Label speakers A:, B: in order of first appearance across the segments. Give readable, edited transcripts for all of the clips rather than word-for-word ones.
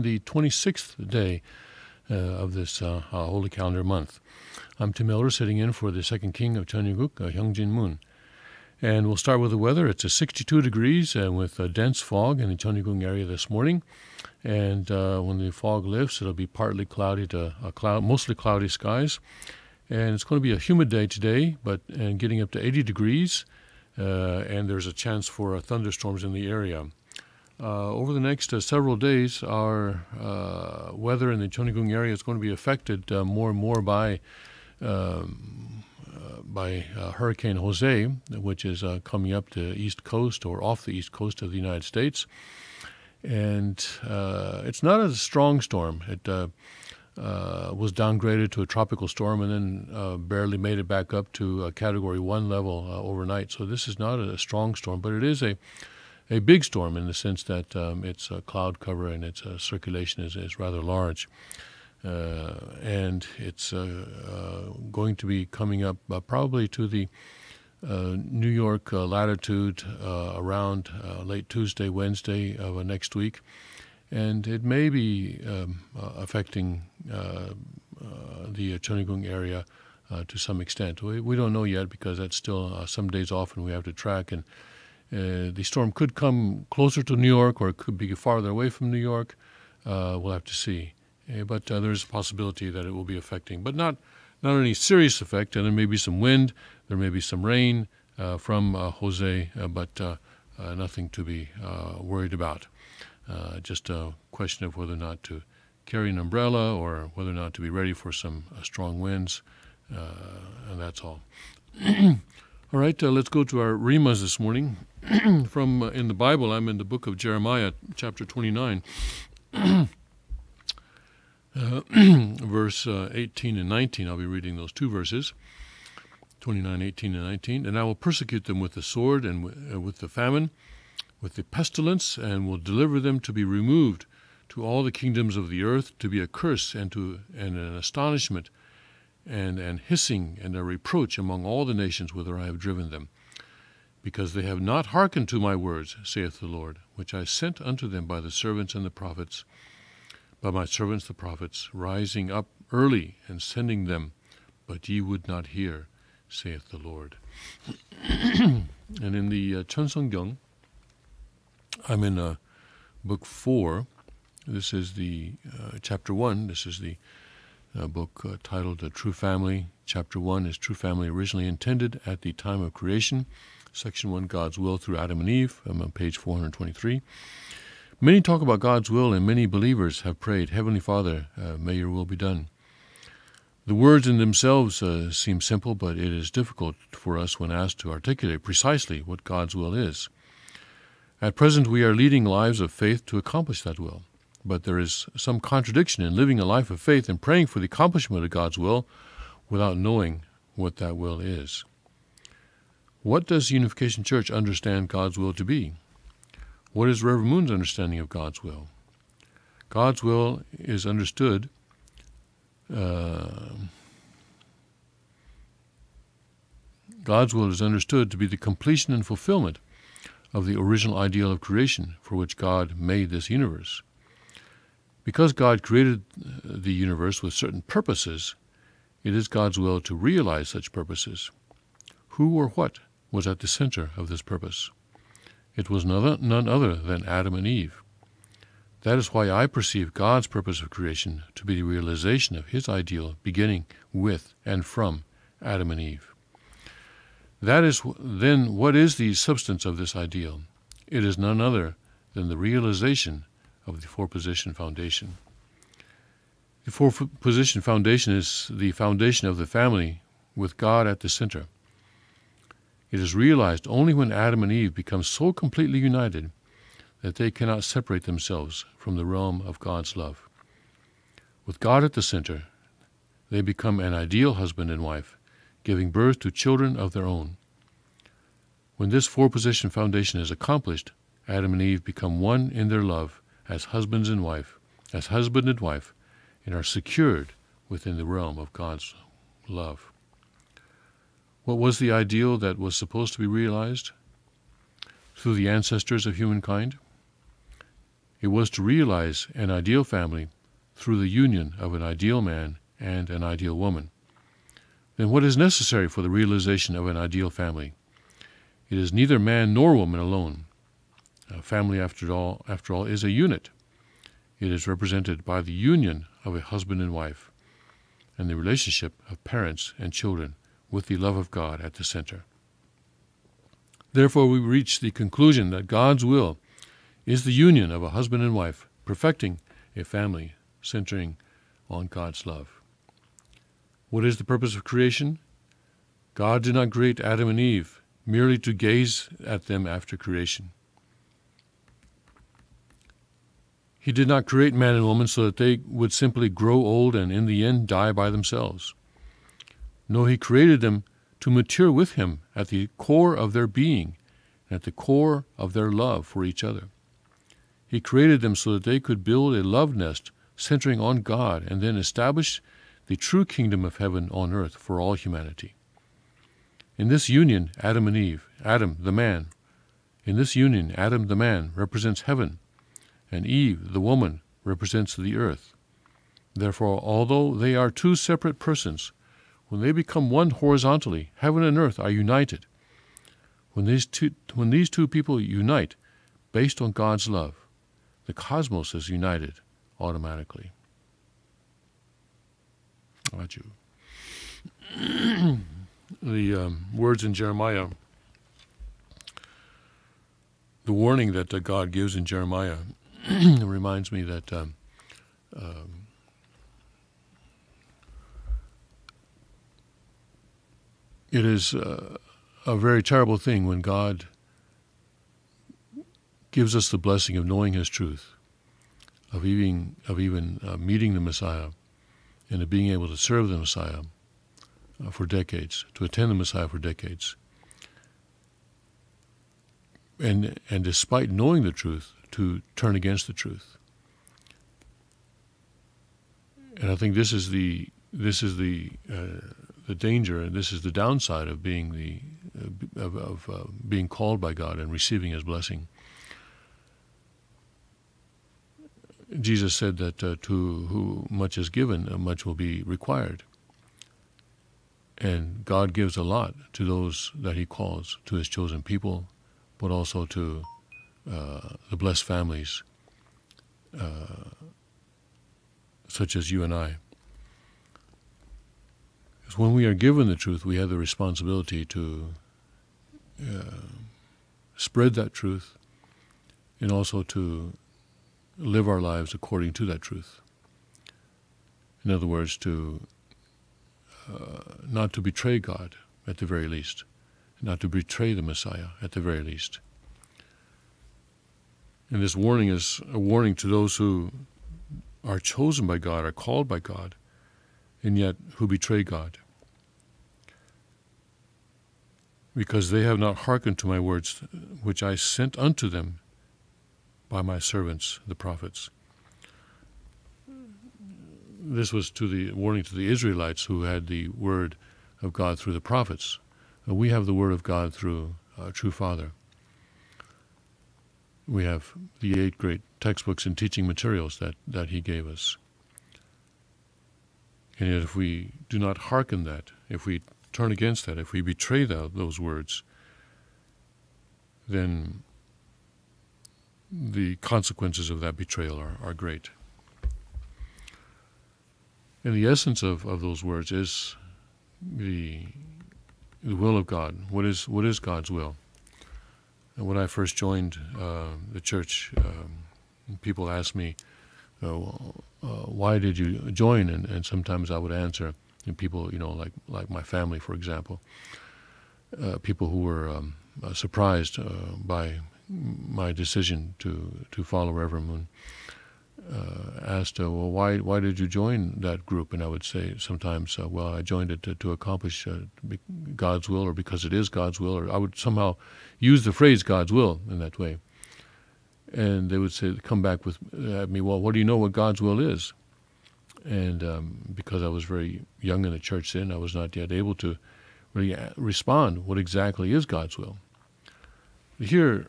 A: the 26th day of this Holy Calendar month. I'm Tim Elder, sitting in for the second king of Cheongguk, Hyungjin Moon. And we'll start with the weather. It's 62 degrees with a dense fog in the Cheongguk area this morning. And when the fog lifts, it'll be partly cloudy to mostly cloudy skies. And it's going to be a humid day today, and getting up to 80 degrees. And there's a chance for thunderstorms in the area. Over the next several days, our weather in the Cheongguk area is going to be affected more and more by Hurricane Jose, which is coming up the east coast or off the east coast of the United States. And it's not a strong storm. It was downgraded to a tropical storm and then barely made it back up to a Category 1 level overnight. So this is not a strong storm, but it is a big storm in the sense that its cloud cover and its circulation is rather large. And it's going to be coming up probably to the New York latitude around late Tuesday, Wednesday of next week. And it may be affecting the Cheongguk area to some extent. We don't know yet because that's still some days off and we have to track. And the storm could come closer to New York or it could be farther away from New York. We'll have to see. But there's a possibility that it will be affecting, but not any serious effect. And there may be some wind, there may be some rain from Jose, but nothing to be worried about. Just a question of whether or not to carry an umbrella or whether or not to be ready for some strong winds, and that's all. All right, let's go to our Rimas this morning. From in the Bible, I'm in the book of Jeremiah, chapter 29. Verse 18 and 19, I'll be reading those two verses, 29, 18, and 19. And I will persecute them with the sword and with the famine, with the pestilence, and will deliver them to be removed to all the kingdoms of the earth, to be a curse and an astonishment and hissing and a reproach among all the nations whither I have driven them. Because they have not hearkened to my words, saith the Lord, which I sent unto them by the servants and the prophets, by my servants the prophets, rising up early and sending them, but ye would not hear, saith the Lord. And in the Cheonseonggyeong, I'm in book 4. This is the chapter 1. This is the book titled True Family. Chapter 1 is True Family originally intended at the time of creation. Section 1, God's will through Adam and Eve. I'm on page 423. Many talk about God's will, and many believers have prayed, Heavenly Father, may your will be done. The words in themselves seem simple, but it is difficult for us when asked to articulate precisely what God's will is. At present, we are leading lives of faith to accomplish that will, but there is some contradiction in living a life of faith and praying for the accomplishment of God's will without knowing what that will is. What does Unification Church understand God's will to be? What is Reverend Moon's understanding of God's will? God's will is understood God's will is understood to be the completion and fulfillment of the original ideal of creation for which God made this universe. Because God created the universe with certain purposes, it is God's will to realize such purposes. Who or what was at the center of this purpose? It was none other than Adam and Eve. That is why I perceive God's purpose of creation to be the realization of his ideal beginning with and from Adam and Eve. That is then what is the substance of this ideal? It is none other than the realization of the four-position foundation. The four-position foundation is the foundation of the family with God at the center. It is realized only when Adam and Eve become so completely united that they cannot separate themselves from the realm of God's love. With God at the center, they become an ideal husband and wife, giving birth to children of their own. When this four-position foundation is accomplished, Adam and Eve become one in their love as husband and wife, and are secured within the realm of God's love. What was the ideal that was supposed to be realized through the ancestors of humankind? It was to realize an ideal family through the union of an ideal man and an ideal woman. Then what is necessary for the realization of an ideal family? It is neither man nor woman alone. A family, after all, is a unit. It is represented by the union of a husband and wife, and the relationship of parents and children with the love of God at the center. Therefore, we reach the conclusion that God's will is the union of a husband and wife, perfecting a family centering on God's love. What is the purpose of creation? God did not create Adam and Eve merely to gaze at them after creation. He did not create man and woman so that they would simply grow old and in the end die by themselves. No, he created them to mature with him at the core of their being, and at the core of their love for each other. He created them so that they could build a love nest centering on God and then establish the true kingdom of heaven on earth for all humanity. In this union, Adam and Eve, Adam the man, in this union, Adam the man represents heaven, and Eve, the woman, represents the earth. Therefore, although they are two separate persons, when they become one horizontally, heaven and earth are united. When these two people unite based on God's love, the cosmos is united automatically. Got you. The words in Jeremiah, the warning that God gives in Jeremiah reminds me that it is a very terrible thing when God gives us the blessing of knowing His truth, of even meeting the Messiah, and of being able to serve the Messiah for decades, to attend the Messiah for decades. And despite knowing the truth, to turn against the truth. And I think this is the danger, and this is the downside of being being called by God and receiving His blessing. Jesus said that to who much is given, much will be required. And God gives a lot to those that He calls, to His chosen people, but also to the blessed families, such as you and I. Because when we are given the truth, we have the responsibility to spread that truth and also to live our lives according to that truth. In other words, to not to betray God at the very least, not to betray the Messiah at the very least. And this warning is a warning to those who are chosen by God, are called by God, and yet who betray God. Because they have not hearkened to my words, which I sent unto them by my servants, the prophets. This was to the warning to the Israelites who had the word of God through the prophets. We have the word of God through our true Father. We have the 8 great textbooks and teaching materials that He gave us. And yet if we do not hearken that, if we turn against that, if we betray those words, then the consequences of that betrayal are great. And the essence of those words is the will of God. What is God's will? And when I first joined the church, people asked me, why did you join? And sometimes I would answer, and people, like my family, for example, people who were surprised by my decision to follow Reverend Moon, asked, well, why did you join that group? And I would say sometimes, well, I joined it to accomplish God's will, or because it is God's will, or I would somehow use the phrase God's will in that way. And they would come back at me, well, what do you know what God's will is? And because I was very young in the church then, I was not yet able to really respond what exactly is God's will. Here,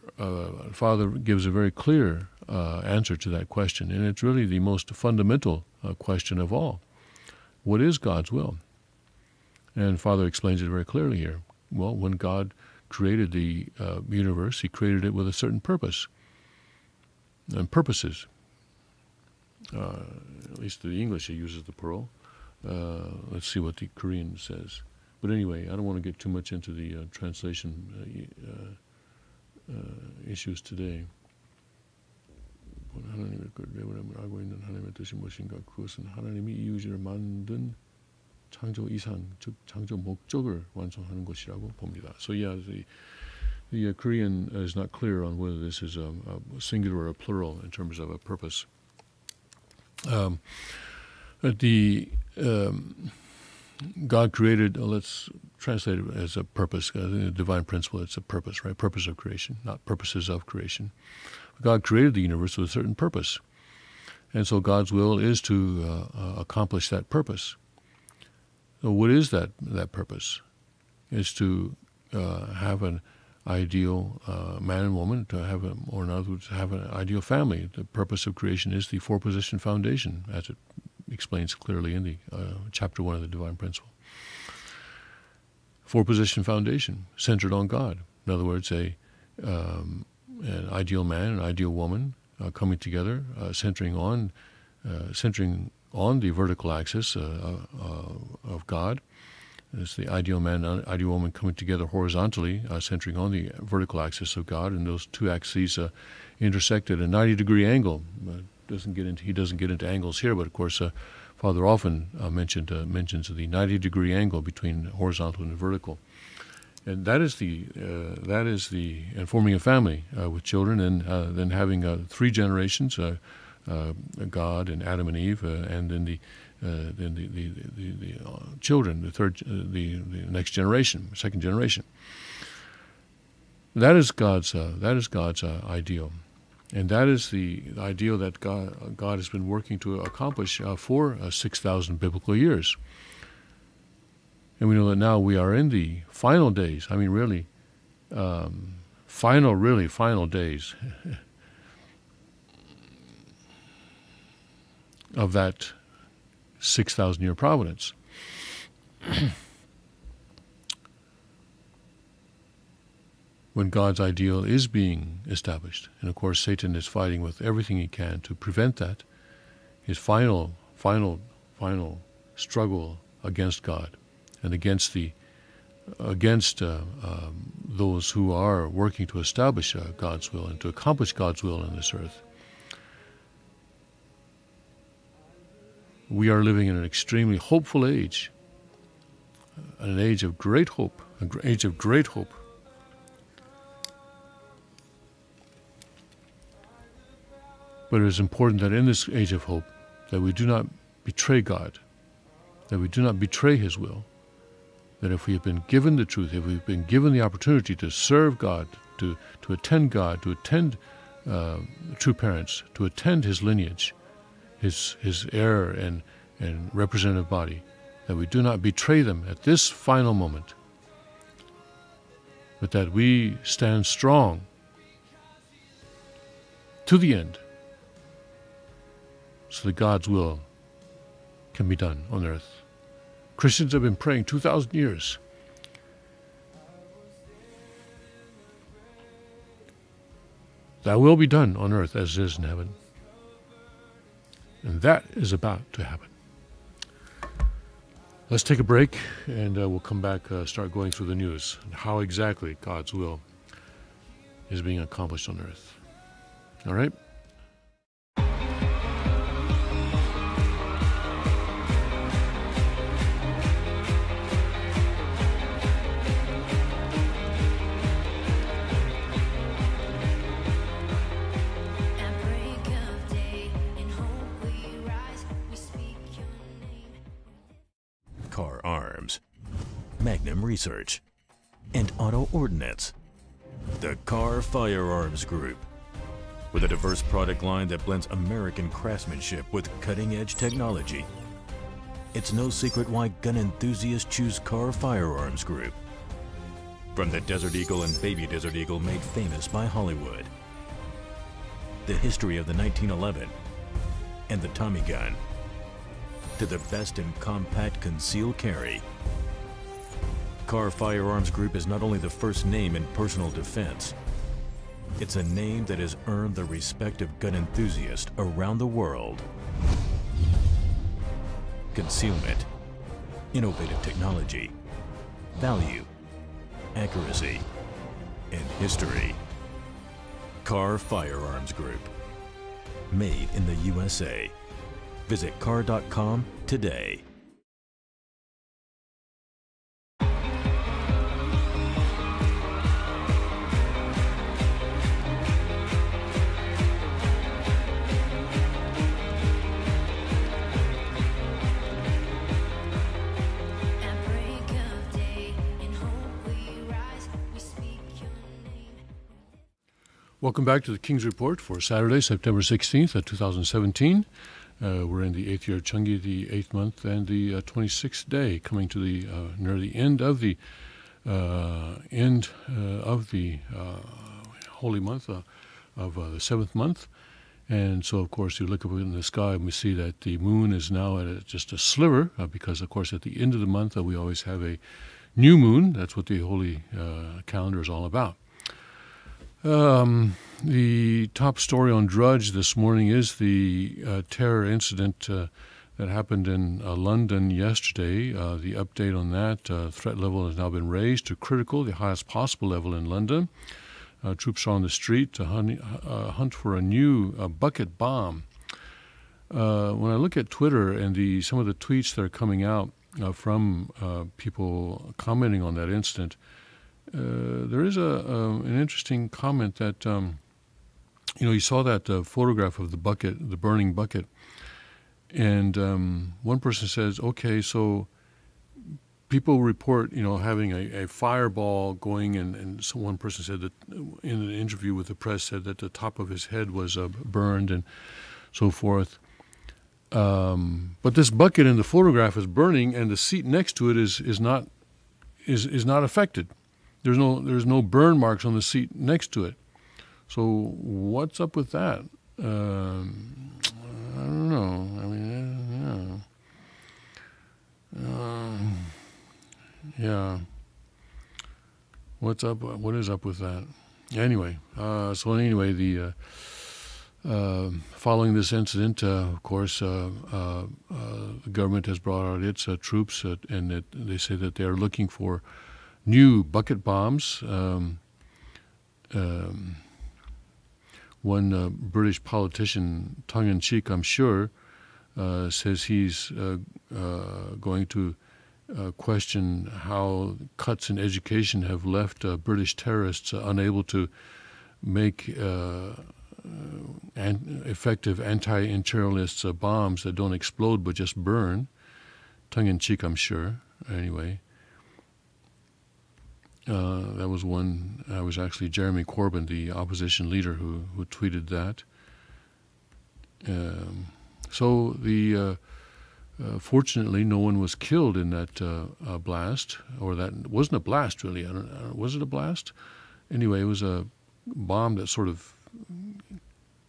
A: Father gives a very clear answer to that question, and it's really the most fundamental question of all. What is God's will? And Father explains it very clearly here. Well, when God created the universe, he created it with a certain purpose and purposes. At least the English, he uses the plural. Let's see what the Korean says. But anyway, I don't want to get too much into the translation issues today. 하나님의 내부를 알고 있는 하나님의 뜻이 무엇인가? 그것은 하나님이 이 우주를 만든 창조 이상, 즉 창조 목적을 완성하는 것이라고 봅니다. So yeah, the Korean is not clear on whether this is a singular or a plural in terms of a purpose. God created, let's translate it as a purpose. The divine principle, it's a purpose, right? Purpose of creation, not purposes of creation. God created the universe with a certain purpose. And so God's will is to accomplish that purpose. So what is that purpose? It's to have an ideal man and woman, to have or in other words, to have an ideal family. The purpose of creation is the four-position foundation, as it explains clearly in the chapter 1 of the Divine Principle. Four-position foundation, centered on God. In other words, an ideal man, an ideal woman coming together, centering on the vertical axis of God. It's the ideal man and ideal woman coming together horizontally, centering on the vertical axis of God, and those two axes intersect at a 90-degree angle. He doesn't get into angles here, but of course, Father often mentions the 90-degree angle between horizontal and vertical, and that is and forming a family with children, and then having 3 generations, God and Adam and Eve, and then the children, the next generation, second generation. That is God's ideal. And that is the ideal that God has been working to accomplish for 6,000 biblical years. And we know that now we are in the final days. I mean, really, final days of that 6,000-year providence. When God's ideal is being established. And of course, Satan is fighting with everything he can to prevent that. His final struggle against God and against those who are working to establish God's will and to accomplish God's will on this earth. We are living in an extremely hopeful age, an age of great hope, But it is important that in this age of hope, that we do not betray God, that we do not betray His will, that if we have been given the truth, if we've been given the opportunity to serve God, to attend God, to attend true parents, to attend His lineage, His heir and representative body, that we do not betray them at this final moment, but that we stand strong to the end, so that God's will can be done on earth. Christians have been praying 2,000 years. That will be done on earth as it is in heaven. And that is about to happen. Let's take a break, and we'll come back, start going through the news and how exactly God's will is being accomplished on earth. All right?
B: Car Arms, Magnum Research, and Auto Ordnance. The Car Firearms Group. With a diverse product line that blends American craftsmanship with cutting-edge technology. It's no secret why gun enthusiasts choose Car Firearms Group. From the Desert Eagle and Baby Desert Eagle made famous by Hollywood, the history of the 1911 and the Tommy gun, to the best in compact concealed carry, Kahr Firearms Group is not only the first name in personal defense, it's a name that has earned the respect of gun enthusiasts around the world. Concealment, innovative technology, value, accuracy, and history. Kahr Firearms Group. Made in the USA. Visit kahr.com today.
A: Welcome back to the King's Report for Saturday, September 16th, 2017. We're in the 8th year of Chungi, the 8th month, and the 26th day, coming to the near the end of the holy month of the 7th month. And so, of course, you look up in the sky and we see that the moon is now at just a sliver, because, of course, at the end of the month we always have a new moon. That's what the holy calendar is all about. The top story on Drudge this morning is the terror incident that happened in London yesterday. The update on that, threat level has now been raised to critical, the highest possible level in London. Troops are on the street to hunt for a new bucket bomb. When I look at Twitter and some of the tweets that are coming out from people commenting on that incident, there is an interesting comment that, you saw that photograph of the bucket, the burning bucket, and one person says, okay, so people report, having a fireball going, and so one person said that in an interview with the press said that the top of his head was burned and so forth. But this bucket in the photograph is burning, and the seat next to it is not affected. There's no burn marks on the seat next to it. So what's up with that? I don't know. I mean, yeah. What's up? What is up with that? Anyway, the following this incident, of course, the government has brought out its troops, and they say that they are looking for new bucket bombs. One British politician, tongue-in-cheek, I'm sure, says he's going to question how cuts in education have left British terrorists unable to make effective anti-imperialist bombs that don't explode but just burn. Tongue-in-cheek, I'm sure. Anyway. That was one. Was actually Jeremy Corbyn, the opposition leader, who tweeted that. Fortunately, no one was killed in that blast, or that wasn't a blast really. I don't was it a blast? Anyway, it was a bomb that sort of,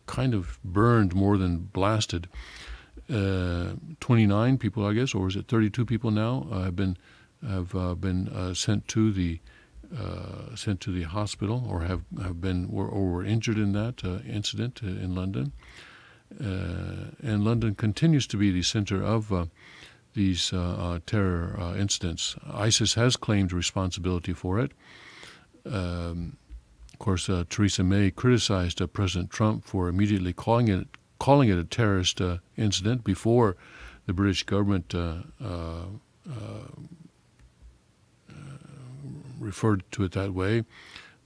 A: kind of burned more than blasted. 29 people, I guess, or is it 32 people now, have been sent to the hospital, or were injured in that incident in London. And London continues to be the center of these terror incidents. ISIS has claimed responsibility for it. Of course, Theresa May criticized President Trump for immediately calling it a terrorist incident before the British government referred to it that way,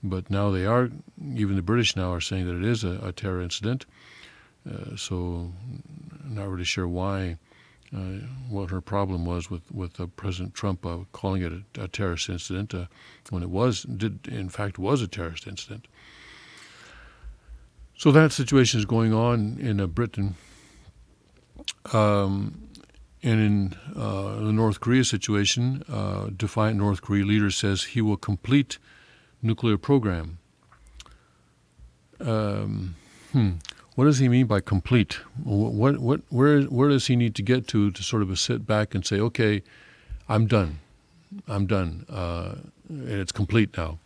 A: but now even the British now are saying that it is a terror incident. So I'm not really sure why, what her problem was with President Trump calling it a terrorist incident when it in fact was a terrorist incident. So that situation is going on in Britain. And in the North Korea situation, defiant North Korea leader says he will complete nuclear program. What does he mean by complete? Where does he need to get to sort of sit back and say, okay, I'm done, and it's complete now?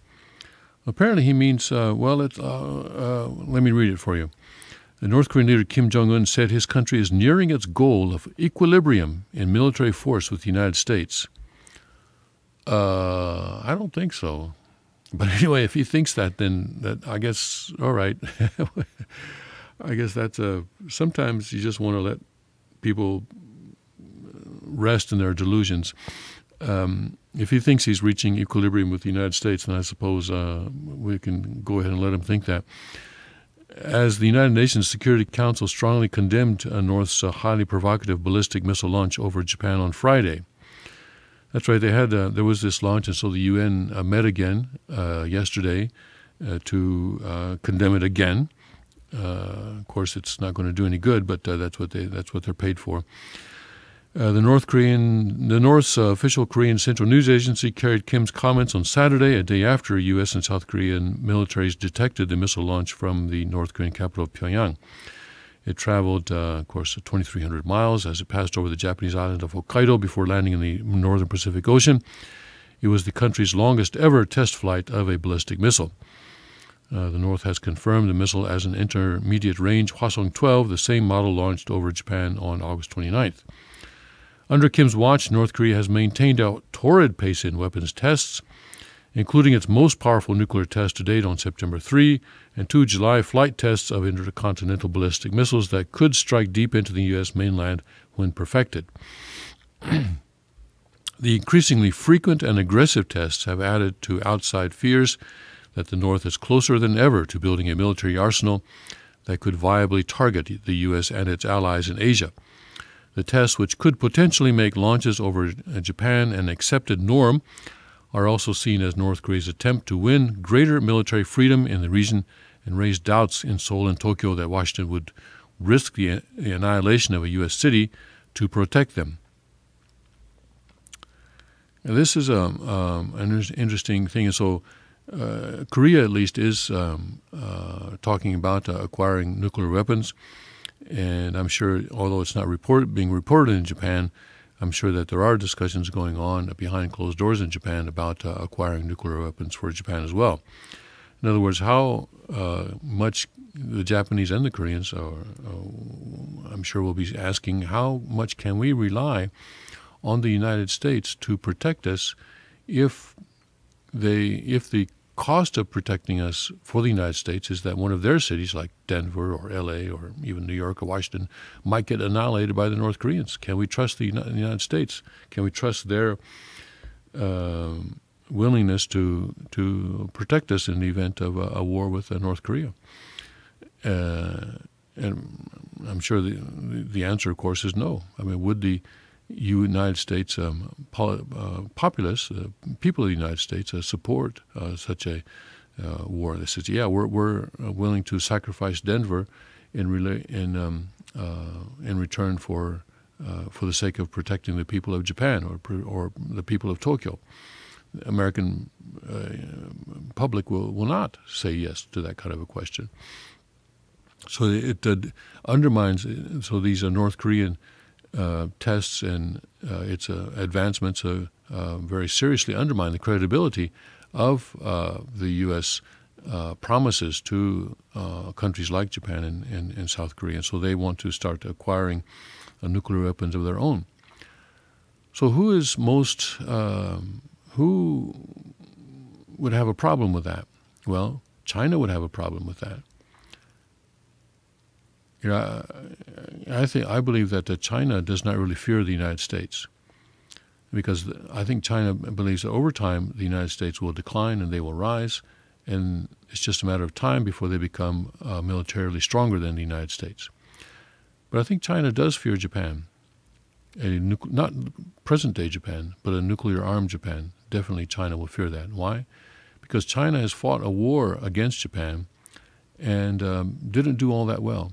A: Apparently he means, let me read it for you. The North Korean leader Kim Jong-un said his country is nearing its goal of equilibrium in military force with the United States. I don't think so. But anyway, if he thinks that, then that, I guess, all right. I guess that's sometimes you just want to let people rest in their delusions. If he thinks he's reaching equilibrium with the United States, then I suppose we can go ahead and let him think that. As the United Nations Security Council strongly condemned North's highly provocative ballistic missile launch over Japan on Friday. That's right, there was this launch, and so the UN met again yesterday to condemn it again. Of course, it's not going to do any good, but that's what they're paid for. The North's official Korean Central News Agency carried Kim's comments on Saturday, a day after U.S. and South Korean militaries detected the missile launch from the North Korean capital of Pyongyang. It traveled, of course, 2,300 miles as it passed over the Japanese island of Hokkaido before landing in the northern Pacific Ocean. It was the country's longest ever test flight of a ballistic missile. The North has confirmed the missile as an intermediate-range Hwasong-12, the same model launched over Japan on August 29th. Under Kim's watch, North Korea has maintained a torrid pace in weapons tests, including its most powerful nuclear test to date on September 3 and 2 July flight tests of intercontinental ballistic missiles that could strike deep into the U.S. mainland when perfected. The increasingly frequent and aggressive tests have added to outside fears that the North is closer than ever to building a military arsenal that could viably target the U.S. and its allies in Asia. The tests, which could potentially make launches over Japan an accepted norm, are also seen as North Korea's attempt to win greater military freedom in the region and raise doubts in Seoul and Tokyo that Washington would risk the annihilation of a U.S. city to protect them. Now, this is an interesting thing. And so Korea, at least, is talking about acquiring nuclear weapons. And I'm sure, although it's not being reported in Japan, I'm sure that there are discussions going on behind closed doors in Japan about acquiring nuclear weapons for Japan as well. In other words, how much the Japanese and the Koreans I'm sure will be asking, how much can we rely on the United States to protect us if the cost of protecting us for the United States is that one of their cities, like Denver or L.A. or even New York or Washington, might get annihilated by the North Koreans. Can we trust the United States? Can we trust their willingness to protect us in the event of a war with North Korea? And I'm sure the answer, of course, is no. I mean, would the United States populace, people of the United States, support such a war? They said, yeah, we're willing to sacrifice Denver in return for the sake of protecting the people of Japan or the people of Tokyo. The American public will not say yes to that kind of a question. So it undermines. So these are North Korean tests and its advancements very seriously undermine the credibility of the U.S. Promises to countries like Japan and South Korea. So they want to start acquiring nuclear weapons of their own. So who would have a problem with that? Well, China would have a problem with that. You know, I believe that China does not really fear the United States, because I think China believes that over time the United States will decline and they will rise, and it's just a matter of time before they become militarily stronger than the United States. But I think China does fear Japan, not present-day Japan, but a nuclear-armed Japan. Definitely China will fear that. Why? Because China has fought a war against Japan and didn't do all that well.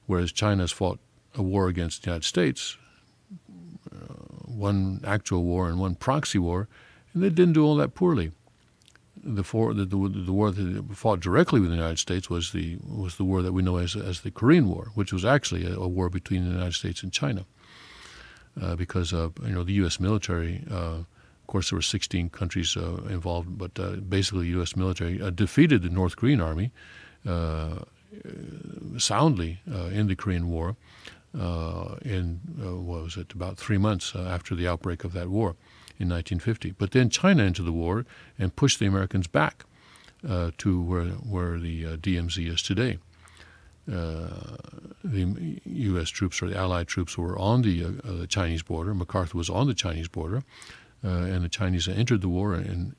A: Whereas China has fought a war against the United States one actual war and one proxy war, and they didn't do all that poorly. The war that they fought directly with the United States was the war that we know as the Korean War, which was actually a war between the United States and China, because the U.S. military. Of course, there were 16 countries involved, but basically, the U.S. military defeated the North Korean army soundly in the Korean War. About 3 months after the outbreak of that war in 1950. But then China entered the war and pushed the Americans back to where the DMZ is today. The U.S. troops or the Allied troops were on the Chinese border. MacArthur was on the Chinese border, and the Chinese entered the war and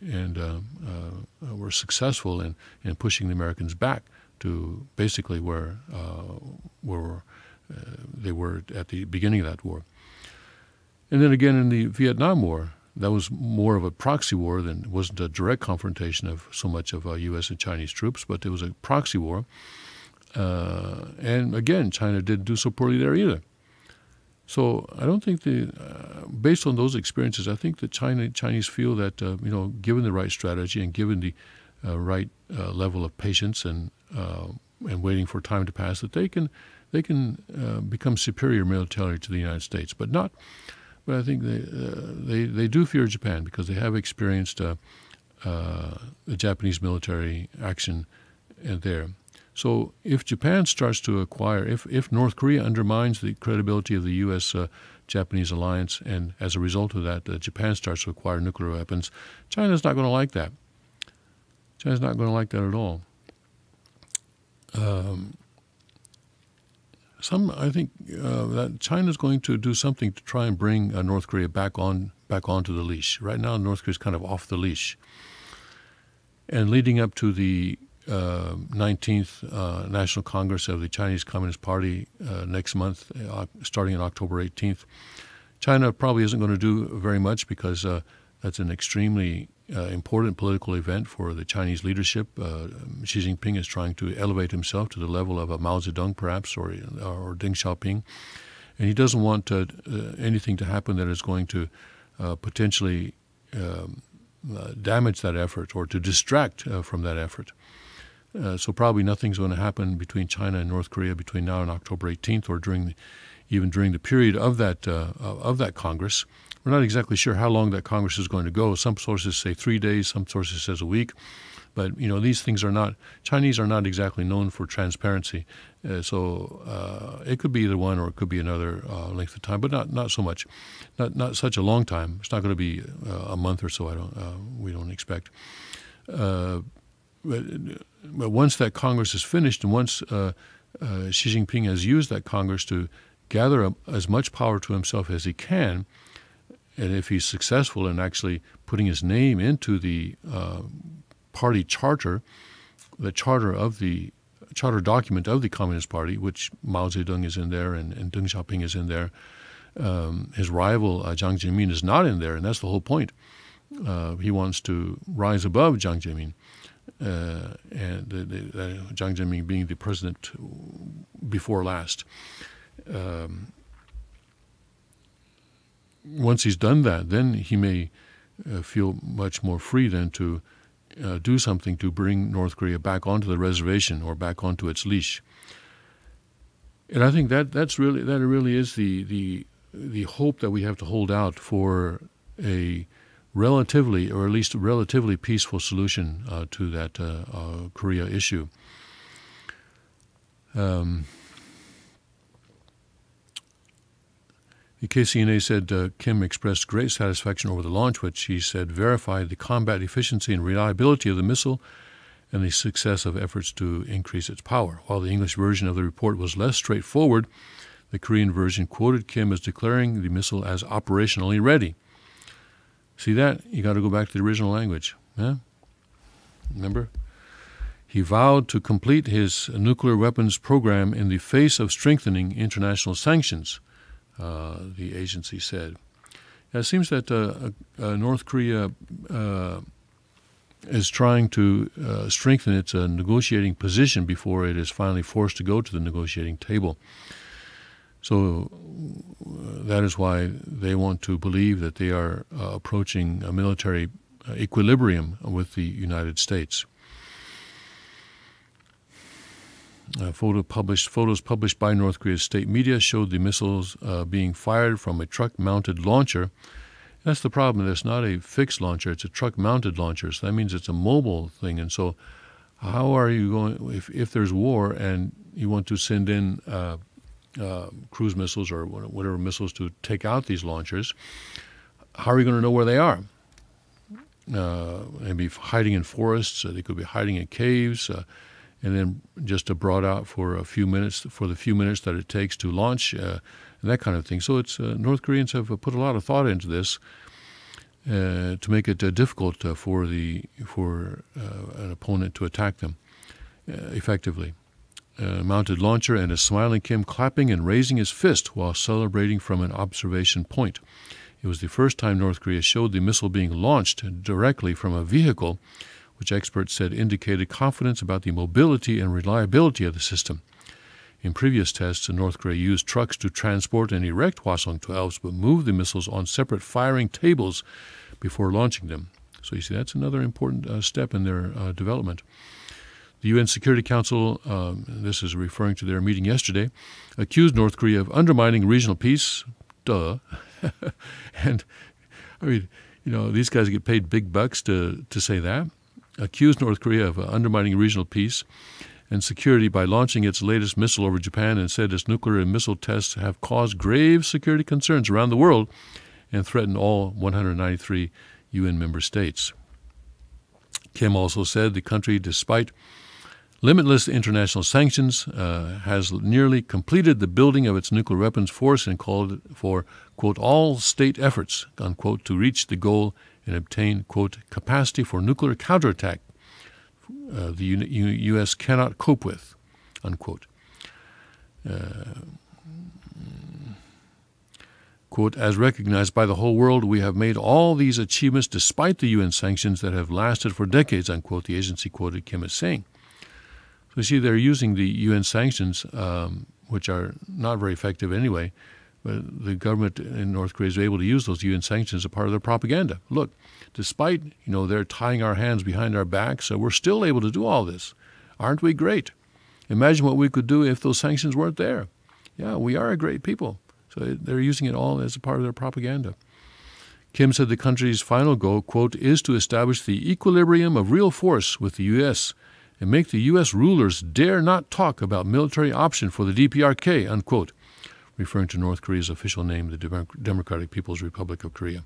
A: were successful in pushing the Americans back to basically where they were at the beginning of that war. And then again in the Vietnam War, that was more of a proxy war than it wasn't a direct confrontation of so much of U.S. and Chinese troops, but it was a proxy war. And again, China didn't do so poorly there either. So I don't think based on those experiences, I think the Chinese feel that given the right strategy and given the right level of patience and waiting for time to pass, that they can become superior militarily to the United States, but I think they do fear Japan because they have experienced the Japanese military action there. So if Japan starts to acquire, if North Korea undermines the credibility of the U.S.-Japanese alliance, and as a result of that, Japan starts to acquire nuclear weapons, China's not going to like that. China's not going to like that at all. I think that China's going to do something to try and bring North Korea back onto the leash. Right now, North Korea's kind of off the leash. And leading up to the 19th National Congress of the Chinese Communist Party next month, starting on October 18th, China probably isn't going to do very much because that's an extremely important political event for the Chinese leadership. Xi Jinping is trying to elevate himself to the level of a Mao Zedong, perhaps, or Deng Xiaoping, and he doesn't want anything to happen that is going to potentially damage that effort or to distract from that effort. So probably nothing's going to happen between China and North Korea between now and October 18th, or even during the period of that Congress. We're not exactly sure how long that Congress is going to go. Some sources say 3 days, some sources says a week. But, these things Chinese are not exactly known for transparency. So it could be either one or it could be another length of time, but not so much. Not such a long time. It's not going to be a month or so, we don't expect. But once that Congress is finished and once Xi Jinping has used that Congress to gather as much power to himself as he can, and if he's successful in actually putting his name into the party charter, the charter document of the Communist Party, which Mao Zedong is in there and Deng Xiaoping is in there, his rival Jiang Zemin is not in there, and that's the whole point. He wants to rise above Jiang Zemin, and Jiang Zemin being the president before last. Once he's done that, then he may feel much more free then to do something to bring North Korea back onto the reservation or back onto its leash. And I think that really is the hope that we have to hold out for a relatively, or at least a relatively peaceful solution to that Korea issue. The KCNA said Kim expressed great satisfaction over the launch, which he said verified the combat efficiency and reliability of the missile and the success of efforts to increase its power. While the English version of the report was less straightforward, the Korean version quoted Kim as declaring the missile as operationally ready. See that? You got to go back to the original language. Yeah? Remember? He vowed to complete his nuclear weapons program in the face of strengthening international sanctions, the agency said. It seems that North Korea is trying to strengthen its negotiating position before it is finally forced to go to the negotiating table. So that is why they want to believe that they are approaching a military equilibrium with the United States. Photos published by North Korea's state media showed the missiles being fired from a truck-mounted launcher. That's the problem. It's not a fixed launcher. It's a truck-mounted launcher. So that means it's a mobile thing. And so how are you going, if there's war and you want to send in cruise missiles or whatever missiles to take out these launchers, how are you going to know where they are? They'd be hiding in forests. They could be hiding in caves. And then just brought out for the few minutes that it takes to launch, and that kind of thing. So it's North Koreans have put a lot of thought into this to make it difficult for an opponent to attack them effectively. Mounted launcher and a smiling Kim clapping and raising his fist while celebrating from an observation point. It was the first time North Korea showed the missile being launched directly from a vehicle, which experts said indicated confidence about the mobility and reliability of the system. In previous tests, North Korea used trucks to transport and erect Hwasong-12s, but moved the missiles on separate firing tables before launching them. So you see, that's another important step in their development. The UN Security Council, this is referring to their meeting yesterday, accused North Korea of undermining regional peace. Duh. And, I mean, these guys get paid big bucks to say that. Accused North Korea of undermining regional peace and security by launching its latest missile over Japan, and said its nuclear and missile tests have caused grave security concerns around the world and threaten all 193 UN member states. Kim also said the country, despite limitless international sanctions, has nearly completed the building of its nuclear weapons force and called for, quote, all state efforts, unquote, to reach the goal and obtain, quote, capacity for nuclear counterattack the U.S. cannot cope with, unquote. Quote, as recognized by the whole world, we have made all these achievements despite the UN sanctions that have lasted for decades, unquote, the agency quoted Kim as saying. So you see, they're using the UN sanctions, which are not very effective anyway, but the government in North Korea is able to use those UN sanctions as a part of their propaganda. Look, despite, they're tying our hands behind our backs, we're still able to do all this. Aren't we great? Imagine what we could do if those sanctions weren't there. Yeah, we are a great people. So they're using it all as a part of their propaganda. Kim said the country's final goal, quote, is to establish the equilibrium of real force with the U.S. and make the U.S. rulers dare not talk about military option for the DPRK, unquote, referring to North Korea's official name, the Democratic People's Republic of Korea.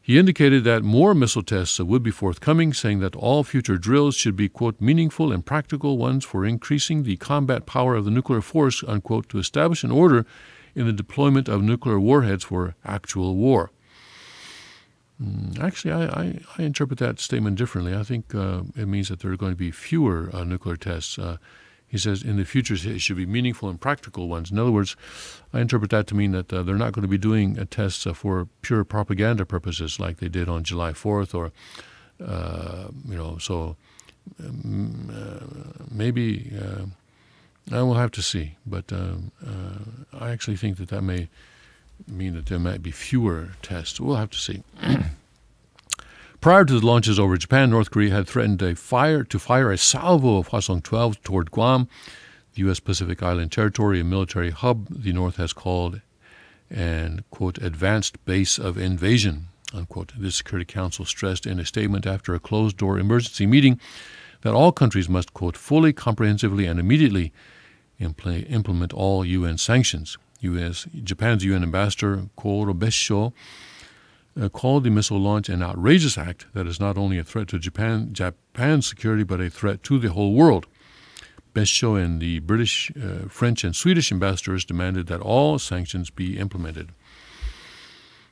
A: He indicated that more missile tests would be forthcoming, saying that all future drills should be, quote, meaningful and practical ones for increasing the combat power of the nuclear force, unquote, to establish an order in the deployment of nuclear warheads for actual war. Actually, I interpret that statement differently. I think it means that there are going to be fewer nuclear tests. He says in the future it should be meaningful and practical ones. In other words, I interpret that to mean that they're not going to be doing tests for pure propaganda purposes like they did on July 4th or, maybe I will have to see. But I actually think that may mean that there might be fewer tests. We'll have to see. Prior to the launches over Japan, North Korea had threatened to fire a salvo of Hwasong-12 toward Guam, the U.S. Pacific Island territory, a military hub the North has called an, quote, advanced base of invasion, unquote. The Security Council stressed in a statement after a closed-door emergency meeting that all countries must, quote, fully, comprehensively, and immediately implement all UN sanctions. Japan's UN ambassador, Koro Bessho, called the missile launch an outrageous act that is not only a threat to Japan's security, but a threat to the whole world. Bessho and the British, French, and Swedish ambassadors demanded that all sanctions be implemented.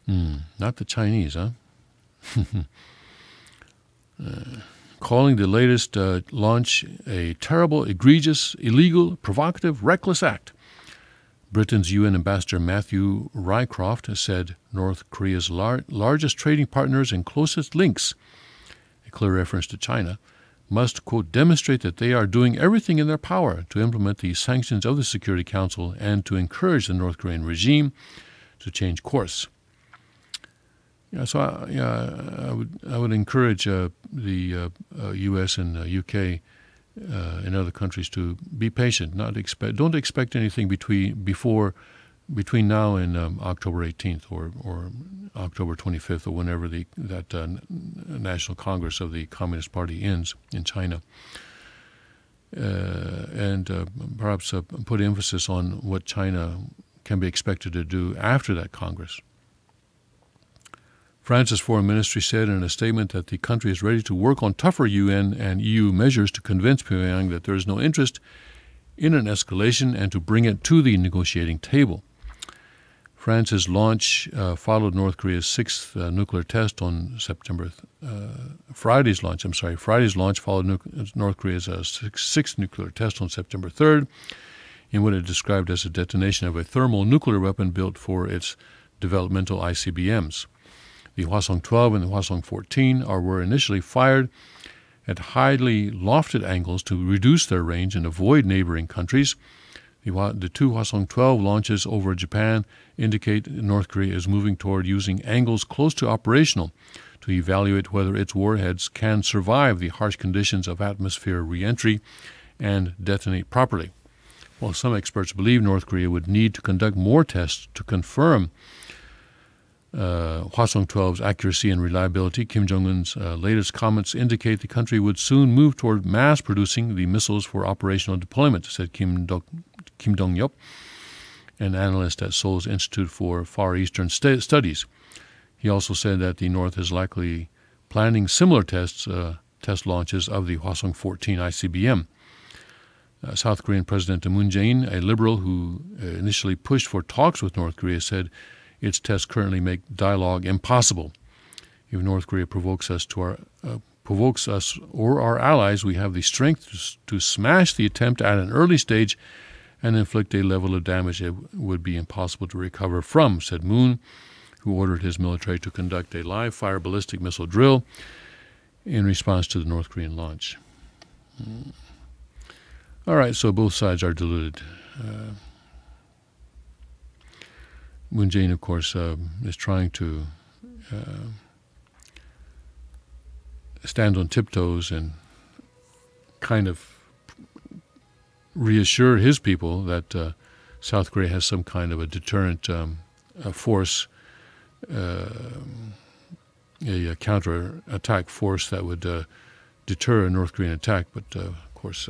A: Not the Chinese, huh? Calling the latest launch a terrible, egregious, illegal, provocative, reckless act. Britain's UN ambassador Matthew Rycroft said North Korea's largest trading partners and closest links, a clear reference to China, must, quote, demonstrate that they are doing everything in their power to implement the sanctions of the Security Council and to encourage the North Korean regime to change course. So I would encourage the U.S. and U.K. And other countries to be patient. Don't expect anything between now and October 18th or October 25th or whenever that National Congress of the Communist Party ends in China. And perhaps put emphasis on what China can be expected to do after that Congress. France's foreign ministry said in a statement that the country is ready to work on tougher UN and EU measures to convince Pyongyang that there is no interest in an escalation and to bring it to the negotiating table. France's launch followed North Korea's sixth nuclear test on September. Friday's launch followed North Korea's sixth nuclear test on September 3rd, in what it described as a detonation of a thermal nuclear weapon built for its developmental ICBMs. The Hwasong-12 and the Hwasong-14 were initially fired at highly lofted angles to reduce their range and avoid neighboring countries. The two Hwasong-12 launches over Japan indicate North Korea is moving toward using angles close to operational to evaluate whether its warheads can survive the harsh conditions of atmosphere re-entry and detonate properly. While some experts believe North Korea would need to conduct more tests to confirm Hwasong-12's accuracy and reliability, Kim Jong-un's latest comments indicate the country would soon move toward mass producing the missiles for operational deployment, said Kim Dong-yup, an analyst at Seoul's Institute for Far Eastern Studies. He also said that the North is likely planning similar test launches of the Hwasong-14 ICBM. South Korean President Moon Jae-in, a liberal who initially pushed for talks with North Korea, said its tests currently make dialogue impossible. If North Korea provokes us or our allies, we have the strength to smash the attempt at an early stage and inflict a level of damage it would be impossible to recover from, said Moon, who ordered his military to conduct a live-fire ballistic missile drill in response to the North Korean launch. All right, so both sides are deluded. Moon Jae-in, of course, is trying to stand on tiptoes and kind of reassure his people that South Korea has some kind of a deterrent force, a counter-attack force that would deter a North Korean attack. But, of course,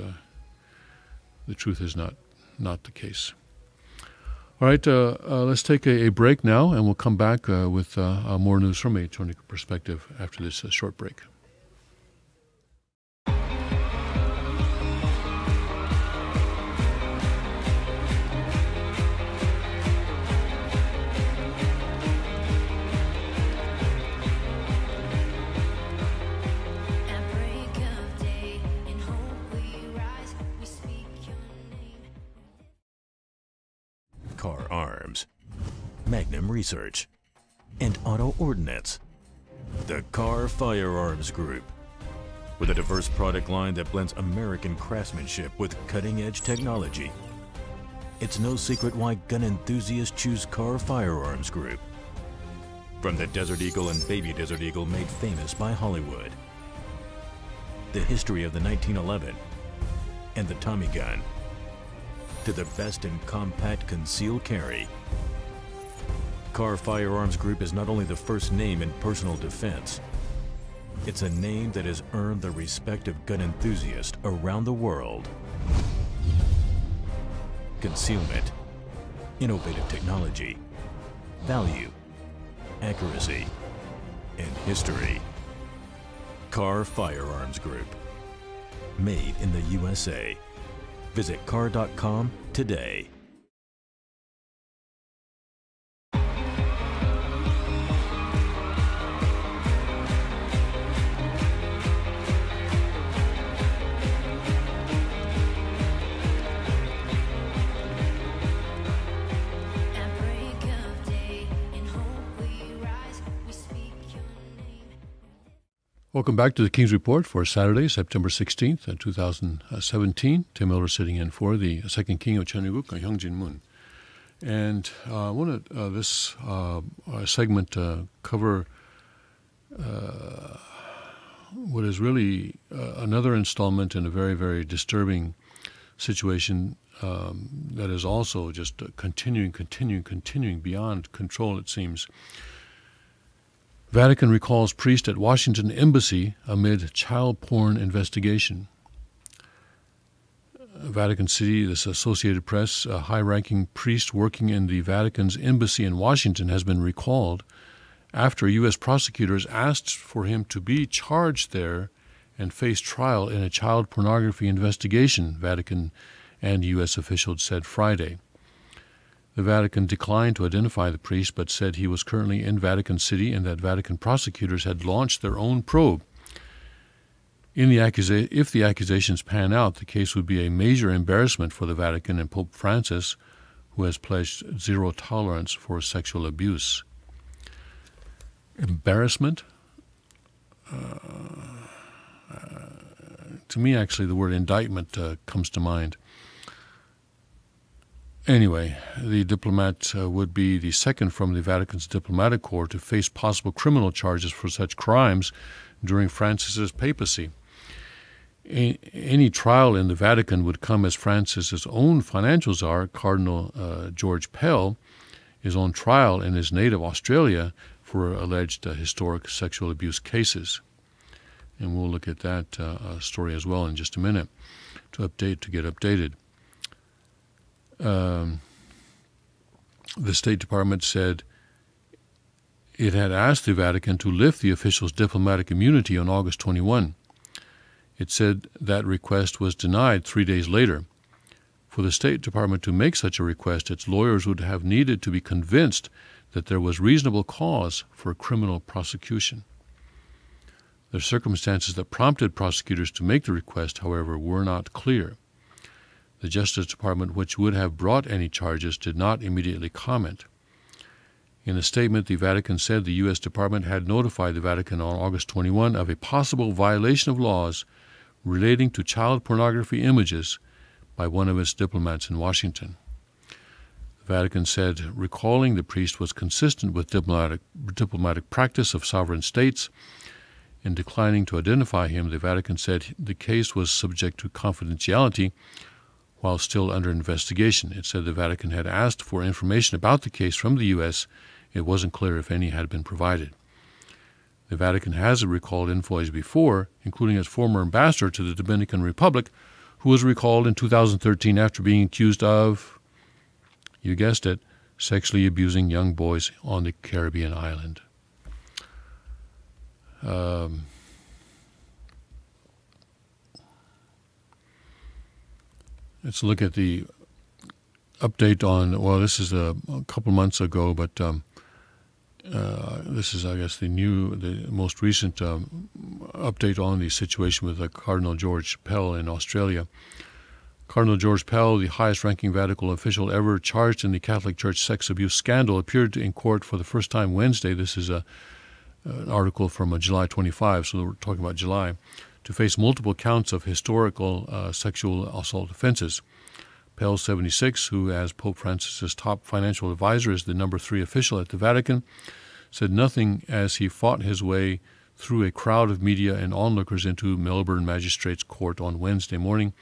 A: the truth is not the case. All right, let's take a break now, and we'll come back with more news from a Tony perspective after this short break.
B: Car Arms, Magnum Research, and Auto Ordnance. The Car Firearms Group. With a diverse product line that blends American craftsmanship with cutting-edge technology. It's no secret why gun enthusiasts choose Car Firearms Group. From the Desert Eagle and Baby Desert Eagle made famous by Hollywood. The history of the 1911 and the Tommy gun. To the best in compact concealed carry. Car Firearms Group is not only the first name in personal defense, it's a name that has earned the respect of gun enthusiasts around the world. Concealment, innovative technology, value, accuracy, and history. Car Firearms Group. Made in the USA. Visit car.com today.
A: Welcome back to the King's Report for Saturday, September 16th, 2017. Tim Miller sitting in for the second king of Cheongguk, Hyungjin Moon. And I want to, this segment, cover what is really another installment in a very, very disturbing situation that is also just continuing beyond control, it seems. Vatican recalls priest at Washington Embassy amid child porn investigation. Vatican City, this Associated Press, a high-ranking priest working in the Vatican's embassy in Washington has been recalled after U.S. prosecutors asked for him to be charged there and face trial in a child pornography investigation, Vatican and U.S. officials said Friday. The Vatican declined to identify the priest, but said he was currently in Vatican City and that Vatican prosecutors had launched their own probe. If the accusations pan out, the case would be a major embarrassment for the Vatican and Pope Francis, who has pledged zero tolerance for sexual abuse. Embarrassment? To me, actually, the word indictment comes to mind. Anyway, the diplomat would be the second from the Vatican's diplomatic corps to face possible criminal charges for such crimes during Francis's papacy. Any trial in the Vatican would come as Francis's own financial czar, Cardinal George Pell, is on trial in his native Australia for alleged historic sexual abuse cases. And we'll look at that story as well in just a minute to get updated. The State Department said it had asked the Vatican to lift the official's diplomatic immunity on August 21. It said that request was denied 3 days later. For the State Department to make such a request, its lawyers would have needed to be convinced that there was reasonable cause for criminal prosecution. The circumstances that prompted prosecutors to make the request, however, were not clear. The Justice Department, which would have brought any charges, did not immediately comment. In a statement, the Vatican said the U.S. Department had notified the Vatican on August 21 of a possible violation of laws relating to child pornography images by one of its diplomats in Washington. The Vatican said recalling the priest was consistent with diplomatic practice of sovereign states. In declining to identify him, the Vatican said the case was subject to confidentiality while still under investigation. It said the Vatican had asked for information about the case from the U.S. It wasn't clear if any had been provided. The Vatican has recalled envoys before, including its former ambassador to the Dominican Republic, who was recalled in 2013 after being accused of, you guessed it, sexually abusing young boys on the Caribbean island. Let's look at the update on, well, this is a couple months ago, but this is, I guess, the most recent update on the situation with Cardinal George Pell in Australia. Cardinal George Pell, the highest-ranking Vatican official ever charged in the Catholic Church sex abuse scandal, appeared in court for the first time Wednesday. This is an article from July 25, so we're talking about July, to face multiple counts of historical sexual assault offenses. Pell, 76, who as Pope Francis's top financial advisor is the number 3 official at the Vatican, said nothing as he fought his way through a crowd of media and onlookers into Melbourne Magistrates Court on Wednesday morning.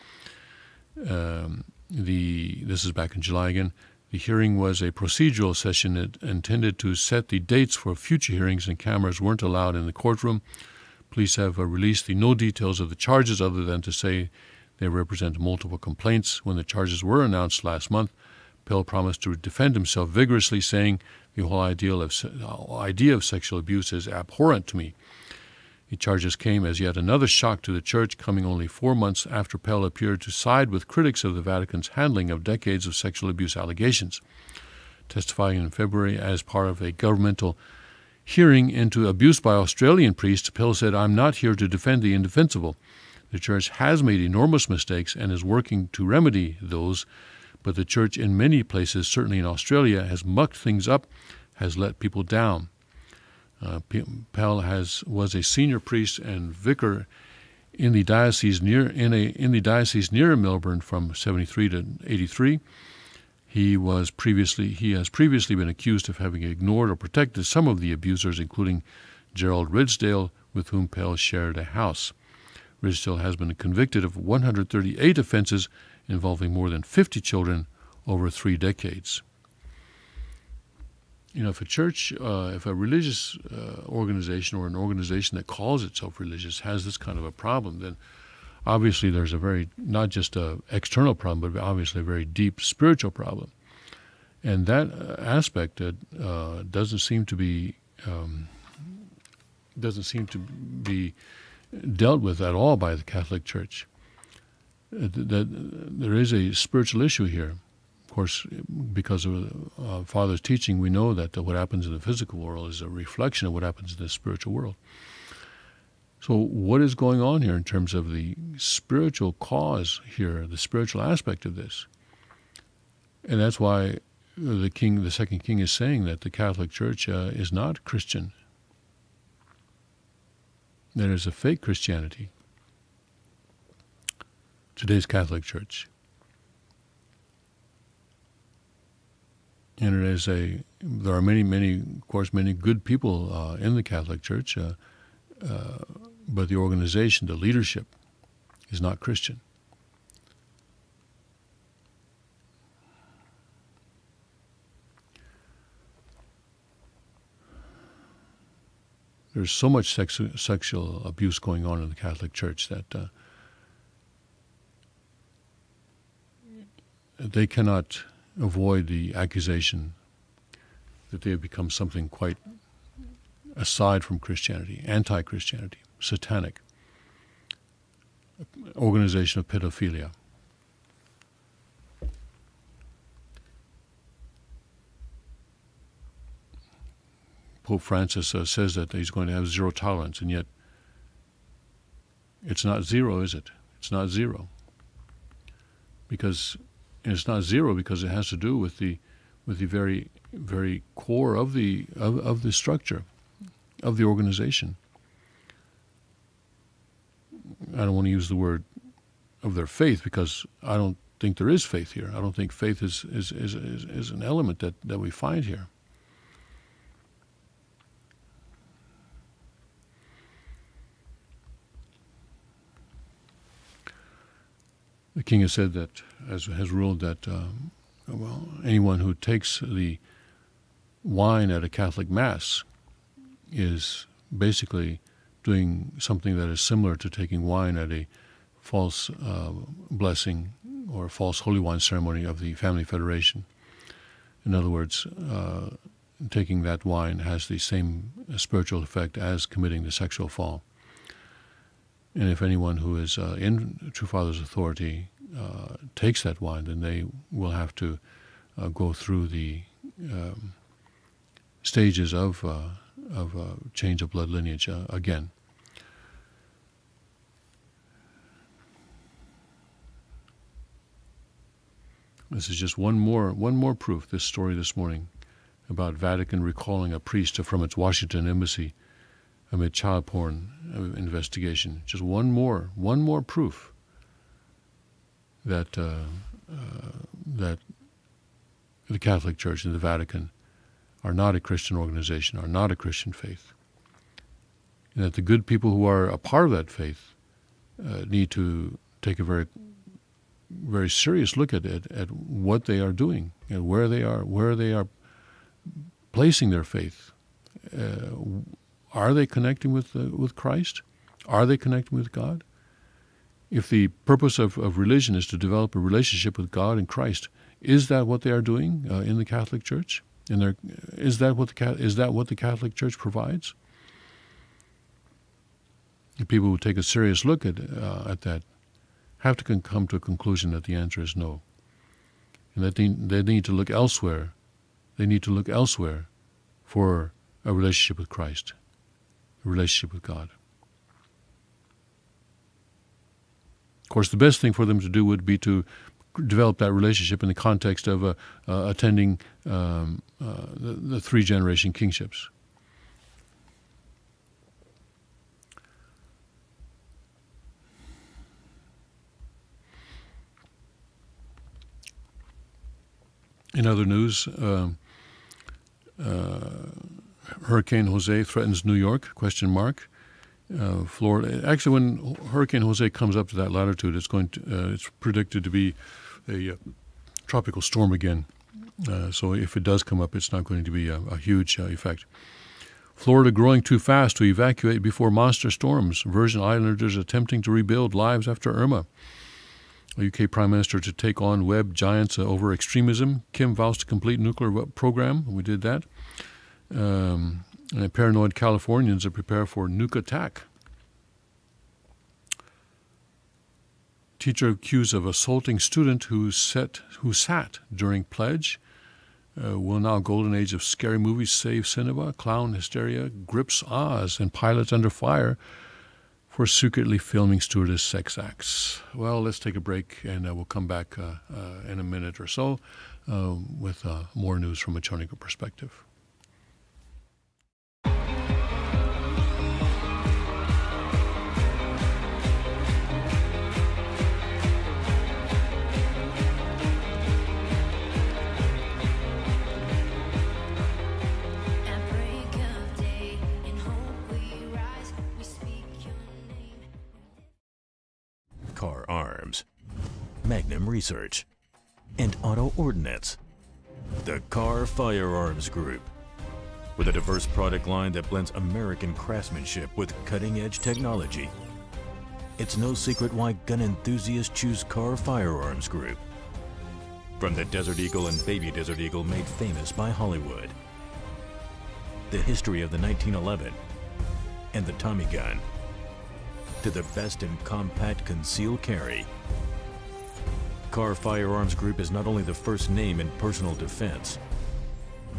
A: This is back in July again. The hearing was a procedural session intended to set the dates for future hearings, and cameras weren't allowed in the courtroom. Police have released no details of the charges other than to say they represent multiple complaints. When the charges were announced last month, Pell promised to defend himself vigorously, saying the whole idea of sexual abuse is abhorrent to me. The charges came as yet another shock to the Church, coming only 4 months after Pell appeared to side with critics of the Vatican's handling of decades of sexual abuse allegations. Testifying in February as part of a governmental hearing into abuse by Australian priests, Pell said, "I'm not here to defend the indefensible. The Church has made enormous mistakes and is working to remedy those, but the Church in many places, certainly in Australia, has mucked things up, has let people down." Pell was a senior priest and vicar in the diocese near Melbourne from 73 to 83. He has previously been accused of having ignored or protected some of the abusers, including Gerald Ridsdale, with whom Pell shared a house. Ridsdale has been convicted of 138 offenses involving more than 50 children over 3 decades. If a church, if a religious organization or an organization that calls itself religious has this kind of a problem, then obviously there's not just an external problem, but obviously a very deep spiritual problem. And that aspect doesn't seem to be dealt with at all by the Catholic Church. That there is a spiritual issue here. Of course, because of Father's teaching, we know that what happens in the physical world is a reflection of what happens in the spiritual world. So what is going on here in terms of the spiritual cause here, the spiritual aspect of this? And that's why the second king is saying that the Catholic Church is not Christian. There is a fake Christianity. Today's Catholic Church. And there are many good people in the Catholic Church, but the organization, the leadership, is not Christian. There's so much sexual abuse going on in the Catholic Church that they cannot avoid the accusation that they have become something quite aside from Christianity, anti-Christianity, satanic, organization of pedophilia. Pope Francis says that he's going to have zero tolerance, and yet it's not zero, is it? It's not zero. And it's not zero because it has to do with the very, very core of the structure, of the organization. I don't want to use the word of their faith because I don't think there is faith here. I don't think faith is an element that we find here. The king has said that, has ruled that, anyone who takes the wine at a Catholic Mass is basically doing something that is similar to taking wine at a false blessing or false holy wine ceremony of the Family Federation. In other words, taking that wine has the same spiritual effect as committing the sexual fall. And if anyone who is in True Father's authority takes that wine, then they will have to go through the stages of change of blood lineage again. This is just one more proof, this story this morning, about Vatican recalling a priest from its Washington embassy amid child porn investigation. Just one more proof that that the Catholic Church and the Vatican are not a Christian organization, are not a Christian faith, and that the good people who are a part of that faith need to take a very, very serious look at what they are doing and where they are placing their faith. Are they connecting with Christ? Are they connecting with God? If the purpose of religion is to develop a relationship with God and Christ, is that what they are doing in the Catholic Church? Is that what the Catholic Church provides? And people who take a serious look at that have to come to a conclusion that the answer is no, and that they need to look elsewhere. They need to look elsewhere for a relationship with Christ, a relationship with God. Of course, the best thing for them to do would be to develop that relationship in the context of attending the 3-generation kingships. In other news, Hurricane Jose threatens New York, ? Florida. Actually, when Hurricane Jose comes up to that latitude, it's predicted to be a tropical storm again. So if it does come up, it's not going to be a huge effect. Florida growing too fast to evacuate before monster storms. Virgin Islanders attempting to rebuild lives after Irma. A UK Prime Minister to take on web giants over extremism. Kim vows to complete nuclear program. We did that. And paranoid Californians are prepared for nuke attack. Teacher accused of assaulting student who sat during pledge. Will now golden age of scary movies save cinema? Clown hysteria grips Oz, and pilots under fire for secretly filming stewardess sex acts. Well, let's take a break, and we'll come back in a minute or so with more news from a Chonico perspective.
B: Car Arms, Magnum Research, and Auto Ordnance. The Car Firearms Group. With a diverse product line that blends American craftsmanship with cutting-edge technology. It's no secret why gun enthusiasts choose Car Firearms Group. From the Desert Eagle and Baby Desert Eagle made famous by Hollywood. The history of the 1911 and the Tommy gun. To the best in compact concealed carry. Car Firearms Group is not only the first name in personal defense,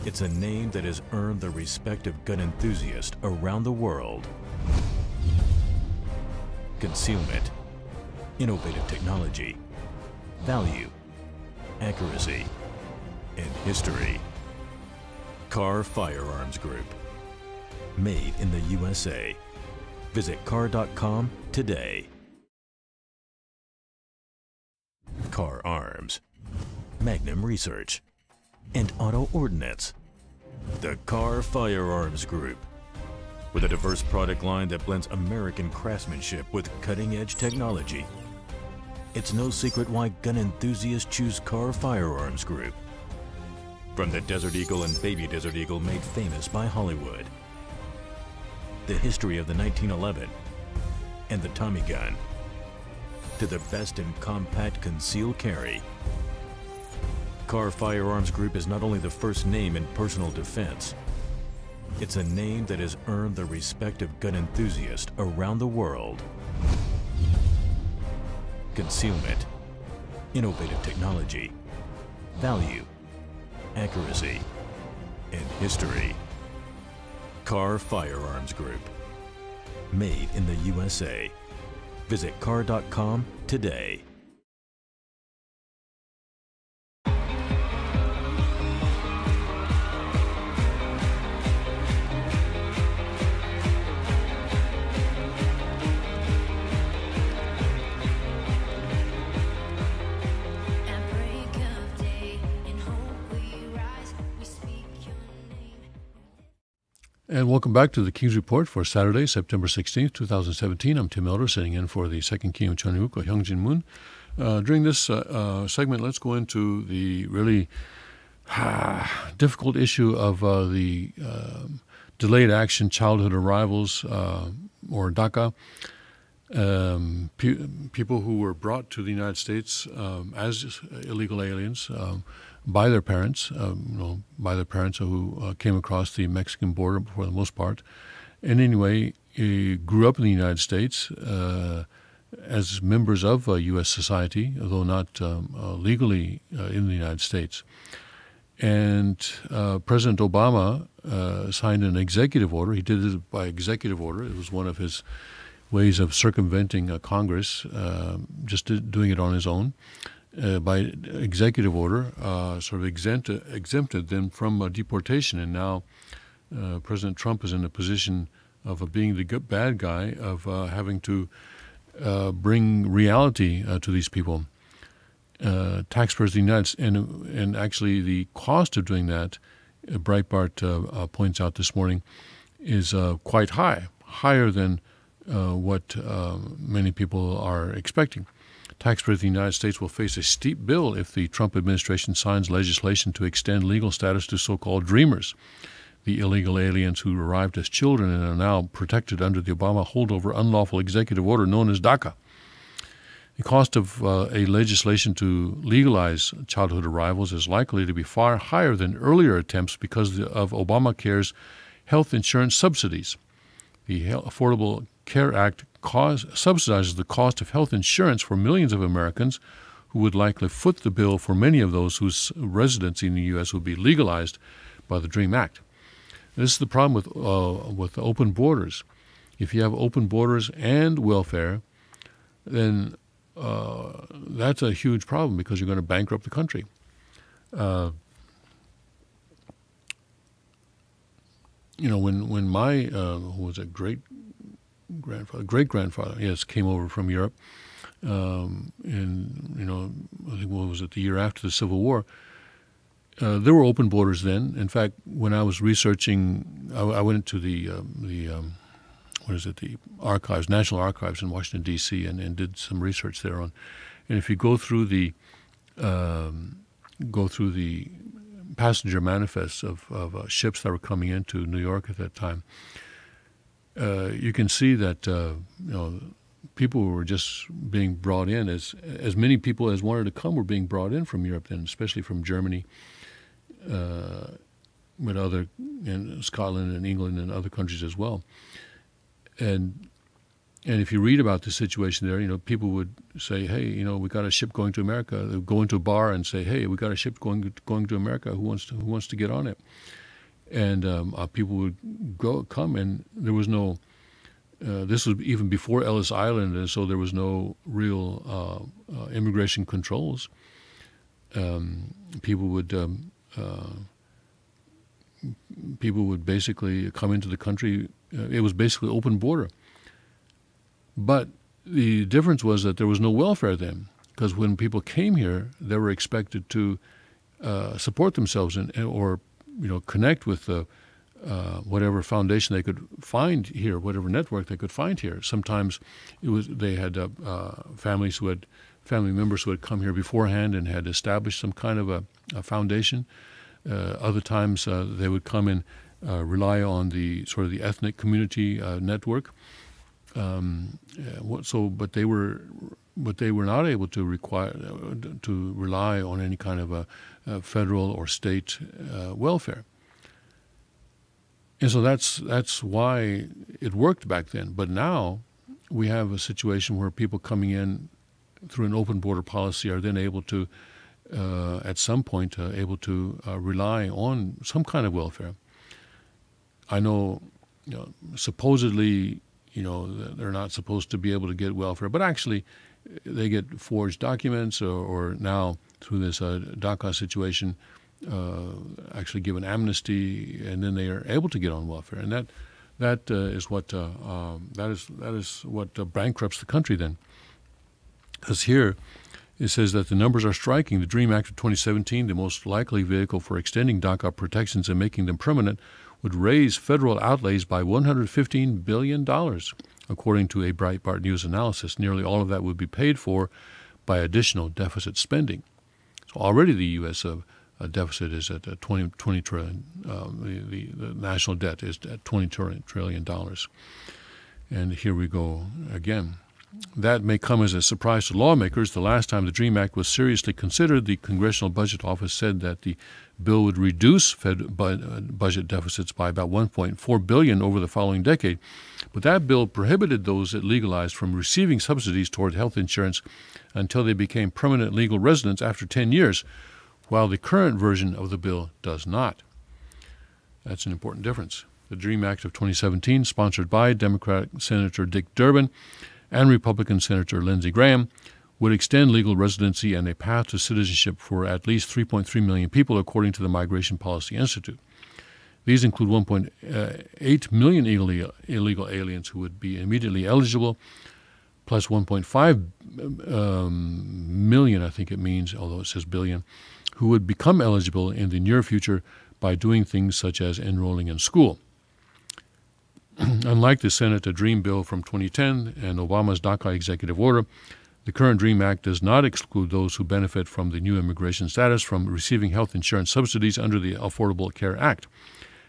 B: it's a name that has earned the respect of gun enthusiasts around the world. Concealment, innovative technology, value, accuracy, and history. Car Firearms Group. Made in the USA. Visit car.com today. Car Arms, Magnum Research, and Auto Ordnance. The Car Firearms Group. With a diverse product line that blends American craftsmanship with cutting-edge technology. It's no secret why gun enthusiasts choose Car Firearms Group. From the Desert Eagle and Baby Desert Eagle made famous by Hollywood. The history of the 1911 and the Tommy gun. To the best in compact concealed carry. Car Firearms Group is not only the first name in personal defense, it's a name that has earned the respect of gun enthusiasts around the world. Concealment, innovative technology, value, accuracy, and history. Car Firearms Group. Made in the USA. Visit car.com today.
A: And welcome back to the King's Report for Saturday, September 16th, 2017. I'm Tim Elder, sitting in for the second King of Choniuko, Hyungjin Moon. During this segment, let's go into the really difficult issue of the delayed action childhood arrivals, or DACA. People who were brought to the United States as illegal aliens by their parents, by their parents who came across the Mexican border for the most part. And anyway, grew up in the United States as members of U.S. society, although not legally in the United States. And President Obama signed an executive order. He did it by executive order. It was one of his ways of circumventing Congress, just doing it on his own. By executive order, sort of exempted them from deportation. And now President Trump is in a position of being the bad guy, of having to bring reality to these people. taxpayers in the United States, and actually the cost of doing that, Breitbart points out this morning, is quite high, higher than what many people are expecting. Taxpayers in the United States will face a steep bill if the Trump administration signs legislation to extend legal status to so-called dreamers, the illegal aliens who arrived as children and are now protected under the Obama holdover unlawful executive order known as DACA. The cost of a legislation to legalize childhood arrivals is likely to be far higher than earlier attempts because of Obamacare's health insurance subsidies. The Affordable Care Act subsidizes the cost of health insurance for millions of Americans who would likely foot the bill for many of those whose residency in the U.S. would be legalized by the DREAM Act. This is the problem with open borders. If you have open borders and welfare, then that's a huge problem because you're going to bankrupt the country. When my who was a great grandfather, yes, came over from Europe, and I think what was it, the year after the Civil War. There were open borders then. In fact, when I was researching, I went to the archives, National Archives in Washington D.C. and did some research there on. And if you go through the passenger manifests of ships that were coming into New York at that time, you can see that people were just being brought in. As many people as wanted to come were being brought in from Europe then, especially from Germany, and Scotland and England and other countries as well. And if you read about the situation there, people would say, hey, we got a ship going to America. They'd go into a bar and say, hey, we got a ship going to America. Who wants to get on it? And people would come, and there was no. This was even before Ellis Island, and so there was no real immigration controls. People would basically come into the country. It was basically open border. But the difference was that there was no welfare then, because when people came here, they were expected to support themselves or connect with whatever foundation they could find here, whatever network they could find here. Sometimes they had family members who had come here beforehand and had established some kind of a foundation. Other times they would come and rely on the sort of the ethnic community network. But they were not able to rely on any kind of a federal or state welfare. And so that's why it worked back then. But now we have a situation where people coming in through an open border policy are then able to, at some point, rely on some kind of welfare. I know, supposedly, they're not supposed to be able to get welfare, but actually they get forged documents or now through this DACA situation, actually given amnesty, and then they are able to get on welfare, and that is what bankrupts the country then. Because here it says that the numbers are striking. The DREAM Act of 2017, the most likely vehicle for extending DACA protections and making them permanent, would raise federal outlays by $115 billion, according to a Breitbart News analysis. Nearly all of that would be paid for by additional deficit spending. So already the U.S. Deficit is at 20 trillion. The national debt is at $20 trillion. And here we go again. That may come as a surprise to lawmakers. The last time the DREAM Act was seriously considered, the Congressional Budget Office said that the bill would reduce Fed budget deficits by about $1.4 billion over the following decade. But that bill prohibited those it legalized from receiving subsidies toward health insurance until they became permanent legal residents after 10 years, while the current version of the bill does not. That's an important difference. The DREAM Act of 2017, sponsored by Democratic Senator Dick Durbin and Republican Senator Lindsey Graham, would extend legal residency and a path to citizenship for at least 3.3 million people, according to the Migration Policy Institute. These include 1.8 million illegal aliens who would be immediately eligible, plus 1.5 million, I think it means, although it says billion, who would become eligible in the near future by doing things such as enrolling in school. Unlike the Senate DREAM bill from 2010 and Obama's DACA executive order, the current DREAM Act does not exclude those who benefit from the new immigration status from receiving health insurance subsidies under the Affordable Care Act.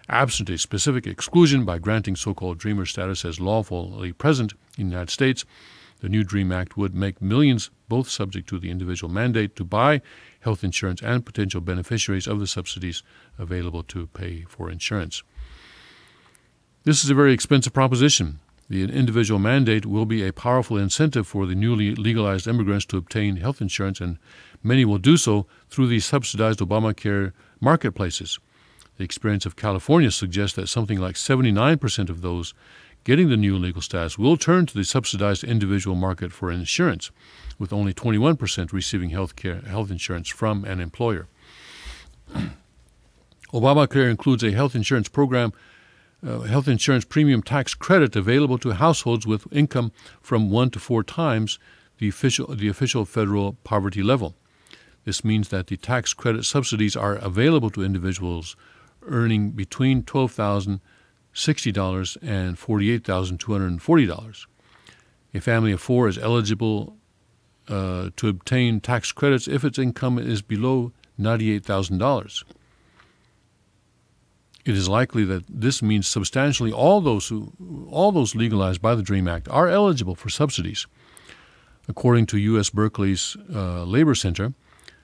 A: Absent a specific exclusion by granting so-called Dreamer status as lawfully present in the United States, the new DREAM Act would make millions, both subject to the individual mandate to buy health insurance and potential beneficiaries of the subsidies available to pay for insurance. This is a very expensive proposition. The individual mandate will be a powerful incentive for the newly legalized immigrants to obtain health insurance, and many will do so through the subsidized Obamacare marketplaces. The experience of California suggests that something like 79% of those getting the new legal status will turn to the subsidized individual market for insurance, with only 21% receiving health insurance from an employer. Obamacare includes a health insurance program, health insurance premium tax credit available to households with income from 1 to 4 times the official federal poverty level. This means that the tax credit subsidies are available to individuals earning between $12,060 and $48,240. A family of 4 is eligible to obtain tax credits if its income is below $98,000. It is likely that this means substantially all those legalized by the DREAM Act are eligible for subsidies. According to U.S. Berkeley's Labor Center,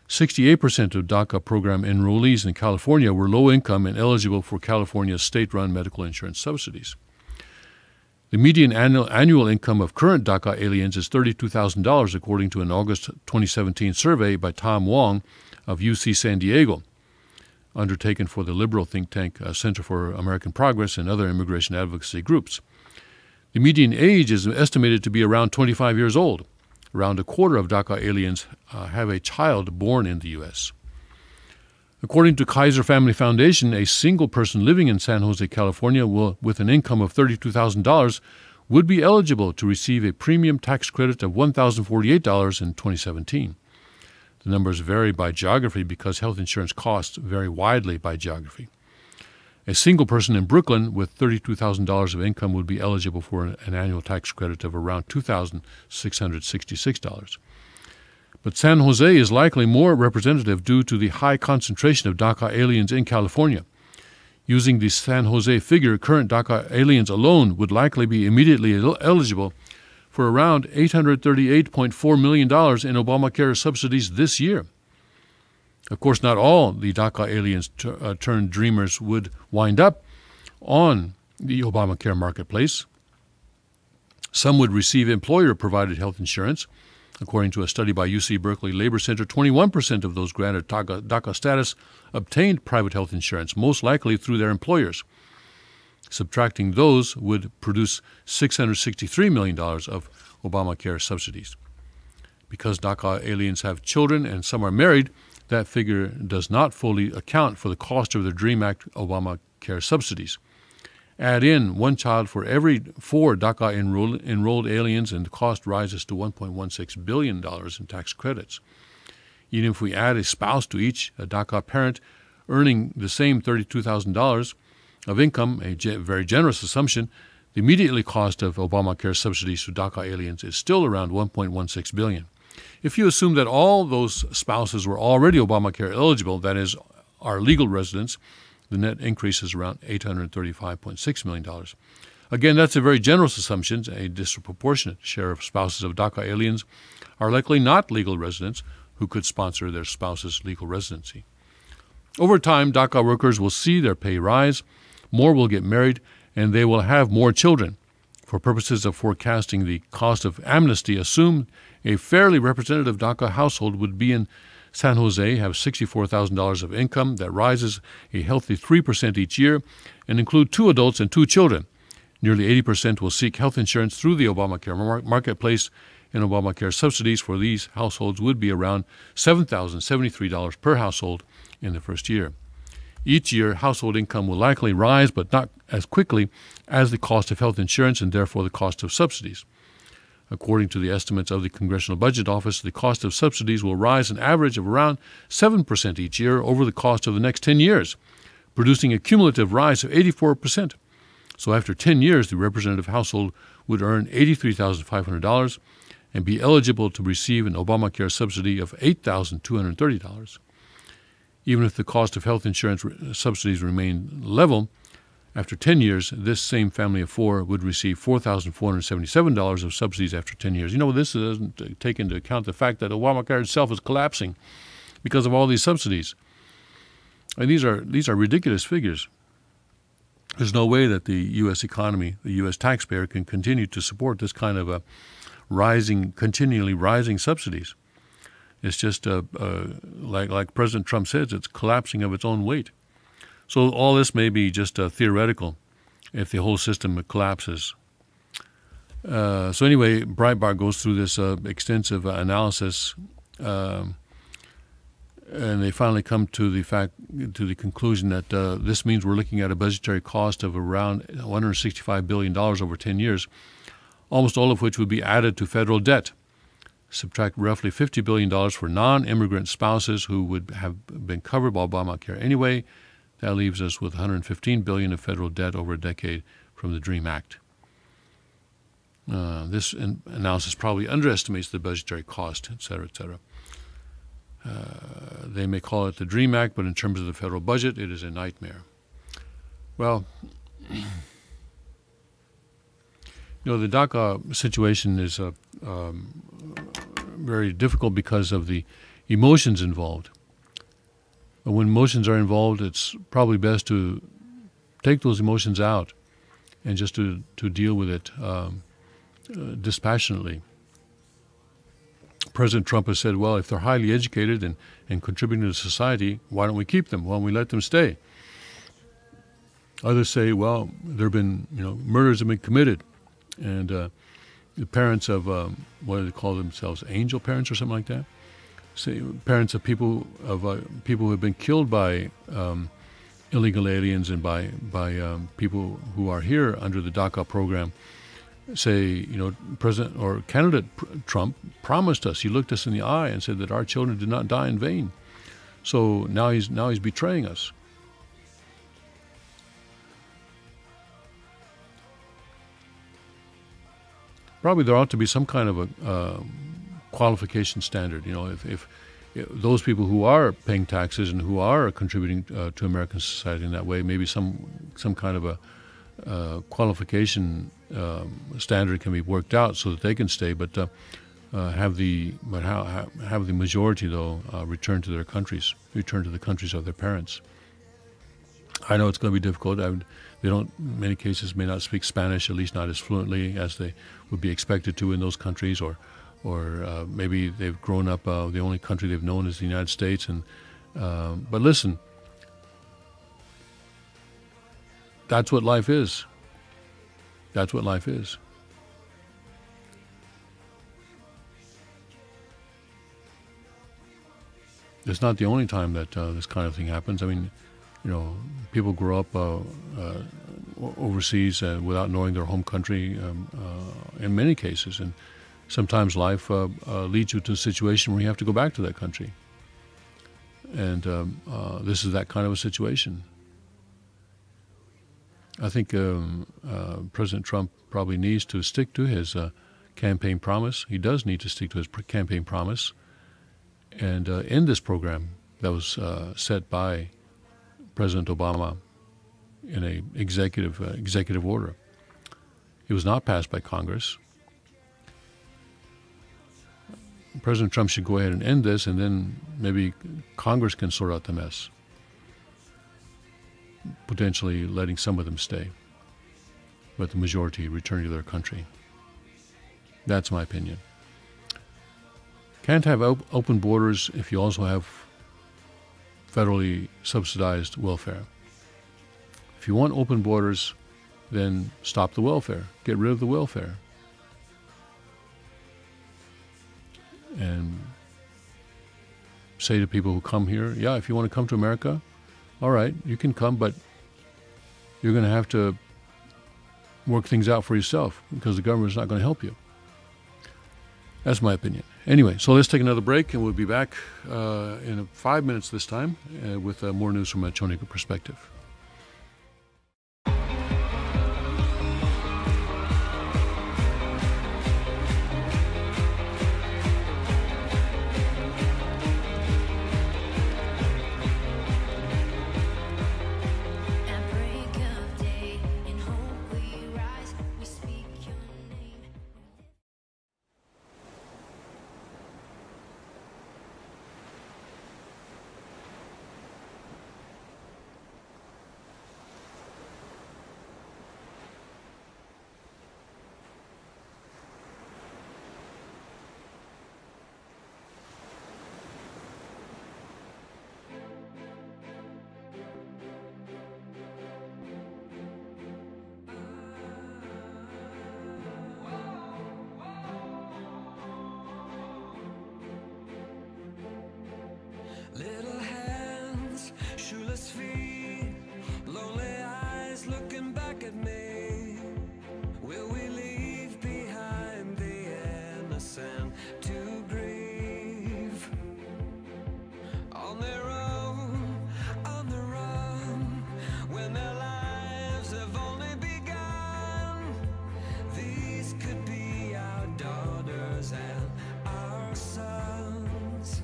A: 68% of DACA program enrollees in California were low income and eligible for California's state-run medical insurance subsidies. The median annual income of current DACA aliens is $32,000, according to an August 2017 survey by Tom Wong of UC San Diego, undertaken for the liberal think tank Center for American Progress and other immigration advocacy groups. The median age is estimated to be around 25 years old. Around a quarter of DACA aliens have a child born in the U.S. According to Kaiser Family Foundation, a single person living in San Jose, California, with an income of $32,000 would be eligible to receive a premium tax credit of $1,048 in 2017. The numbers vary by geography because health insurance costs vary widely by geography. A single person in Brooklyn with $32,000 of income would be eligible for an annual tax credit of around $2,666. But San Jose is likely more representative due to the high concentration of DACA aliens in California. Using the San Jose figure, current DACA aliens alone would likely be immediately eligible for around $838.4 million in Obamacare subsidies this year. Of course, not all the DACA aliens turned dreamers would wind up on the Obamacare marketplace. Some would receive employer-provided health insurance. According to a study by UC Berkeley Labor Center, 21% of those granted DACA status obtained private health insurance, most likely through their employers. Subtracting those would produce $663 million of Obamacare subsidies. Because DACA aliens have children and some are married, that figure does not fully account for the cost of the DREAM Act Obamacare subsidies. Add in one child for every 4 DACA enrolled aliens, and the cost rises to $1.16 billion in tax credits. Even if we add a spouse to each, a DACA parent earning the same $32,000 of income, a very generous assumption, the immediately cost of Obamacare subsidies to DACA aliens is still around $1.16 billion. If you assume that all those spouses were already Obamacare eligible, that is, are legal residents, the net increase is around $835.6 million. Again, that's a very generous assumption. A disproportionate share of spouses of DACA aliens are likely not legal residents who could sponsor their spouse's legal residency. Over time, DACA workers will see their pay rise, more will get married, and they will have more children. For purposes of forecasting the cost of amnesty, assume a fairly representative DACA household would be in San Jose, have $64,000 of income that rises a healthy 3% each year, and include 2 adults and 2 children. Nearly 80% will seek health insurance through the Obamacare marketplace, and Obamacare subsidies for these households would be around $7,073 per household in the first year. Each year, household income will likely rise, but not as quickly as the cost of health insurance and therefore the cost of subsidies. According to the estimates of the Congressional Budget Office, the cost of subsidies will rise an average of around 7% each year over the cost of the next 10 years, producing a cumulative rise of 84%. So after 10 years, the representative household would earn $83,500 and be eligible to receive an Obamacare subsidy of $8,230. Even if the cost of health insurance subsidies remain level, after 10 years, this same family of four would receive $4,477 of subsidies after 10 years. This doesn't take into account the fact that Obamacare itself is collapsing because of all these subsidies. And these are ridiculous figures. There's no way that the U.S. economy, the U.S. taxpayer, can continue to support this kind of continually rising subsidies. It's just like President Trump says, it's collapsing of its own weight. So all this may be just theoretical if the whole system collapses. So anyway, Breitbart goes through this extensive analysis, and they finally come to the conclusion that this means we're looking at a budgetary cost of around $165 billion over 10 years, almost all of which would be added to federal debt. Subtract roughly $50 billion for non-immigrant spouses who would have been covered by Obamacare anyway. That leaves us with $115 billion of federal debt over a decade from the DREAM Act. This analysis probably underestimates the budgetary cost, et cetera, et cetera. They may call it the DREAM Act, but in terms of the federal budget, it is a nightmare. Well, the DACA situation is very difficult because of the emotions involved. But when emotions are involved, it's probably best to take those emotions out and just to deal with it dispassionately. President Trump has said, well, if they're highly educated and contributing to society, why don't we keep them? Why don't we let them stay? Others say, well, there have been, murders have been committed. And the parents of, what do they call themselves, angel parents or something like that? Say parents of people who have been killed by illegal aliens and by people who are here under the DACA program. Say, President or candidate Trump promised us. He looked us in the eye and said that our children did not die in vain. So now he's betraying us. Probably there ought to be some kind of a qualification standard. If those people who are paying taxes and who are contributing to American society in that way, maybe some kind of a qualification standard can be worked out so that they can stay, but have the majority though return to the countries of their parents. I know it's going to be difficult. They don't, in many cases, may not speak Spanish, at least not as fluently as they would be expected to in those countries, or maybe they've grown up, the only country they've known is the United States. But listen, that's what life is. That's what life is. It's not the only time that this kind of thing happens. I mean, people grow up overseas without knowing their home country in many cases. And sometimes life leads you to a situation where you have to go back to that country. And this is that kind of a situation. I think President Trump probably needs to stick to his campaign promise. He does need to stick to his campaign promise and end this program that was set by President Obama in an executive order. It was not passed by Congress. President Trump should go ahead and end this, and then maybe Congress can sort out the mess, potentially letting some of them stay, but the majority return to their country. That's my opinion. Can't have open borders if you also have federally subsidized welfare. If you want open borders, then stop the welfare. Get rid of the welfare. And say to people who come here, yeah, if you want to come to America, all right, you can come, but you're going to have to work things out for yourself because the government's not going to help you. That's my opinion. Anyway, so let's take another break, and we'll be back in 5 minutes this time with more news from a Chonico perspective.
C: Little hands, shoeless feet, lonely eyes looking back at me. Will we leave behind the innocent to grieve? On their own, on the run, when their lives have only begun. These could be our daughters and our sons.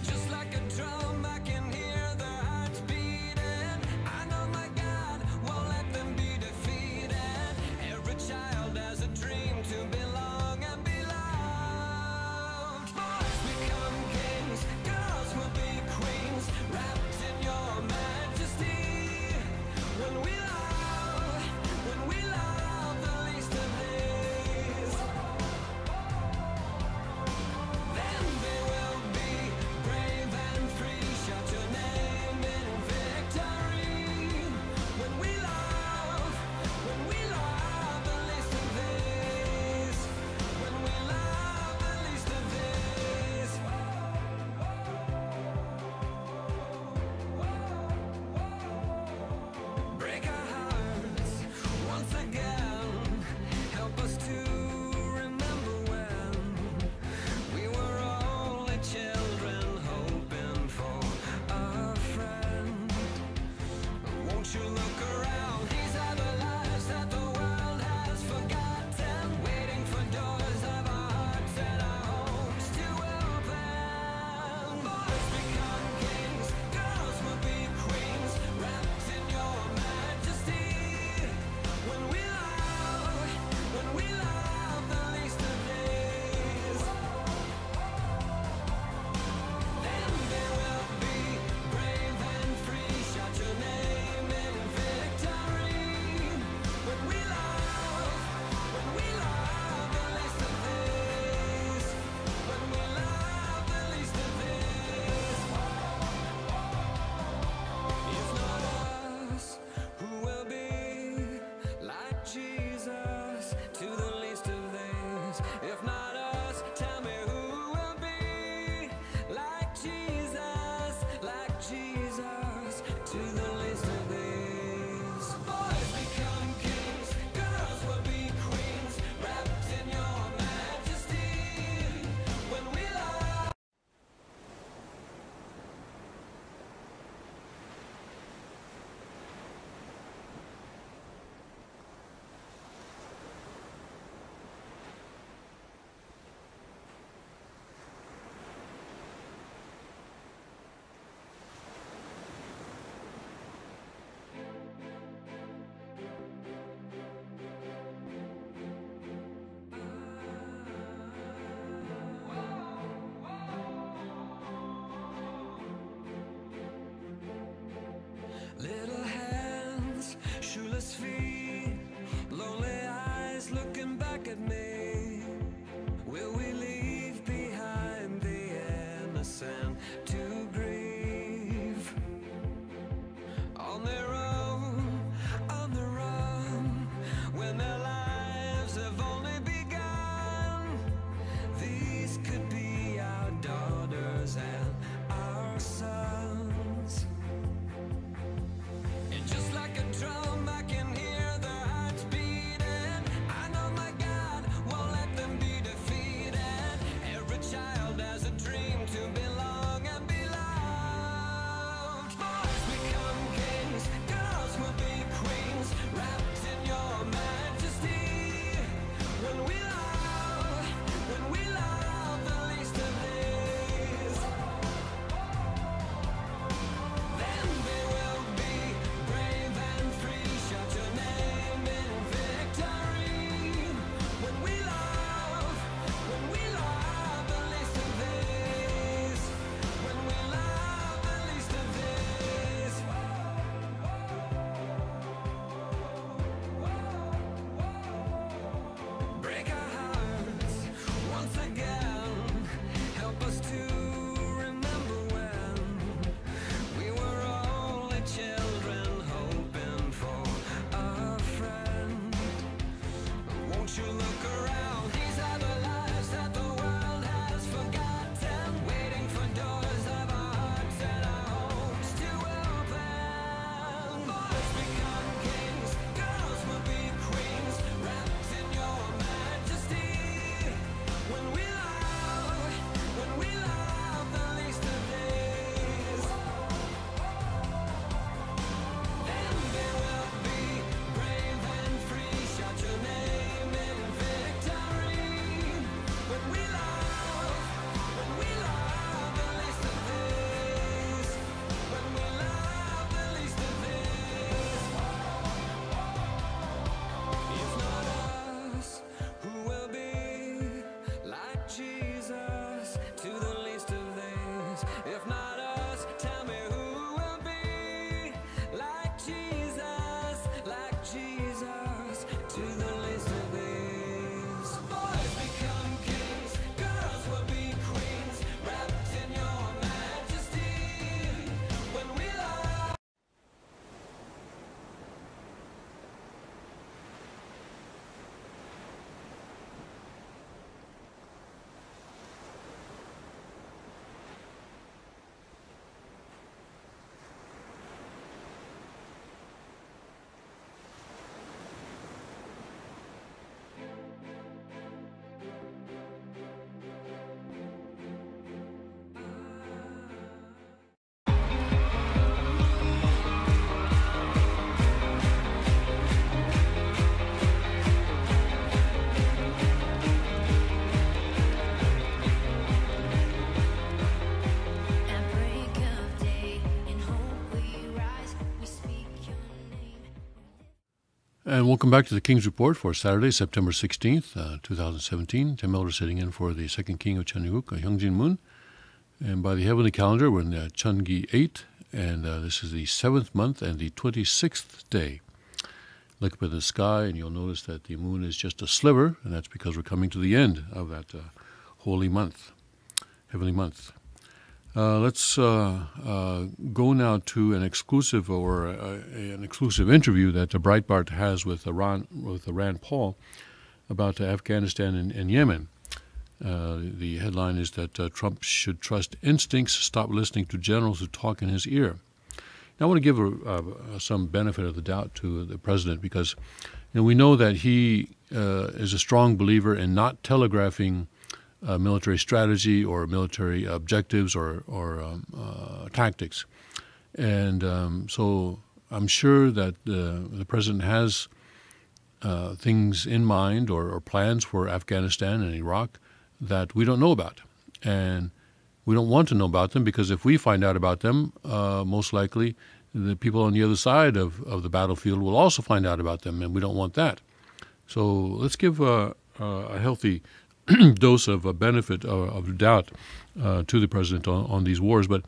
C: Just like a drum, I can hear their hearts beating. I know my God won't let them be defeated. Every child has a dream to belong and be loved. Boys become kings,
A: And welcome back to the King's Report for Saturday, September 16th, 2017. Tim Elder sitting in for the second king of Cheongguk, Hyungjin Moon. And by the heavenly calendar, we're in the Cheongi 8, and this is the 7th month and the 26th day. Look up in the sky, and you'll notice that the moon is just a sliver, and that's because we're coming to the end of that holy month, heavenly month. Let's go now to an exclusive an exclusive interview that Breitbart has with Rand Paul about Afghanistan and Yemen. The headline is that Trump should trust instincts, stop listening to generals who talk in his ear. Now, I want to give some benefit of the doubt to the president because we know that he is a strong believer in not telegraphing military strategy or military objectives or tactics. And so I'm sure that the president has things in mind or plans for Afghanistan and Iraq that we don't know about. And we don't want to know about them because if we find out about them, most likely the people on the other side of the battlefield will also find out about them, and we don't want that. So let's give a healthy dose of benefit of doubt to the president on these wars. But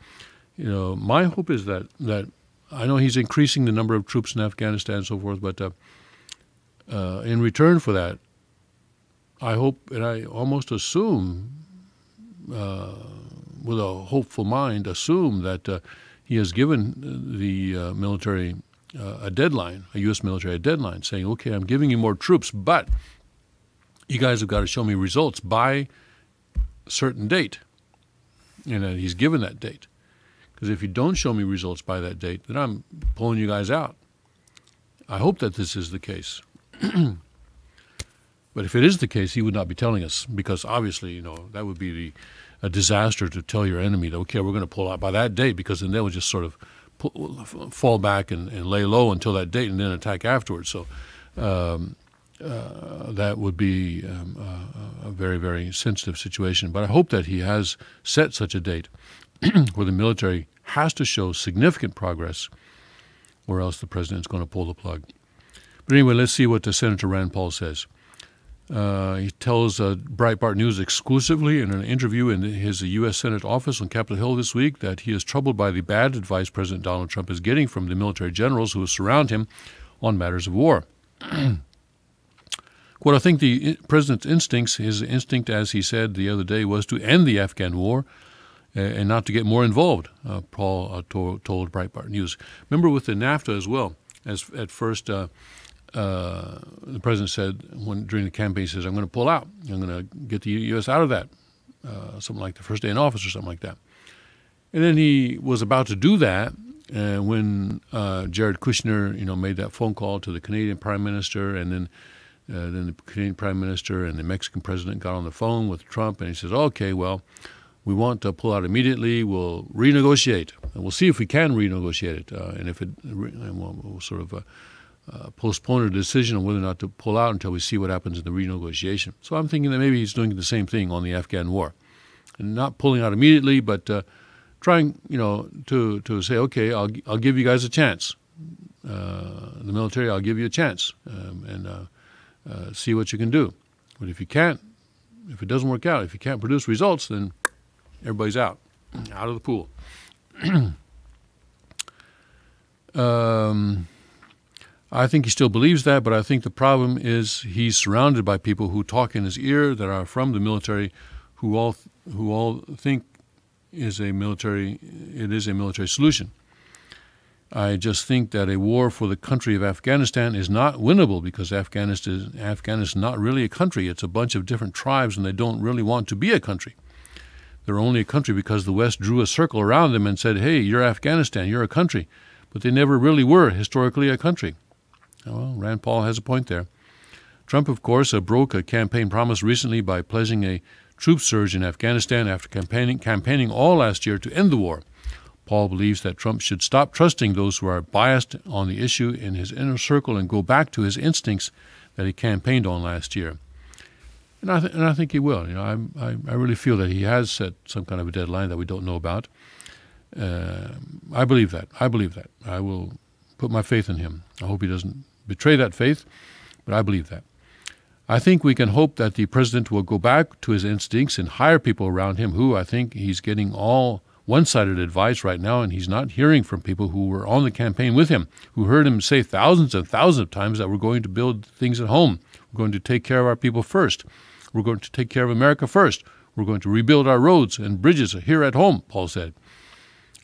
A: my hope is that I know he's increasing the number of troops in Afghanistan and so forth, but in return for that, I hope and I almost assume, with a hopeful mind, assume that he has given the military a deadline, a U.S. military a deadline, saying, okay, I'm giving you more troops, but you guys have got to show me results by a certain date. And he's given that date. Because if you don't show me results by that date, then I'm pulling you guys out. I hope that this is the case. But if it is the case, he would not be telling us, because obviously, that would be a disaster to tell your enemy that, okay, we're going to pull out by that date, because then they would just sort of fall back and lay low until that date and then attack afterwards. So that would be a very, very sensitive situation. But I hope that he has set such a date where the military has to show significant progress, or else the president's going to pull the plug. But anyway, let's see what Senator Rand Paul says. He tells Breitbart News exclusively in an interview in his U.S. Senate office on Capitol Hill this week that he is troubled by the bad advice President Donald Trump is getting from the military generals who surround him on matters of war. Quote, I think the president's instincts, his instinct, as he said the other day, was to end the Afghan war and not to get more involved, Paul told Breitbart News. Remember with the NAFTA as well, as at first the president said during the campaign, he says, I'm going to pull out. I'm going to get the U.S. out of that, something like the first day in office or something like that. And then he was about to do that when Jared Kushner, made that phone call to the Canadian Prime Minister, and then the Canadian Prime Minister and the Mexican President got on the phone with Trump, and he says, okay, well, we want to pull out immediately. We'll renegotiate, and we'll see if we can renegotiate it, and we'll sort of postpone a decision on whether or not to pull out until we see what happens in the renegotiation. So I'm thinking that maybe he's doing the same thing on the Afghan war, and not pulling out immediately, but trying, to say, okay, I'll give you guys a chance. The military, I'll give you a chance, and see what you can do. But if you can't, if it doesn't work out, if you can't produce results, then everybody's out of the pool. I think he still believes that, but I think the problem is he's surrounded by people who talk in his ear that are from the military, who all think it is a military solution. I just think that a war for the country of Afghanistan is not winnable because Afghanistan is not really a country. It's a bunch of different tribes, and they don't really want to be a country. They're only a country because the West drew a circle around them and said, hey, you're Afghanistan, you're a country. But they never really were historically a country. Well, Rand Paul has a point there. Trump, of course, broke a campaign promise recently by pledging a troop surge in Afghanistan after campaigning all last year to end the war. Paul believes that Trump should stop trusting those who are biased on the issue in his inner circle and go back to his instincts that he campaigned on last year. And I think he will. I really feel that he has set some kind of a deadline that we don't know about. I believe that. I will put my faith in him. I hope he doesn't betray that faith, but I believe that. I think we can hope that the president will go back to his instincts and hire people around him who I think he's getting all one-sided advice right now, and he's not hearing from people who were on the campaign with him, who heard him say thousands and thousands of times that we're going to build things at home. We're going to take care of our people first. We're going to take care of America first. We're going to rebuild our roads and bridges here at home, Paul said.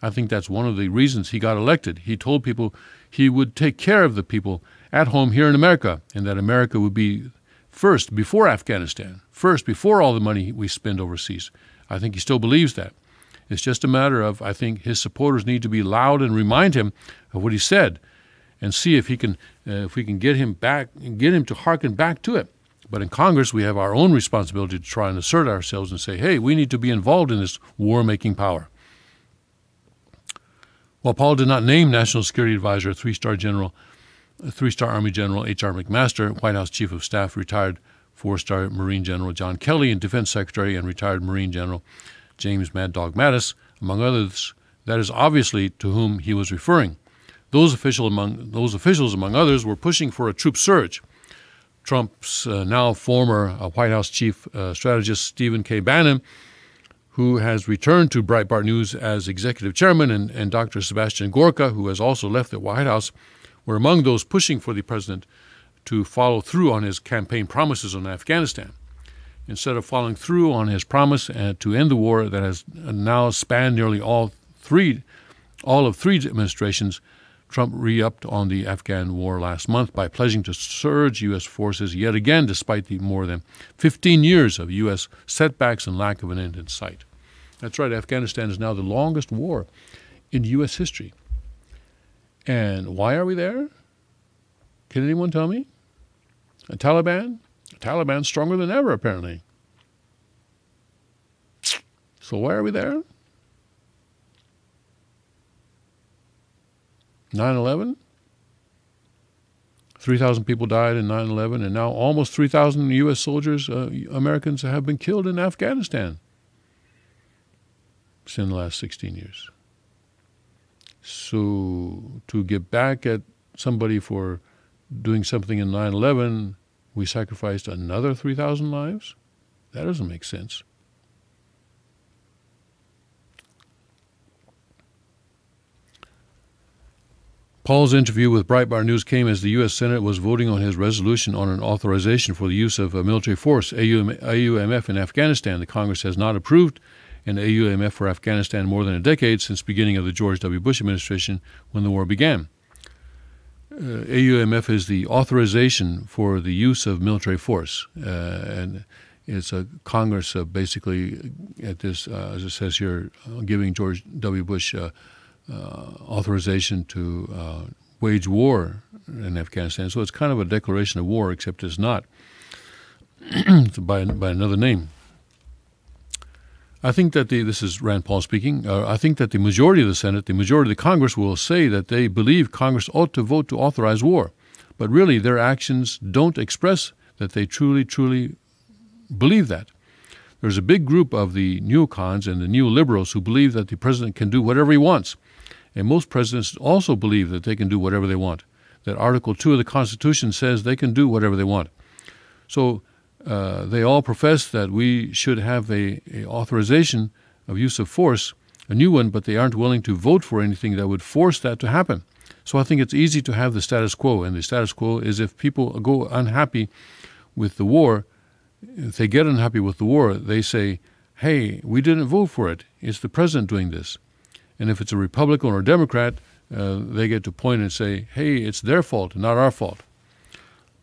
A: I think that's one of the reasons he got elected. He told people he would take care of the people at home here in America, and that America would be first before Afghanistan, first before all the money we spend overseas. I think he still believes that. It's just a matter of, I think, his supporters need to be loud and remind him of what he said, and see if we can get him to hearken back to it. But in Congress, we have our own responsibility to try and assert ourselves and say, hey, we need to be involved in this war-making power. While Paul did not name National Security Advisor, three-star Army General H.R. McMaster, White House Chief of Staff, retired four-star Marine General John Kelly, and Defense Secretary and retired Marine General James Mad Dog Mattis, among others, that is obviously to whom he was referring. Those officials, among others, were pushing for a troop surge. Trump's now former White House Chief Strategist Stephen K. Bannon, who has returned to Breitbart News as Executive Chairman, and Dr. Sebastian Gorka, who has also left the White House, were among those pushing for the president to follow through on his campaign promises on Afghanistan. Instead of following through on his promise to end the war that has now spanned nearly all of three administrations, Trump re-upped on the Afghan war last month by pledging to surge U.S. forces yet again, despite the more than 15 years of U.S. setbacks and lack of an end in sight. That's right, Afghanistan is now the longest war in U.S. history. And why are we there? Can anyone tell me? The Taliban? The Taliban's stronger than ever, apparently. So why are we there? 9/11? 3,000 people died in 9/11, and now almost 3,000 U.S. soldiers, Americans, have been killed in Afghanistan in the last 16 years. So to get back at somebody for doing something in 9/11, we sacrificed another 3,000 lives? That doesn't make sense. Paul's interview with Breitbart News came as the U.S. Senate was voting on his resolution on an authorization for the use of a military force, AUMF, in Afghanistan. The Congress has not approved an AUMF for Afghanistan more than a decade since the beginning of the George W. Bush administration when the war began. AUMF is the authorization for the use of military force, and it's a Congress basically at this, as it says here, giving George W. Bush authorization to wage war in Afghanistan. So it's kind of a declaration of war, except it's not. It's by another name. I think that this is Rand Paul speaking, I think that the majority of the Senate, the majority of the Congress will say that they believe Congress ought to vote to authorize war. But really, their actions don't express that they truly, truly believe that. There's a big group of the neocons and the neoliberals who believe that the president can do whatever he wants. And most presidents also believe that they can do whatever they want, that Article 2 of the Constitution says they can do whatever they want. So they all profess that we should have a authorization of use of force, a new one, but they aren't willing to vote for anything that would force that to happen. So I think it's easy to have the status quo, and the status quo is if people go unhappy with the war, if they get unhappy with the war, they say, hey, we didn't vote for it. It's the president doing this. And if it's a Republican or a Democrat, they get to point and say, hey, it's their fault, not our fault.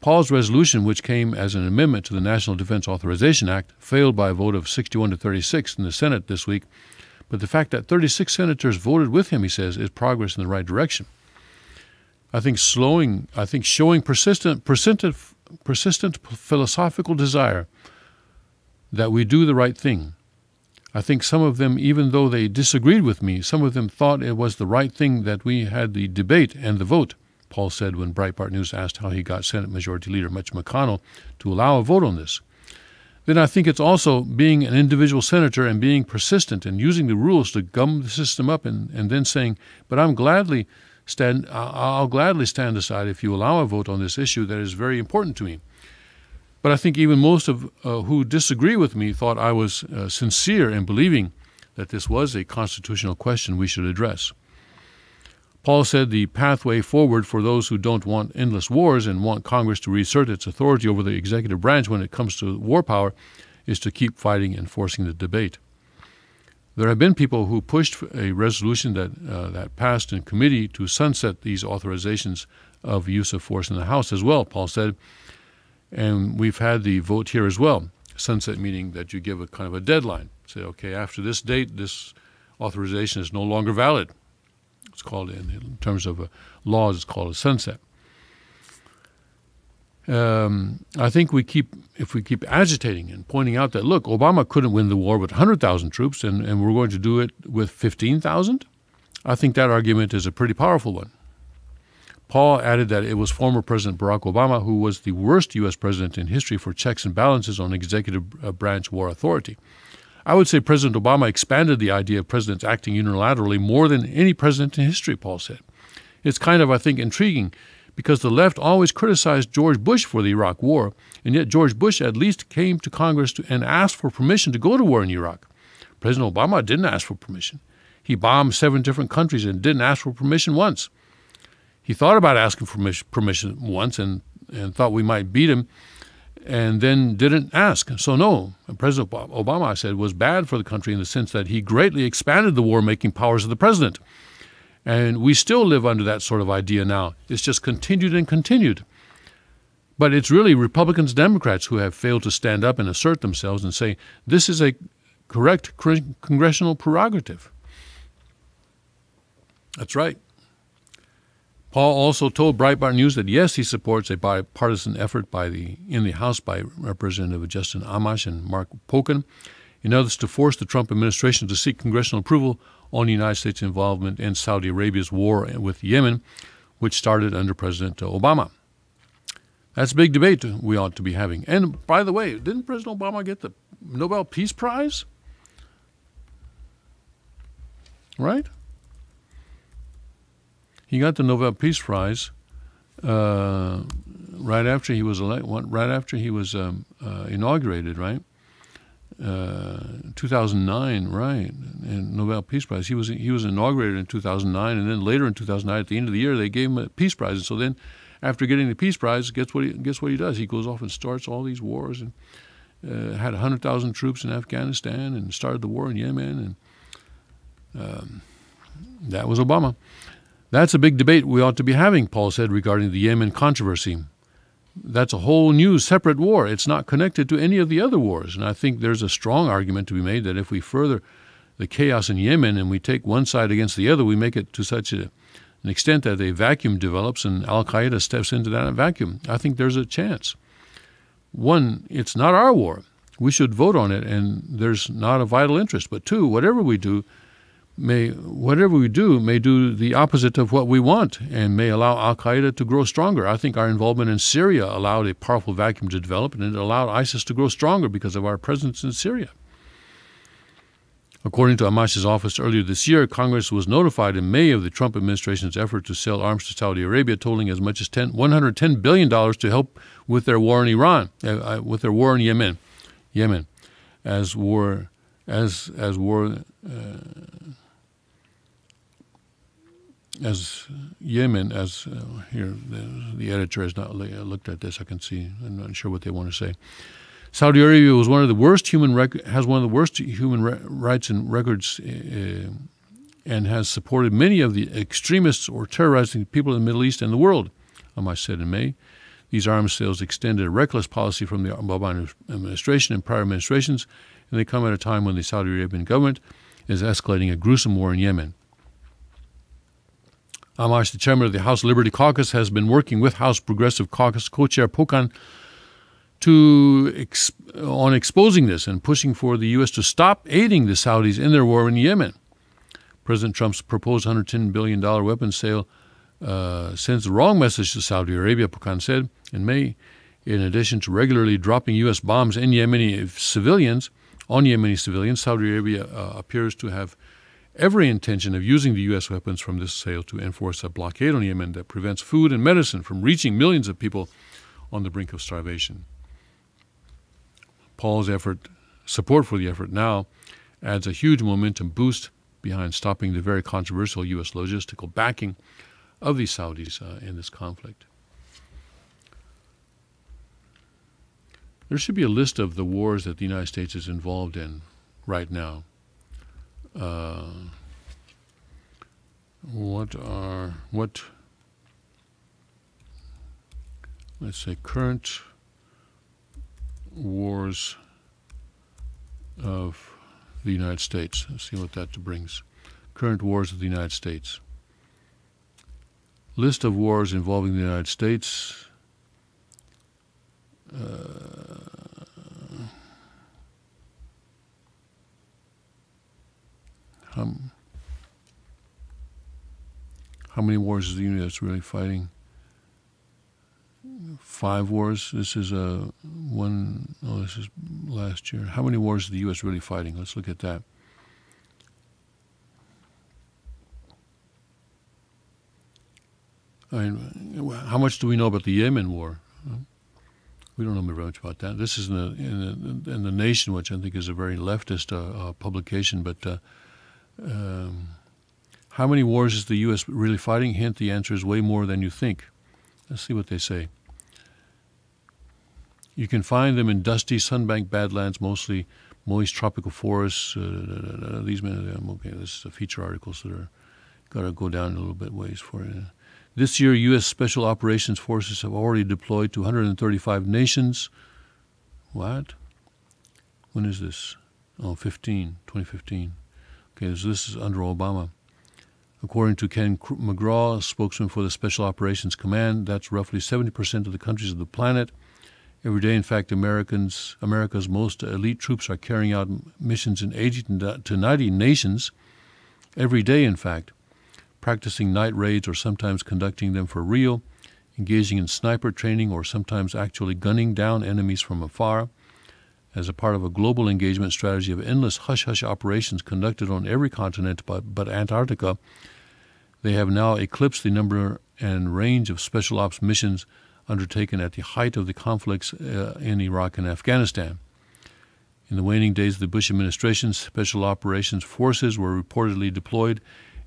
A: Paul's resolution, which came as an amendment to the National Defense Authorization Act, failed by a vote of 61 to 36 in the Senate this week. But the fact that 36 senators voted with him, he says, is progress in the right direction. I think showing persistent philosophical desire that we do the right thing. I think some of them, even though they disagreed with me, some of them thought it was the right thing that we had the debate and the vote, Paul said when Breitbart News asked how he got Senate Majority Leader Mitch McConnell to allow a vote on this. Then I think it's also being an individual senator and being persistent and using the rules to gum the system up and then saying, but I'm gladly I'll gladly stand aside if you allow a vote on this issue that is very important to me. But I think even most of who disagree with me thought I was sincere in believing that this was a constitutional question we should address. Paul said the pathway forward for those who don't want endless wars and want Congress to reassert its authority over the executive branch when it comes to war power is to keep fighting and forcing the debate. There have been people who pushed a resolution that passed in committee to sunset these authorizations of use of force in the House as well, Paul said. And we've had the vote here as well. Sunset meaning that you give a kind of a deadline. Say, okay, after this date, this authorization is no longer valid. It's called, in terms of laws, it's called a sunset. I think if we keep agitating and pointing out that, look, Obama couldn't win the war with 100,000 troops and we're going to do it with 15,000, I think that argument is a pretty powerful one. Paul added that it was former President Barack Obama who was the worst U.S. president in history for checks and balances on executive branch war authority. I would say President Obama expanded the idea of presidents acting unilaterally more than any president in history, Paul said. It's kind of, I think, intriguing because the left always criticized George Bush for the Iraq War, and yet George Bush at least came to Congress and asked for permission to go to war in Iraq. President Obama didn't ask for permission. He bombed 7 different countries and didn't ask for permission once. He thought about asking for permission once and thought we might beat him and then didn't ask. So no, President Obama, I said, was bad for the country in the sense that he greatly expanded the war-making powers of the president. And we still live under that sort of idea now. It's just continued and continued. But it's really Republicans, Democrats who have failed to stand up and assert themselves and say, this is a correct congressional prerogative. That's right. Paul also told Breitbart News that, yes, he supports a bipartisan effort in the House by Representative Justin Amash and Mark Pocan in others to force the Trump administration to seek congressional approval on the United States' involvement in Saudi Arabia's war with Yemen, which started under President Obama. That's a big debate we ought to be having. And by the way, didn't President Obama get the Nobel Peace Prize? Right? He got the Nobel Peace Prize right after he was inaugurated, right? 2009, right? And Nobel Peace Prize. He was inaugurated in 2009, and then later in 2009, at the end of the year, they gave him a Peace Prize. And so then, after getting the Peace Prize, guess what he does? He goes off and starts all these wars and had 100,000 troops in Afghanistan and started the war in Yemen, and that was Obama. That's a big debate we ought to be having, Paul said, regarding the Yemen controversy. That's a whole new separate war. It's not connected to any of the other wars. And I think there's a strong argument to be made that if we further the chaos in Yemen and we take one side against the other, we make it to such an extent that a vacuum develops and Al-Qaeda steps into that vacuum. I think there's a chance. One, it's not our war. We should vote on it, and there's not a vital interest. But two, whatever we do may do the opposite of what we want and may allow Al-Qaeda to grow stronger. I think our involvement in Syria allowed a powerful vacuum to develop, and it allowed ISIS to grow stronger because of our presence in Syria. According to Amash's office earlier this year, Congress was notified in May of the Trump administration's effort to sell arms to Saudi Arabia, totaling as much as $110 billion to help with their war in with their war in Yemen, as here the editor has not looked at this. I can see. I'm not sure what they want to say. Saudi Arabia was has one of the worst human rights and records, and has supported many of the extremists or terrorizing people in the Middle East and the world, Amash said in May. These arms sales extended a reckless policy from the Obama administration and prior administrations, and they come at a time when the Saudi Arabian government is escalating a gruesome war in Yemen. Amash, the chairman of the House Liberty Caucus, has been working with House Progressive Caucus co-chair Pocan on exposing this and pushing for the U.S. to stop aiding the Saudis in their war in Yemen. President Trump's proposed $110 billion weapons sale sends the wrong message to Saudi Arabia, Pocan said in May. In addition to regularly dropping U.S. bombs in on Yemeni civilians, Saudi Arabia appears to have every intention of using the U.S. weapons from this sale to enforce a blockade on Yemen that prevents food and medicine from reaching millions of people on the brink of starvation. Paul's support for the effort now adds a huge momentum boost behind stopping the very controversial U.S. logistical backing of the Saudis in this conflict. There should be a list of the wars that the United States is involved in right now. Let's say current wars of the United States. Let's see what that brings. Current wars of the United States. List of wars involving the United States. How many wars is the U.S. really fighting? 5 wars. This is this is last year. How many wars is the U.S. really fighting? Let's look at that. I mean, how much do we know about the Yemen war? We don't know very much about that. This is in the Nation, which I think is a very leftist publication. But how many wars is the U.S. really fighting? Hint: the answer is way more than you think. Let's see what they say. You can find them in dusty, sunbanked badlands, mostly moist tropical forests. These men, okay, this is a feature articles that are got to go down a little bit ways for it. This year, U.S. Special Operations Forces have already deployed to 135 nations. What? When is this? Oh, 2015. Okay, so this is under Obama. According to Ken McGraw, spokesman for the Special Operations Command, that's roughly 70% of the countries of the planet. Every day, in fact, America's most elite troops are carrying out missions in 80 to 90 nations. Every day, in fact, practicing night raids or sometimes conducting them for real, engaging in sniper training or sometimes actually gunning down enemies from afar. As a part of a global engagement strategy of endless hush-hush operations conducted on every continent but Antarctica, they have now eclipsed the number and range of special ops missions undertaken at the height of the conflicts in Iraq and Afghanistan. In the waning days of the Bush administration, special operations forces were reportedly deployed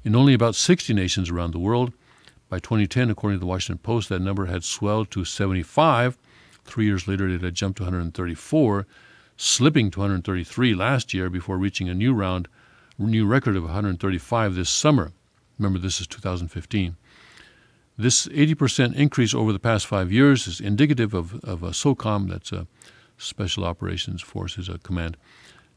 A: in only about 60 nations around the world. By 2010, according to the Washington Post, that number had swelled to 75. 3 years later, it had jumped to 134, slipping to 133 last year before reaching a new record of 135 this summer. Remember, this is 2015. This 80% increase over the past 5 years is indicative of a SOCOM, that's a Special Operations Forces Command,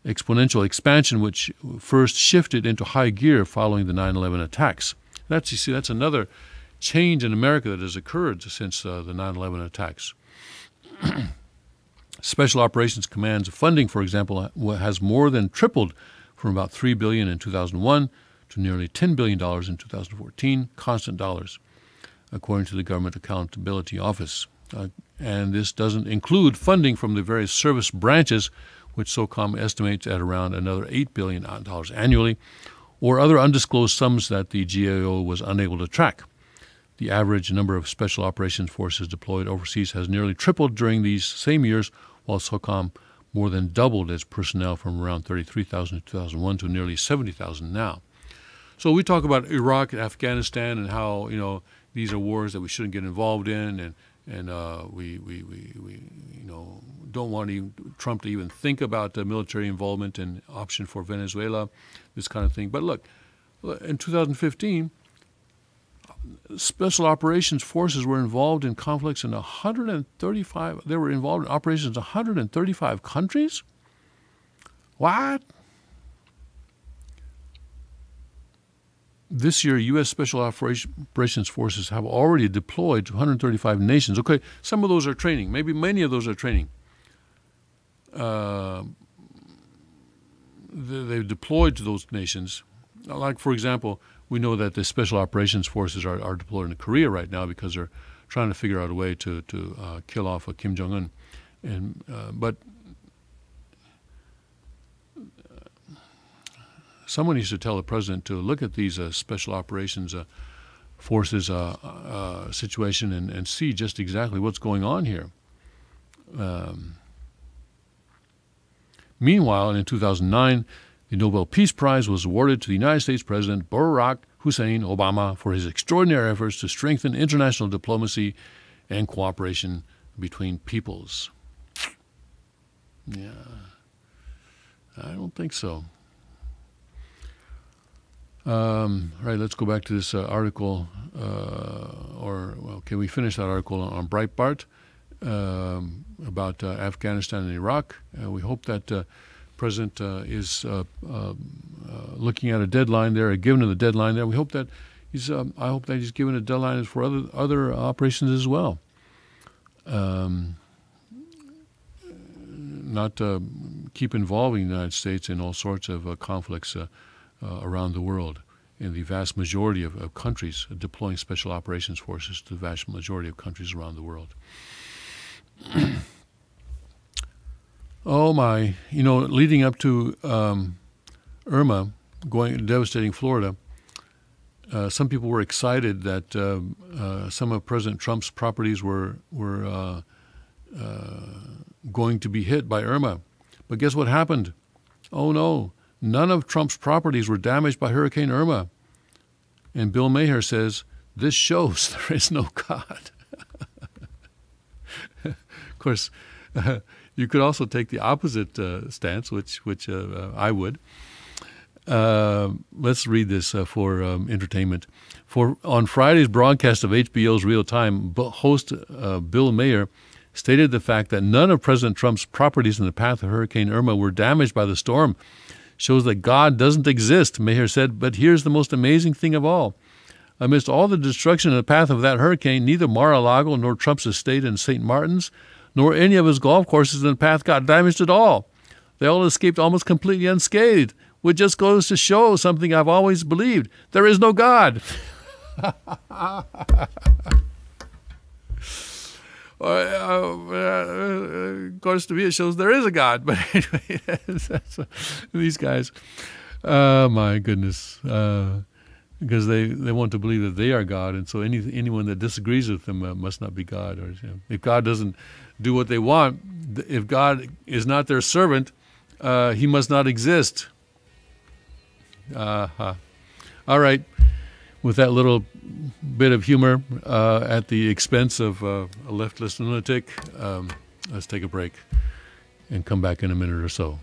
A: exponential expansion, which first shifted into high gear following the 9/11 attacks. That's another change in America that has occurred since the 9/11 attacks. Special Operations Command's funding, for example, has more than tripled from about $3 billion in 2001 to nearly $10 billion in 2014, constant dollars, according to the Government Accountability Office. And this doesn't include funding from the various service branches, which SOCOM estimates at around another $8 billion annually, or other undisclosed sums that the GAO was unable to track. The average number of Special Operations Forces deployed overseas has nearly tripled during these same years, while SOCOM more than doubled its personnel from around 33,000 in 2001 to nearly 70,000 now. So we talk about Iraq and Afghanistan and how, these are wars that we shouldn't get involved in, and we don't want Trump to even think about military involvement and option for Venezuela, this kind of thing. But look, in 2015, Special Operations Forces were involved in conflicts in 135. They were involved in operations in 135 countries. What? This year, U.S. Special Operations Forces have already deployed to 135 nations. Okay, some of those are training. Maybe many of those are training. They've deployed to those nations. Like, for example, we know that the Special Operations Forces are deployed in Korea right now because they're trying to figure out a way to kill off Kim Jong-un. But someone needs to tell the president to look at these special operations forces situation and see just exactly what's going on here. Meanwhile, in 2009, the Nobel Peace Prize was awarded to the United States President Barack Hussein Obama for his extraordinary efforts to strengthen international diplomacy and cooperation between peoples. Yeah, I don't think so. Right, let's go back to this article, we finish that article on Breitbart about Afghanistan and Iraq. We hope that President is looking at a deadline there, given a deadline there. We hope that I hope that he's given a deadline for other operations as well. Not keep involving the United States in all sorts of conflicts around the world. In the vast majority of countries, deploying special operations forces to the vast majority of countries around the world. Oh my, leading up to Irma devastating Florida, some people were excited that some of President Trump's properties were going to be hit by Irma. But guess what happened? Oh no, none of Trump's properties were damaged by Hurricane Irma. And Bill Maher says, this shows there is no God. Of course, you could also take the opposite stance, which I would. Let's read this for entertainment. On Friday's broadcast of HBO's Real Time, host Bill Maher stated the fact that none of President Trump's properties in the path of Hurricane Irma were damaged by the storm. Shows that God doesn't exist, Maher said, but here's the most amazing thing of all. Amidst all the destruction in the path of that hurricane, neither Mar-a-Lago nor Trump's estate in St. Martin's, nor any of his golf courses in the path got damaged at all. They all escaped almost completely unscathed, which just goes to show something I've always believed. There is no God. Of course, to me it shows there is a God. But anyway, these guys, my goodness, because they want to believe that they are God, and so anyone that disagrees with them must not be God. Or if God doesn't do what they want, if God is not their servant, he must not exist. All right. With that little bit of humor at the expense of a leftist lunatic, let's take a break and come back in a minute or so.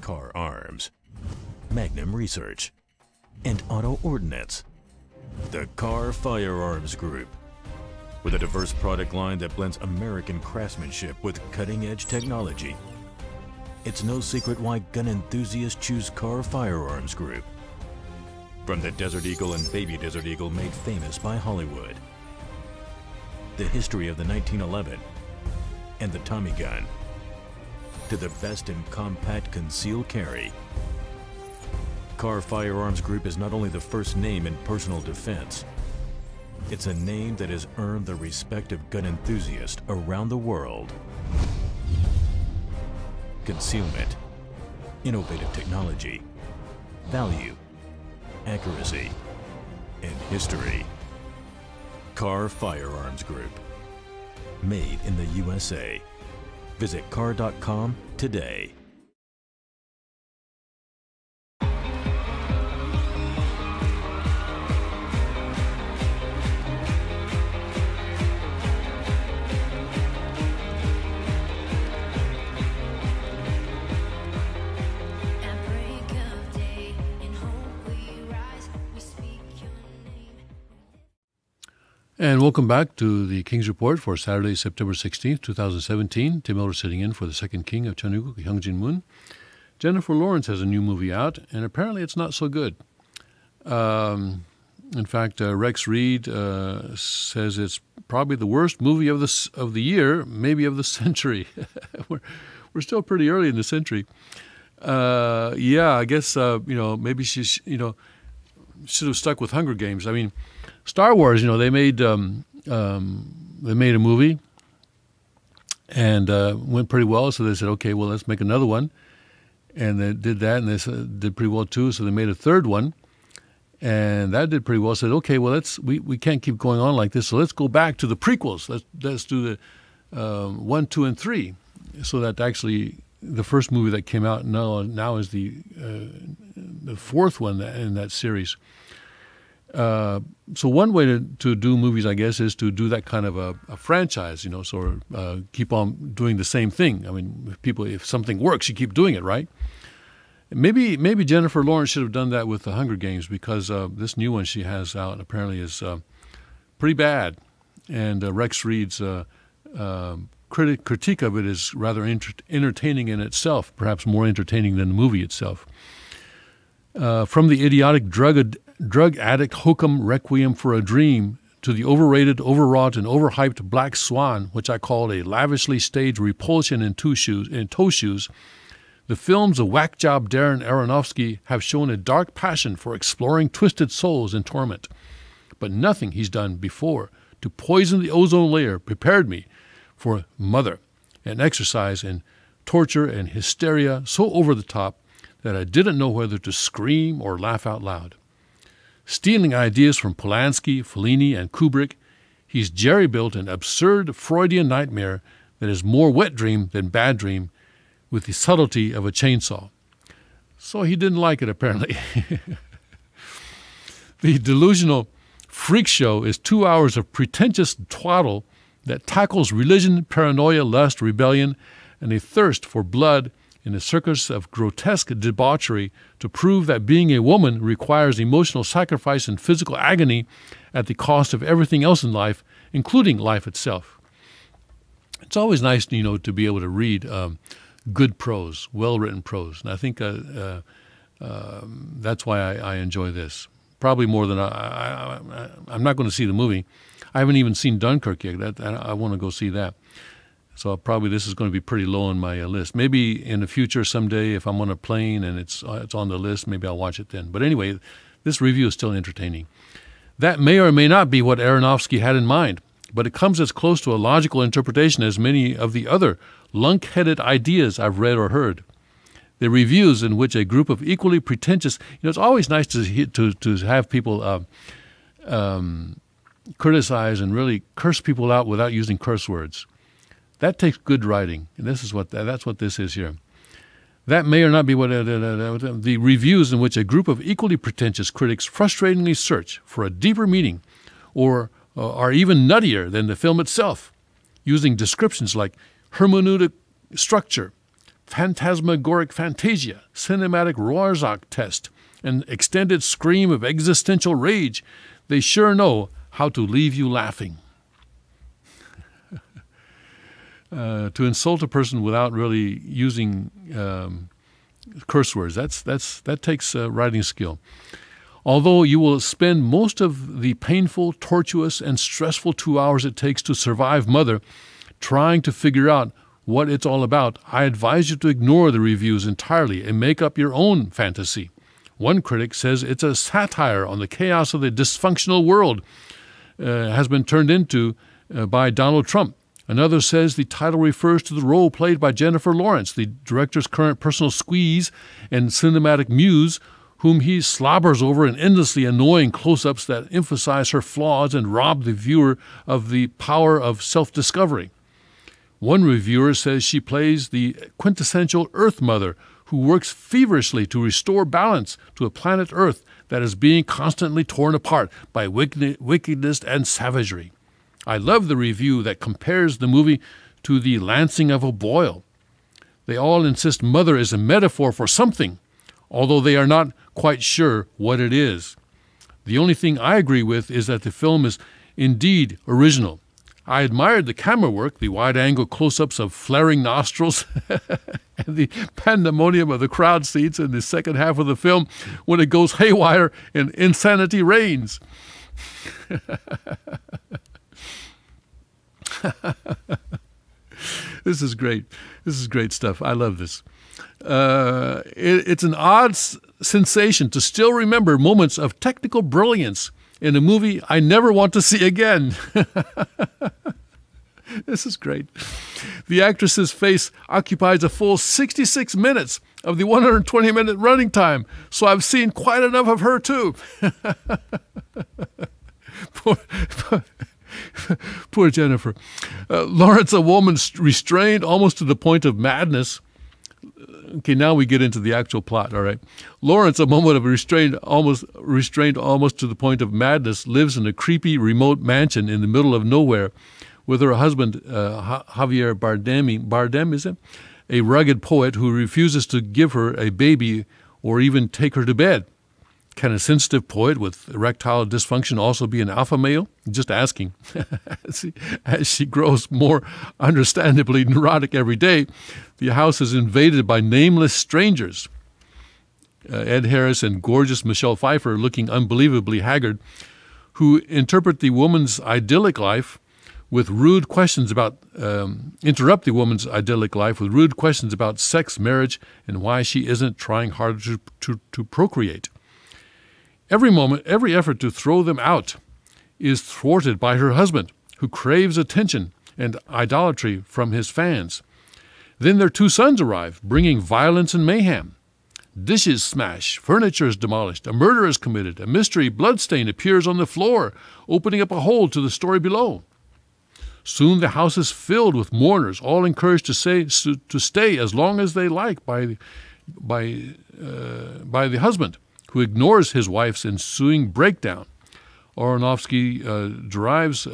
B: Car Arms, Magnum Research, and Auto Ordnance. The Car Firearms Group. With a diverse product line that blends American craftsmanship with cutting-edge technology. It's no secret why gun enthusiasts choose Car Firearms Group. From the Desert Eagle and Baby Desert Eagle made famous by Hollywood. The history of the 1911 and the Tommy gun. To the best in compact concealed carry. Car Firearms Group is not only the first name in personal defense, it's a name that has earned the respect of gun enthusiasts around the world. Concealment, innovative technology, value, accuracy, and history. Car Firearms Group. Made in the USA. Visit car.com today.
A: And welcome back to the King's Report for Saturday, September 16th, 2017. Tim Miller sitting in for the second king of Cheongguk, Hyungjin Moon. Jennifer Lawrence has a new movie out, and apparently it's not so good. In fact, Rex Reed says it's probably the worst movie of the year, maybe of the century. we're still pretty early in the century. Yeah, I guess maybe she should have stuck with Hunger Games. I mean, Star Wars. They made a movie and went pretty well. So they said, okay, well, let's make another one. And they did that, and they did pretty well too. So they made a third one, and that did pretty well. Said, okay, well, we can't keep going on like this. So let's go back to the prequels. Let's do the 1, 2, and 3. So that actually the first movie that came out now is the fourth one in that series. So one way to do movies, I guess, is to do that kind of a franchise, sort of keep on doing the same thing. I mean, if something works, you keep doing it, right? Maybe Jennifer Lawrence should have done that with the Hunger Games, because this new one she has out apparently is pretty bad, and Rex Reed's critique of it is rather entertaining in itself, perhaps more entertaining than the movie itself. From the idiotic drug addict hokum Requiem for a Dream to the overrated, overwrought, and overhyped Black Swan, which I called a lavishly staged repulsion in toe shoes, the films of whack job Darren Aronofsky have shown a dark passion for exploring twisted souls in torment. But nothing he's done before to poison the ozone layer prepared me for Mother, an exercise in torture and hysteria so over the top that I didn't know whether to scream or laugh out loud. Stealing ideas from Polanski, Fellini, and Kubrick, he's jerry-built an absurd Freudian nightmare that is more wet dream than bad dream, with the subtlety of a chainsaw. So he didn't like it, apparently. The delusional freak show is 2 hours of pretentious twaddle that tackles religion, paranoia, lust, rebellion, and a thirst for blood in a circus of grotesque debauchery to prove that being a woman requires emotional sacrifice and physical agony at the cost of everything else in life, including life itself. It's always nice, to be able to read good prose, well-written prose, and I think that's why I enjoy this. Probably more than I'm not going to see the movie. I haven't even seen Dunkirk yet. I want to go see that. So probably this is going to be pretty low on my list. Maybe in the future someday, if I'm on a plane and it's on the list, maybe I'll watch it then. But anyway, this review is still entertaining. That may or may not be what Aronofsky had in mind, but it comes as close to a logical interpretation as many of the other lunk-headed ideas I've read or heard. The reviews in which a group of equally pretentious, it's always nice to have people criticize and really curse people out without using curse words. That takes good writing, and that's what this is here. That may or not be what the reviews in which a group of equally pretentious critics frustratingly search for a deeper meaning, or are even nuttier than the film itself, using descriptions like hermeneutic structure, phantasmagoric fantasia, cinematic Rorschach test, and extended scream of existential rage. They sure know how to leave you laughing. To insult a person without really using curse words, that takes writing skill. Although you will spend most of the painful, tortuous, and stressful 2 hours it takes to survive Mother trying to figure out what it's all about, I advise you to ignore the reviews entirely and make up your own fantasy. One critic says it's a satire on the chaos of the dysfunctional world has been turned into by Donald Trump. Another says the title refers to the role played by Jennifer Lawrence, the director's current personal squeeze and cinematic muse, whom he slobbers over in endlessly annoying close-ups that emphasize her flaws and rob the viewer of the power of self-discovery. One reviewer says she plays the quintessential Earth Mother, who works feverishly to restore balance to a planet Earth that is being constantly torn apart by wickedness and savagery. I love the review that compares the movie to the lancing of a boil. They all insist Mother is a metaphor for something, although they are not quite sure what it is. The only thing I agree with is that the film is indeed original. I admired the camera work, the wide-angle close-ups of flaring nostrils, and the pandemonium of the crowd scenes in the second half of the film when it goes haywire and insanity reigns. This is great. This is great stuff. I love this. It's an odd sensation to still remember moments of technical brilliance in a movie I never want to see again. This is great. The actress's face occupies a full 66 minutes of the 120-minute running time, so I've seen quite enough of her too. Poor Jennifer. Lawrence, a woman restrained almost to the point of madness. Okay, now we get into the actual plot, all right. Lawrence, a woman of restrained almost to the point of madness, lives in a creepy, remote mansion in the middle of nowhere with her husband, Javier Bardem, is it? A rugged poet who refuses to give her a baby or even take her to bed. Can a sensitive poet with erectile dysfunction also be an alpha male? Just asking. As she grows more understandably neurotic every day, the house is invaded by nameless strangers. Ed Harris and gorgeous Michelle Pfeiffer, looking unbelievably haggard, who interrupt the woman's idyllic life with rude questions about sex, marriage, and why she isn't trying harder to procreate. Every effort to throw them out is thwarted by her husband, who craves attention and idolatry from his fans. Then their two sons arrive, bringing violence and mayhem. Dishes smash, furniture is demolished, a murder is committed, a mystery bloodstain appears on the floor, opening up a hole to the story below. Soon the house is filled with mourners, all encouraged to stay as long as they like by the husband, who ignores his wife's ensuing breakdown. Aronofsky derives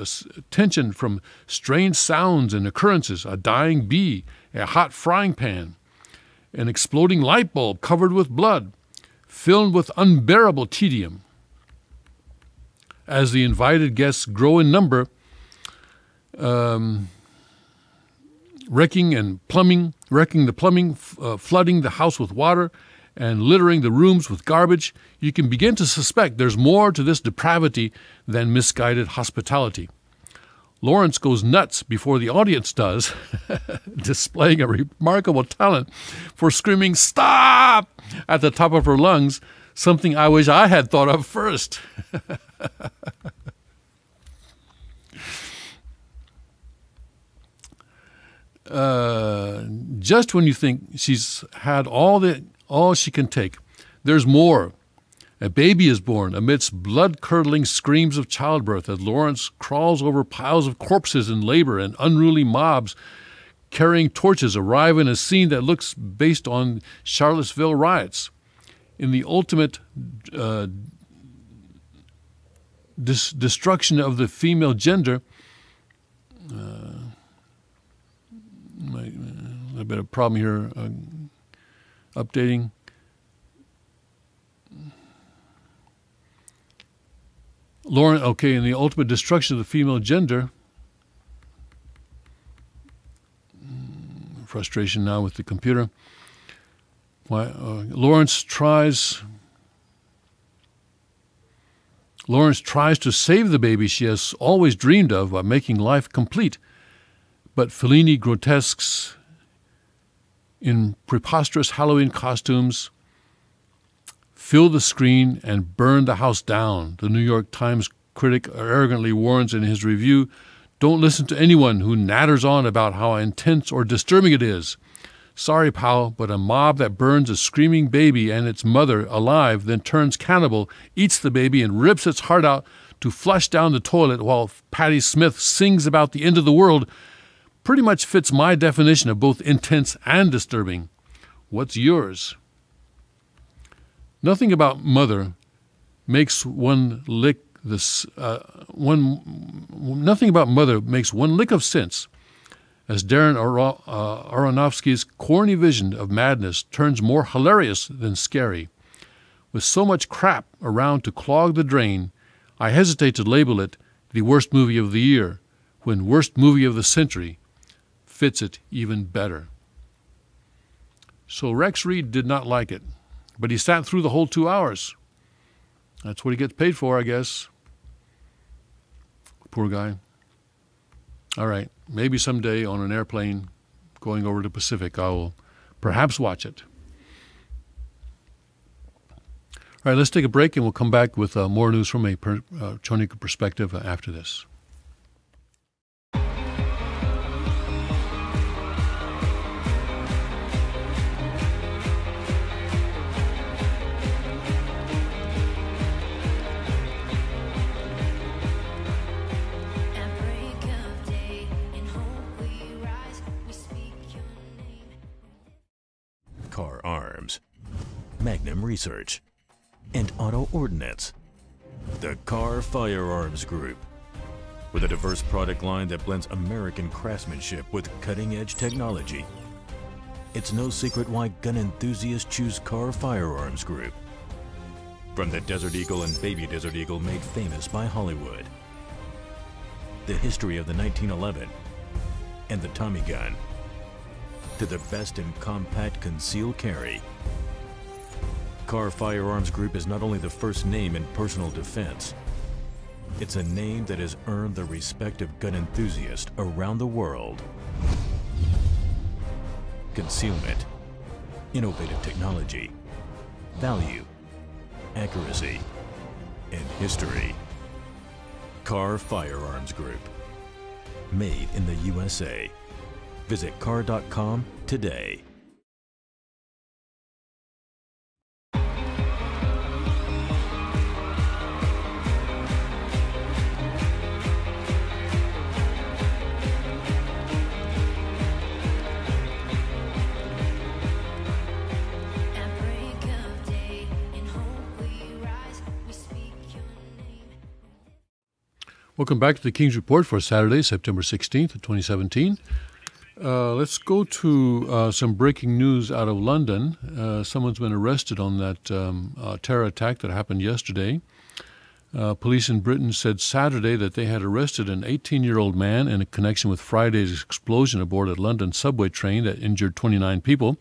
A: tension from strange sounds and occurrences: a dying bee, a hot frying pan, an exploding light bulb covered with blood, filled with unbearable tedium. As the invited guests grow in number, wrecking the plumbing, flooding the house with water, and littering the rooms with garbage, you can begin to suspect there's more to this depravity than misguided hospitality. Lawrence goes nuts before the audience does, displaying a remarkable talent for screaming "Stop!" at the top of her lungs, something I wish I had thought of first. Just when you think she's had all she can take, there's more. A baby is born amidst blood-curdling screams of childbirth as Lawrence crawls over piles of corpses in labor, and unruly mobs carrying torches arrive in a scene that looks based on Charlottesville riots. In the ultimate destruction of the female gender, a bit of problem here updating. In the ultimate destruction of the female gender, frustration now with the computer. Lawrence tries to save the baby she has always dreamed of by making life complete, but Fellini grotesques in preposterous Halloween costumes fill the screen and burn the house down. The New York Times critic arrogantly warns in his review, "Don't listen to anyone who natters on about how intense or disturbing it is. Sorry, pal, but a mob that burns a screaming baby and its mother alive, then turns cannibal, eats the baby, and rips its heart out to flush down the toilet while Patti Smith sings about the end of the world pretty much fits my definition of both intense and disturbing. What's yours?" Nothing about Mother makes one lick Nothing about Mother makes one lick of sense, as Darren Aronofsky's corny vision of madness turns more hilarious than scary. With so much crap around to clog the drain, I hesitate to label it the worst movie of the year, when worst movie of the century fits it even better. So Rex Reed did not like it, but he sat through the whole 2 hours. That's what he gets paid for, I guess. Poor guy. All right. Maybe someday on an airplane going over to Pacific, I will perhaps watch it. All right, let's take a break and we'll come back with more news from a Chonika perspective after this.
B: Car Arms, Magnum Research, and Auto Ordnance. The Car Firearms Group. With a diverse product line that blends American craftsmanship with cutting-edge technology. It's no secret why gun enthusiasts choose Car Firearms Group. From the Desert Eagle and Baby Desert Eagle made famous by Hollywood. The history of the 1911 and the Tommy gun. To the best in compact concealed carry. Car Firearms Group is not only the first name in personal defense, it's a name that has earned the respect of gun enthusiasts around the world. Concealment, innovative technology, value, accuracy, and history. Car Firearms Group. Made in the USA. Visit car.com today.
A: Welcome back to the King's Report for Saturday, September 16th, 2017. Let's go to some breaking news out of London. Someone's been arrested on that terror attack that happened yesterday. Police in Britain said Saturday that they had arrested an 18-year-old man in connection with Friday's explosion aboard a London subway train that injured 29 people.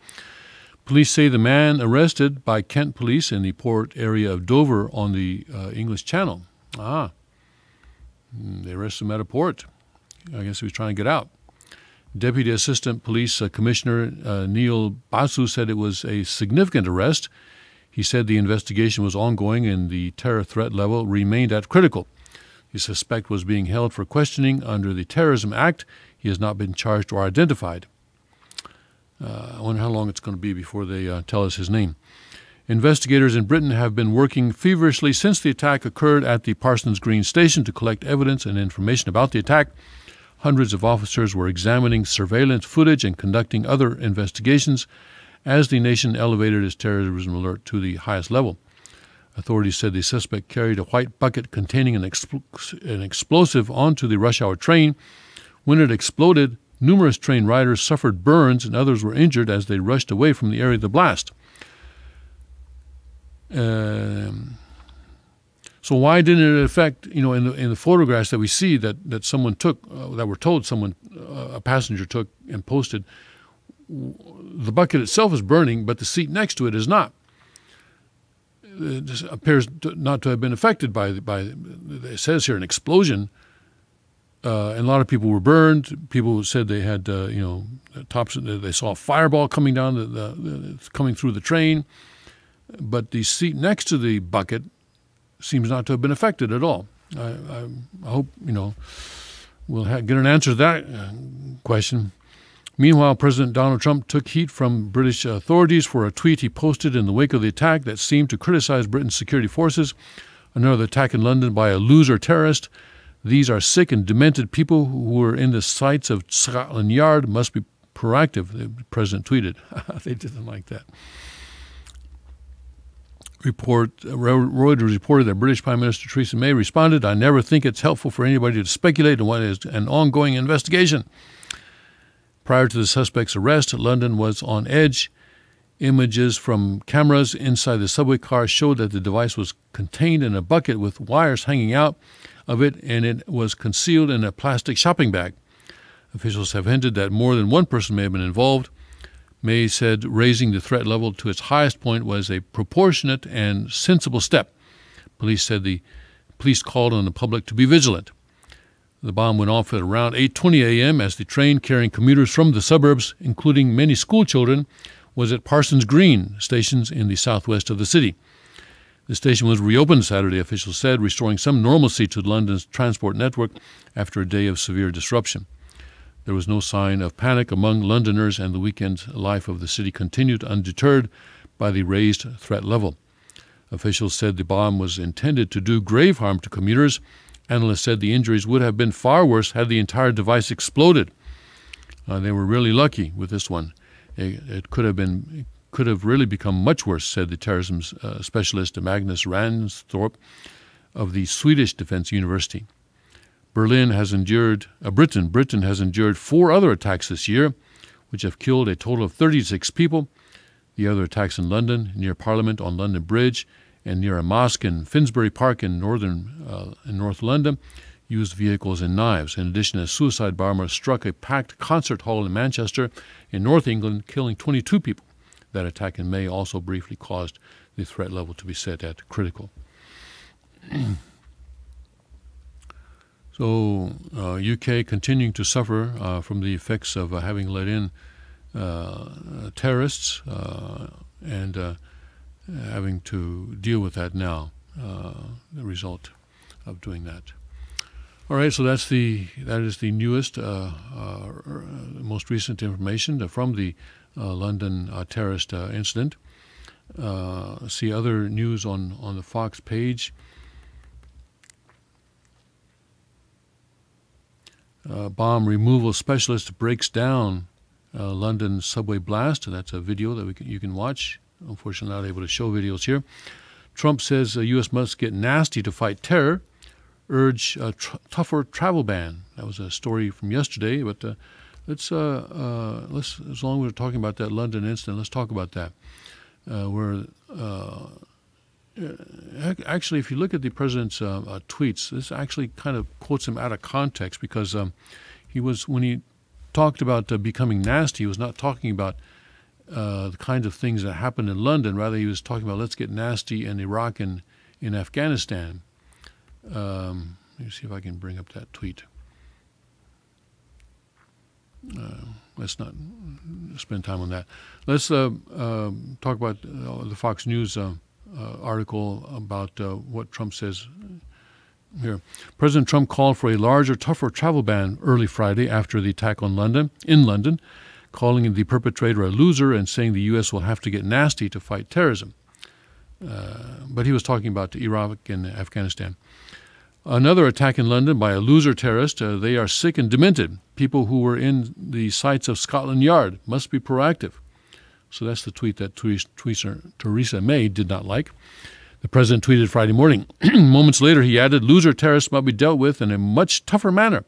A: Police say the man arrested by Kent police in the port area of Dover on the English Channel. They arrested him at a port. I guess he was trying to get out. Deputy Assistant Police Commissioner Neil Basu said it was a significant arrest. He said the investigation was ongoing and the terror threat level remained at critical. The suspect was being held for questioning under the Terrorism Act. He has not been charged or identified. I wonder how long it's going to be before they tell us his name. Investigators in Britain have been working feverishly since the attack occurred at the Parsons Green station to collect evidence and information about the attack. Hundreds of officers were examining surveillance footage and conducting other investigations as the nation elevated its terrorism alert to the highest level. Authorities said the suspect carried a white bucket containing an explosive onto the rush hour train. When it exploded, numerous train riders suffered burns and others were injured as they rushed away from the area of the blast. So why didn't it affect, in the photographs that we see that someone took, that we're told a passenger took and posted, the bucket itself is burning, but the seat next to it is not. It appears not to have been affected by it says here, an explosion. And a lot of people were burned. People said they had, tops. They saw a fireball coming down, coming through the train. But the seat next to the bucket seems not to have been affected at all. I hope, we'll get an answer to that question. Meanwhile, President Donald Trump took heat from British authorities for a tweet he posted in the wake of the attack that seemed to criticize Britain's security forces. Another attack in London by a loser terrorist. These are sick and demented people who were in the sights of Scotland Yard, must be proactive, the president tweeted. They didn't like that. Reuters reported that British Prime Minister Theresa May responded, "I never think it's helpful for anybody to speculate on what is an ongoing investigation." Prior to the suspect's arrest, London was on edge. Images from cameras inside the subway car showed that the device was contained in a bucket with wires hanging out of it, and it was concealed in a plastic shopping bag. Officials have hinted that more than one person may have been involved. May said raising the threat level to its highest point was a proportionate and sensible step. Police said the police called on the public to be vigilant. The bomb went off at around 8:20 a.m. as the train carrying commuters from the suburbs, including many school children, was at Parsons Green stations in the southwest of the city. The station was reopened Saturday, officials said, restoring some normalcy to London's transport network after a day of severe disruption. There was no sign of panic among Londoners, and the weekend life of the city continued undeterred by the raised threat level. Officials said the bomb was intended to do grave harm to commuters. Analysts said the injuries would have been far worse had the entire device exploded. They were really lucky with this one. It could have really become much worse, said the terrorism specialist Magnus Ransthorpe of the Swedish Defense University. Britain has endured 4 other attacks this year, which have killed a total of 36 people. The other attacks in London, near Parliament on London Bridge, and near a mosque in Finsbury Park in North London, used vehicles and knives. In addition, a suicide bomber struck a packed concert hall in Manchester in North England, killing 22 people. That attack in May also briefly caused the threat level to be set at critical. So, UK continuing to suffer from the effects of having let in terrorists and having to deal with that now, the result of doing that. All right, so that is the newest, most recent information from the London terrorist incident. See other news on the Fox page. Bomb removal specialist breaks down London subway blast. That's a video that you can watch. Unfortunately, not able to show videos here. Trump says the U.S. must get nasty to fight terror. Urge tougher travel ban. That was a story from yesterday, but let's as long as we're talking about that London incident, let's talk about that. Actually, if you look at the president's tweets, this actually kind of quotes him out of context, because when he talked about becoming nasty, he was not talking about the kinds of things that happened in London. Rather, he was talking about let's get nasty in Iraq and in Afghanistan. Let me see if I can bring up that tweet. Let's not spend time on that. Let's talk about the Fox News article about what Trump says here. President Trump called for a larger, tougher travel ban early Friday after the attack in London, calling the perpetrator a loser and saying the U.S. will have to get nasty to fight terrorism. But he was talking about Iraq and Afghanistan. Another attack in London by a loser terrorist. They are sick and demented. People who were in the sights of Scotland Yard must be proactive. So that's the tweet that Theresa May did not like. The president tweeted Friday morning. Moments later, he added, loser terrorists must be dealt with in a much tougher manner.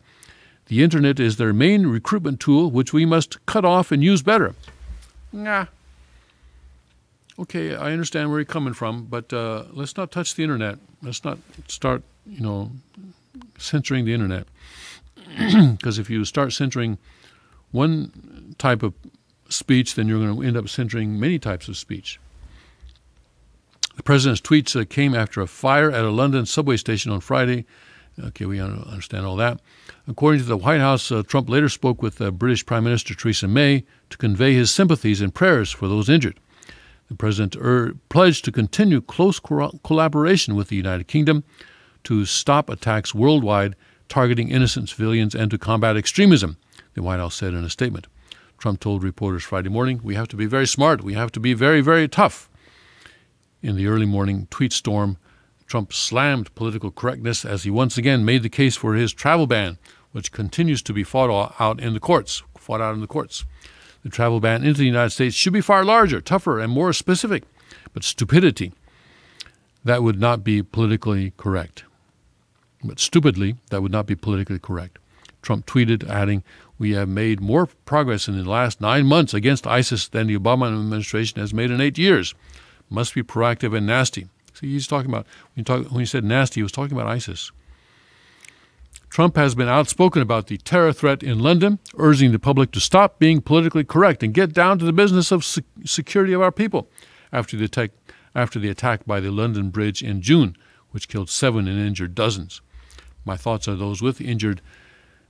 A: The internet is their main recruitment tool, which we must cut off and use better. Nah. Okay, I understand where you're coming from, but let's not touch the internet. Let's not start, censoring the internet. Because if you start censoring one type of speech, then you're going to end up censoring many types of speech. The president's tweets came after a fire at a London subway station on Friday. Okay, we understand all that. According to the White House, Trump later spoke with British Prime Minister Theresa May to convey his sympathies and prayers for those injured. The president pledged to continue close collaboration with the United Kingdom to stop attacks worldwide targeting innocent civilians and to combat extremism, the White House said in a statement. Trump told reporters Friday morning, we have to be very smart. We have to be very, very tough. In the early morning tweet storm, Trump slammed political correctness as he once again made the case for his travel ban, which continues to be fought out in the courts. The travel ban into the United States should be far larger, tougher, and more specific. But stupidity, that would not be politically correct. But stupidly, that would not be politically correct. Trump tweeted, adding, we have made more progress in the last 9 months against ISIS than the Obama administration has made in 8 years. Must be proactive and nasty. See, he's talking about, when he said nasty, he was talking about ISIS. Trump has been outspoken about the terror threat in London, urging the public to stop being politically correct and get down to the business of security of our people after the attack by the London Bridge in June, which killed 7 and injured dozens. My thoughts are those with the injured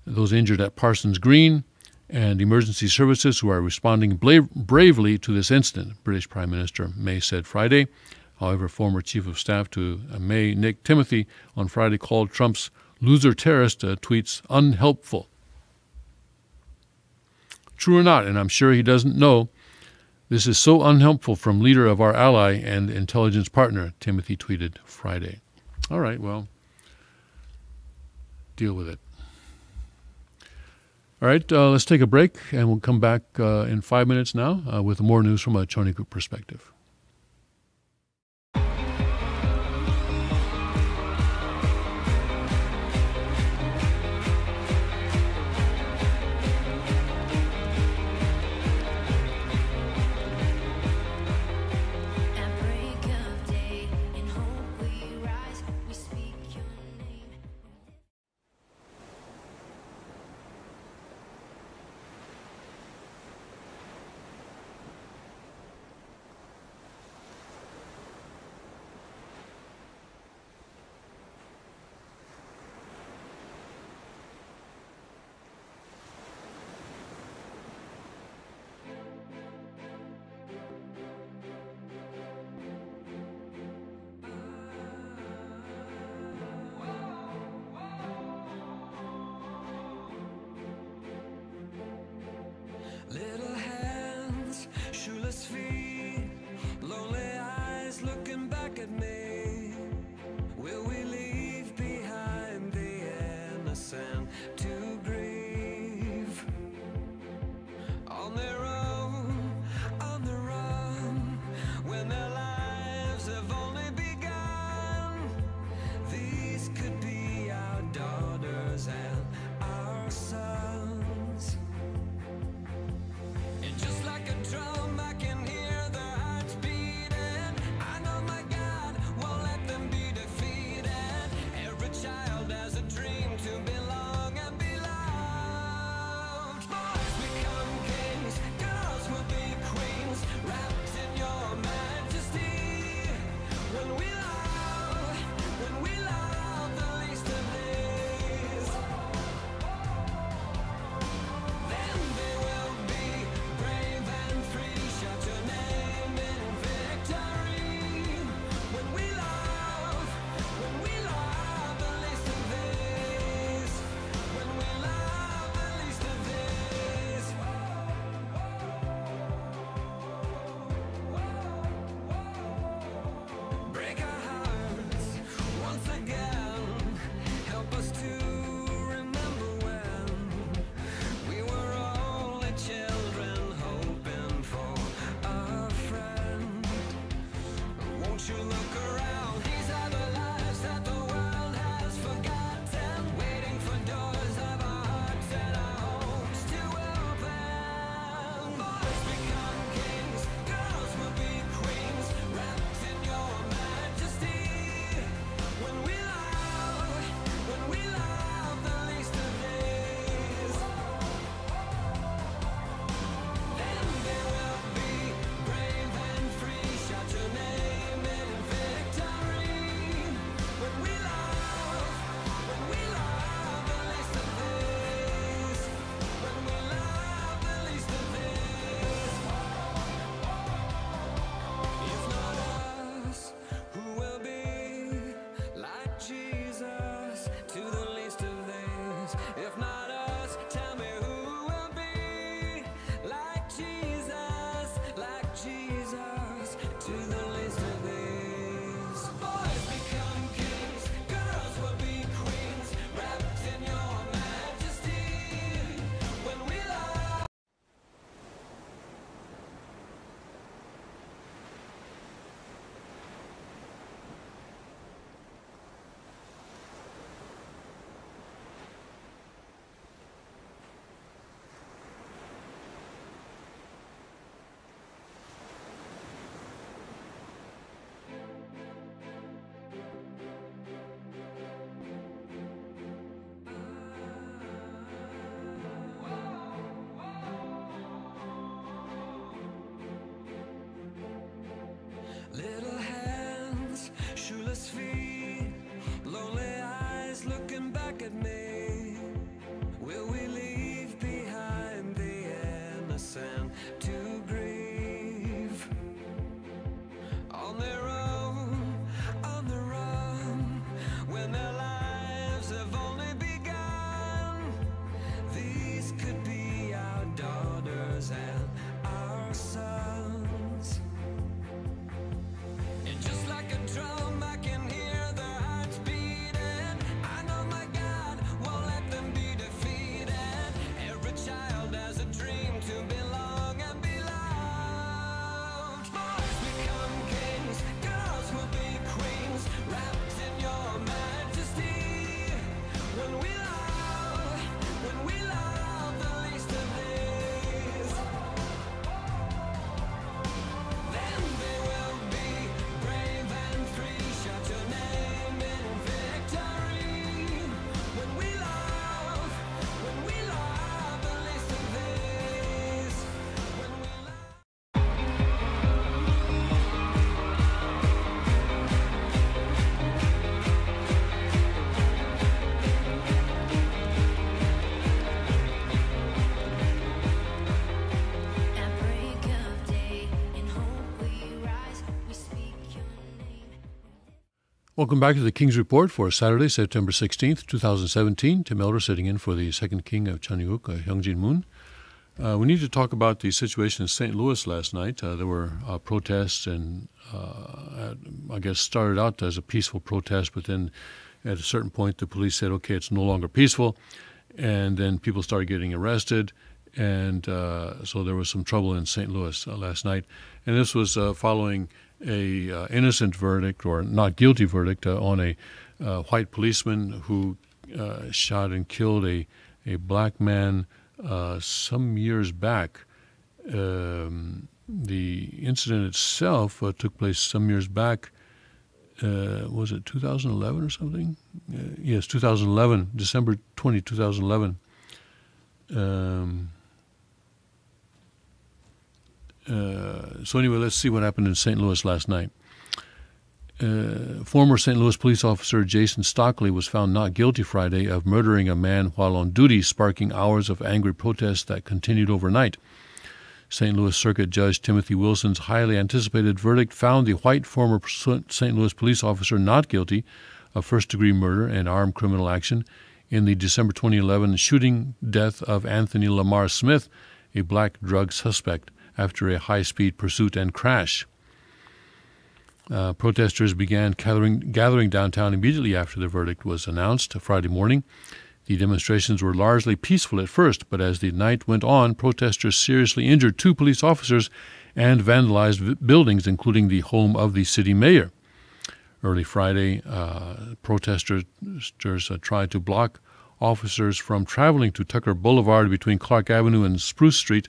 A: those injured at Parsons Green, and emergency services who are responding bravely to this incident, British Prime Minister May said Friday. However, former Chief of Staff to May, Nick Timothy, on Friday called Trump's loser terrorist tweets unhelpful. True or not, and I'm sure he doesn't know, this is so unhelpful from leader of our ally and intelligence partner, Timothy tweeted Friday. All right, well, deal with it. All right, let's take a break, and we'll come back in 5 minutes now with more news from a Choni Group perspective.
C: Little hands, shoeless feet, lonely eyes looking back at me. Will we leave behind the innocent to grieve? On their own, on the run, when their lives have only begun. These could be our daughters and our sons. And just like a drum, I can hear
A: Welcome back to the King's Report for Saturday, September 16th, 2017. Tim Elder sitting in for the second king of Channyuk, Hyungjin Moon. We need to talk about the situation in St. Louis last night. There were protests and I guess started out as a peaceful protest, but then at a certain point the police said, okay, it's no longer peaceful. And then people started getting arrested. And so there was some trouble in St. Louis last night. And this was following a innocent verdict or not guilty verdict on a white policeman who shot and killed a black man some years back. The incident itself took place some years back. Was it 2011 or something? Yes, 2011, December 20, 2011. So anyway, let's see what happened in St. Louis last night. Former St. Louis police officer Jason Stockley was found not guilty Friday of murdering a man while on duty, sparking hours of angry protests that continued overnight. St. Louis Circuit Judge Timothy Wilson's highly anticipated verdict found the white former St. Louis police officer not guilty of first-degree murder and armed criminal action in the December 2011 shooting death of Anthony Lamar Smith, a black drug suspect, after a high-speed pursuit and crash. Protesters began gathering downtown immediately after the verdict was announced Friday morning. The demonstrations were largely peaceful at first, but as the night went on, protesters seriously injured 2 police officers and vandalized buildings, including the home of the city mayor. Early Friday, protesters tried to block officers from traveling to Tucker Boulevard between Clark Avenue and Spruce Street.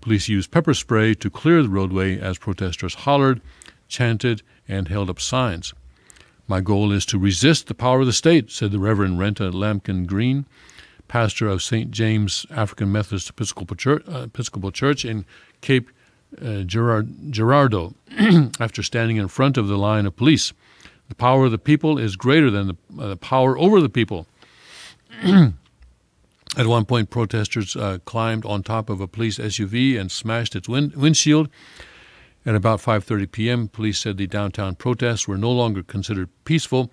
A: Police used pepper spray to clear the roadway as protesters hollered, chanted, and held up signs. "My goal is to resist the power of the state," said the Reverend Renta Lampkin Green, pastor of St. James African Methodist Episcopal Church in Cape Girardeau, after standing in front of the line of police. "The power of the people is greater than the power over the people." At one point, protesters climbed on top of a police SUV and smashed its windshield. At about 5:30 p.m., police said the downtown protests were no longer considered peaceful,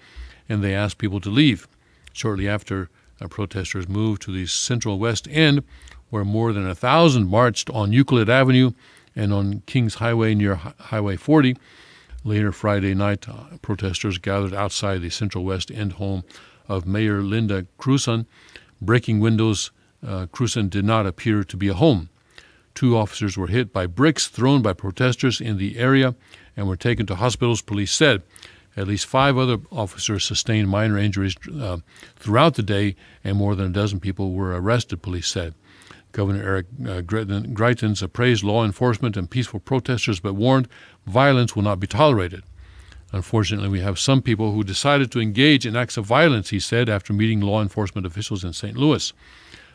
A: and they asked people to leave. Shortly after, protesters moved to the Central West End, where more than 1,000 marched on Euclid Avenue and on Kings Highway near Highway 40. Later Friday night, protesters gathered outside the Central West End home of Mayor Linda Crewson. Breaking windows, Crewson did not appear to be a home. 2 officers were hit by bricks thrown by protesters in the area and were taken to hospitals, police said. At least 5 other officers sustained minor injuries throughout the day, and more than a dozen people were arrested, police said. Governor Eric Greitens praised law enforcement and peaceful protesters, but warned violence will not be tolerated. "Unfortunately, we have some people who decided to engage in acts of violence," he said after meeting law enforcement officials in St. Louis.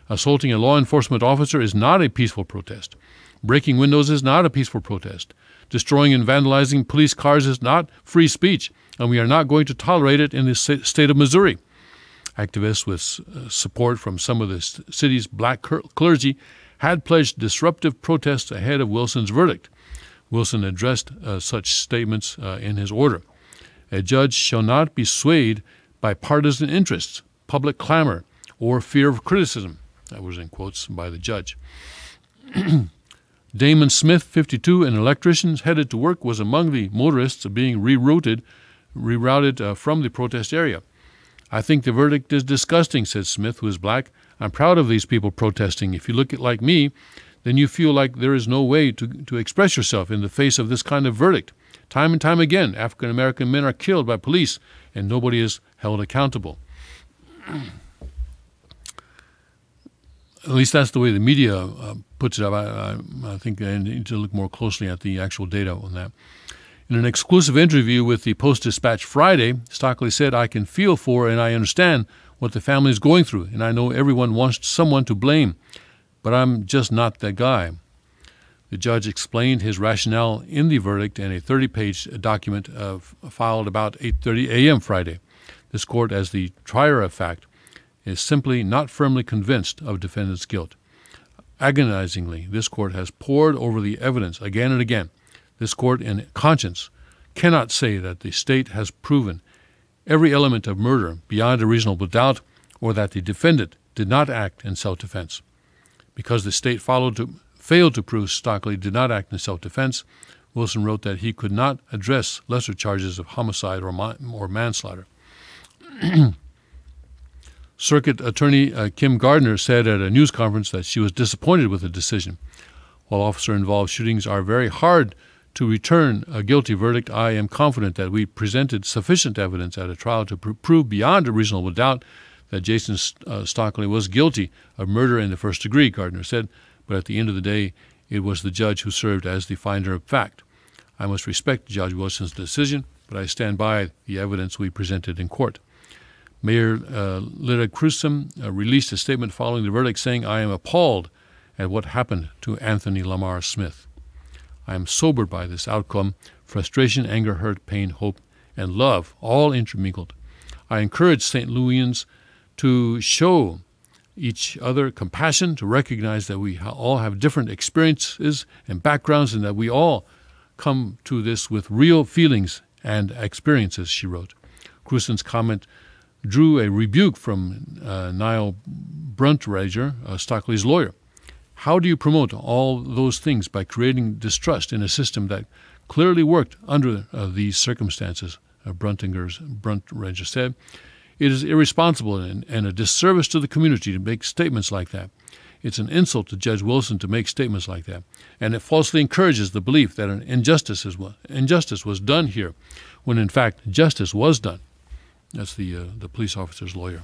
A: "Assaulting a law enforcement officer is not a peaceful protest. Breaking windows is not a peaceful protest. Destroying and vandalizing police cars is not free speech, and we are not going to tolerate it in the state of Missouri." Activists with support from some of the city's black clergy had pledged disruptive protests ahead of Wilson's verdict. Wilson addressed such statements in his order. "A judge shall not be swayed by partisan interests, public clamor, or fear of criticism." That was in quotes by the judge. Damon Smith, 52, an electrician headed to work, was among the motorists being rerouted from the protest area. "I think the verdict is disgusting," said Smith, who is black. "I'm proud of these people protesting. If you look at like me, then you feel like there is no way to express yourself in the face of this kind of verdict. Time and time again, African-American men are killed by police, and nobody is held accountable." At least that's the way the media puts it up. I think I need to look more closely at the actual data on that. In an exclusive interview with the Post-Dispatch Friday, Stockley said, "I can feel for and I understand what the family is going through, and I know everyone wants someone to blame, but I'm just not that guy." The judge explained his rationale in the verdict in a 30-page document filed about 8:30 a.m. Friday. This court, as the trier of fact, is simply not firmly convinced of defendant's guilt. Agonizingly, this court has pored over the evidence again and again. This court, in conscience, cannot say that the state has proven every element of murder beyond a reasonable doubt, or that the defendant did not act in self-defense. Because the state failed to prove Stockley did not act in self-defense, Wilson wrote that he could not address lesser charges of homicide or manslaughter. Circuit Attorney Kim Gardner said at a news conference that she was disappointed with the decision. While officer-involved shootings are very hard to return a guilty verdict, I am confident that we presented sufficient evidence at a trial to prove beyond a reasonable doubt that Jason Stockley was guilty of murder in the first degree, Gardner said, but at the end of the day, it was the judge who served as the finder of fact. I must respect Judge Wilson's decision, but I stand by the evidence we presented in court. Mayor Lyda Crewsome released a statement following the verdict saying, I am appalled at what happened to Anthony Lamar Smith. I am sobered by this outcome, frustration, anger, hurt, pain, hope, and love, all intermingled. I encourage St. Louisans to show each other compassion, to recognize that we all have different experiences and backgrounds, and that we all come to this with real feelings and experiences, she wrote. Crewsome's comment drew a rebuke from Niall Bruntrager, Stockley's lawyer. How do you promote all those things by creating distrust in a system that clearly worked under these circumstances? Bruntrager said. It is irresponsible and a disservice to the community to make statements like that. It's an insult to Judge Wilson to make statements like that, and it falsely encourages the belief that an injustice was done here, when in fact justice was done. That's the police officer's lawyer.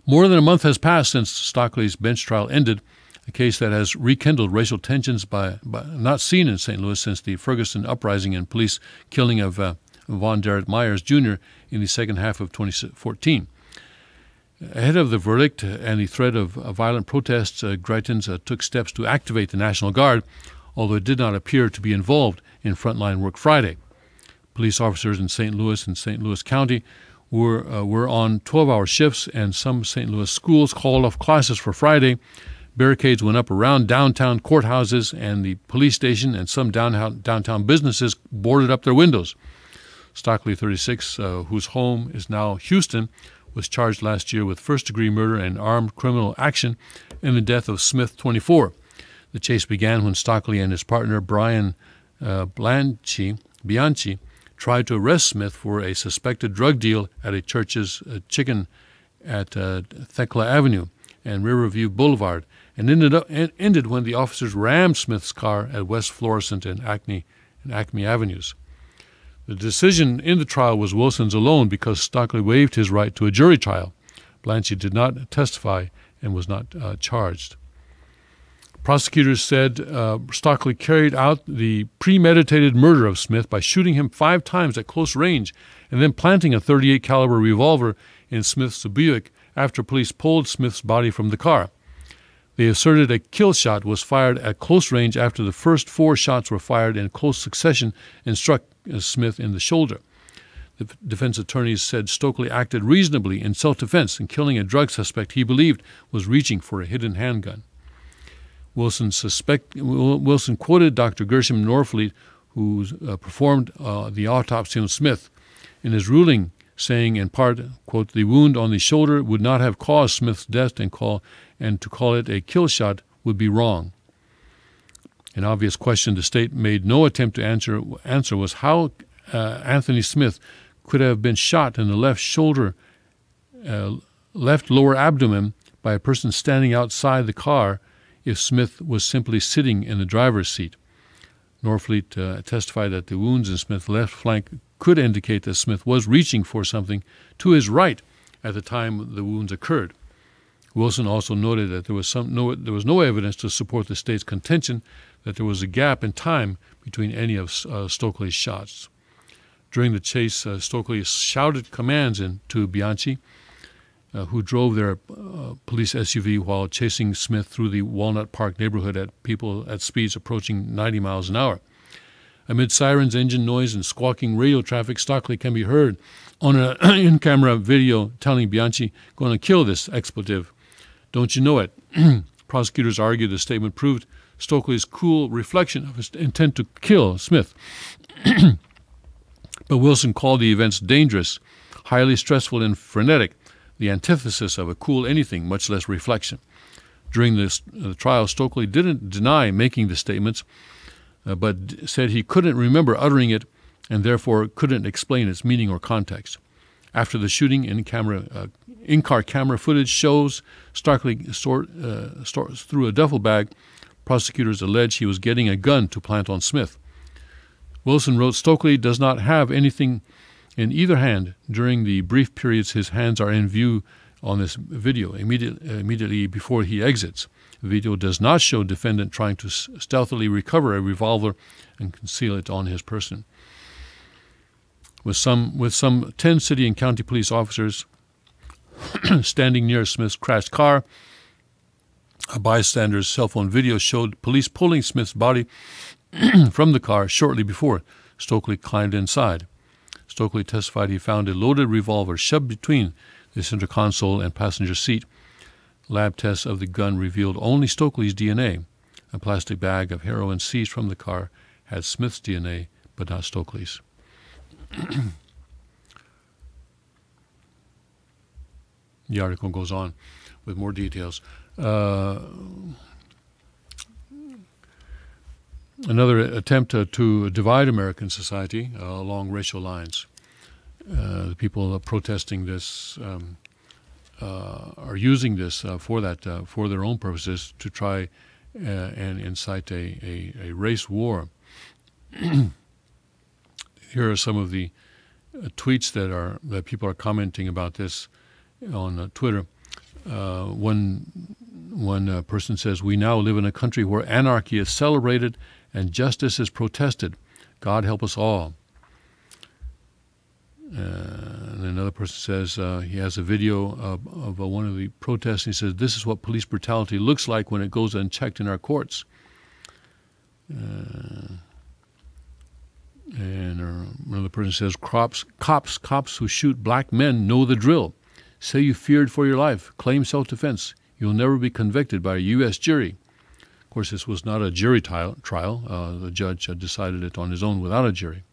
A: More than a month has passed since Stockley's bench trial ended, a case that has rekindled racial tensions by not seen in St. Louis since the Ferguson uprising and police killing of Von Derrick Myers, Jr. in the second half of 2014. Ahead of the verdict and the threat of violent protests, Greitens took steps to activate the National Guard, although it did not appear to be involved in frontline work Friday. Police officers in St. Louis and St. Louis County were on 12-hour shifts, and some St. Louis schools called off classes for Friday. Barricades went up around downtown courthouses and the police station, and some downtown businesses boarded up their windows. Stockley, 36, whose home is now Houston, was charged last year with first-degree murder and armed criminal action in the death of Smith, 24. The chase began when Stockley and his partner, Brian Bianchi, tried to arrest Smith for a suspected drug deal at a Church's Chicken at Thekla Avenue and Riverview Boulevard, and ended when the officers rammed Smith's car at West Florissant and Acme Avenues. The decision in the trial was Wilson's alone because Stockley waived his right to a jury trial. Blanchie did not testify and was not charged. Prosecutors said Stockley carried out the premeditated murder of Smith by shooting him 5 times at close range and then planting a .38 caliber revolver in Smith's Buick after police pulled Smith's body from the car. They asserted a kill shot was fired at close range after the first 4 shots were fired in close succession and struck Smith in the shoulder. The defense attorneys said Stockley acted reasonably in self-defense in killing a drug suspect he believed was reaching for a hidden handgun. Wilson quoted Dr. Gershom Norfleet, who performed the autopsy on Smith, in his ruling, saying in part, quote, "The wound on the shoulder would not have caused Smith's death, and to call it a kill shot would be wrong." An obvious question the state made no attempt to answer was how Anthony Smith could have been shot in the left shoulder, left lower abdomen by a person standing outside the car if Smith was simply sitting in the driver's seat. Norfleet testified that the wounds in Smith's left flank could indicate that Smith was reaching for something to his right at the time the wounds occurred. Wilson also noted that there was no evidence to support the state's contention that there was a gap in time between any of Stockley's shots. During the chase, Stockley shouted commands to Bianchi, who drove their police SUV while chasing Smith through the Walnut Park neighborhood at people at speeds approaching 90 miles an hour. Amid sirens, engine noise, and squawking radio traffic, Stockley can be heard on an in-camera video telling Bianchi, "Going to kill this expletive. Don't you know it?" Prosecutors argued the statement proved Stockley's cool reflection of his intent to kill Smith. But Wilson called the events dangerous, highly stressful, and frenetic, the antithesis of a cool anything, much less reflection. During the trial, Stokely didn't deny making the statements, but said he couldn't remember uttering it and therefore couldn't explain its meaning or context. After the shooting, in-car camera footage shows Stokely through a duffel bag. Prosecutors allege he was getting a gun to plant on Smith. Wilson wrote, Stokely does not have anything in either hand during the brief periods his hands are in view on this video, immediately before he exits. The video does not show defendant trying to stealthily recover a revolver and conceal it on his person. With some 10 city and county police officers standing near Smith's crashed car, a bystander's cell phone video showed police pulling Smith's body from the car shortly before Stokely climbed inside. Stokely testified he found a loaded revolver shoved between the center console and passenger seat. Lab tests of the gun revealed only Stokely's DNA. A plastic bag of heroin seized from the car had Smith's DNA, but not Stokely's. The article goes on with more details. Another attempt to divide American society along racial lines. The people protesting this are using this for their own purposes to try and incite a race war. Here are some of the tweets that people are commenting about this on Twitter. One person says, "We now live in a country where anarchy is celebrated and justice is protested. God help us all." And another person says he has a video of one of the protests. And he says, "This is what police brutality looks like when it goes unchecked in our courts." And another person says, cops who shoot black men know the drill. Say you feared for your life. Claim self-defense. You'll never be convicted by a U.S. jury. Of course, this was not a jury trial. The judge decided it on his own without a jury.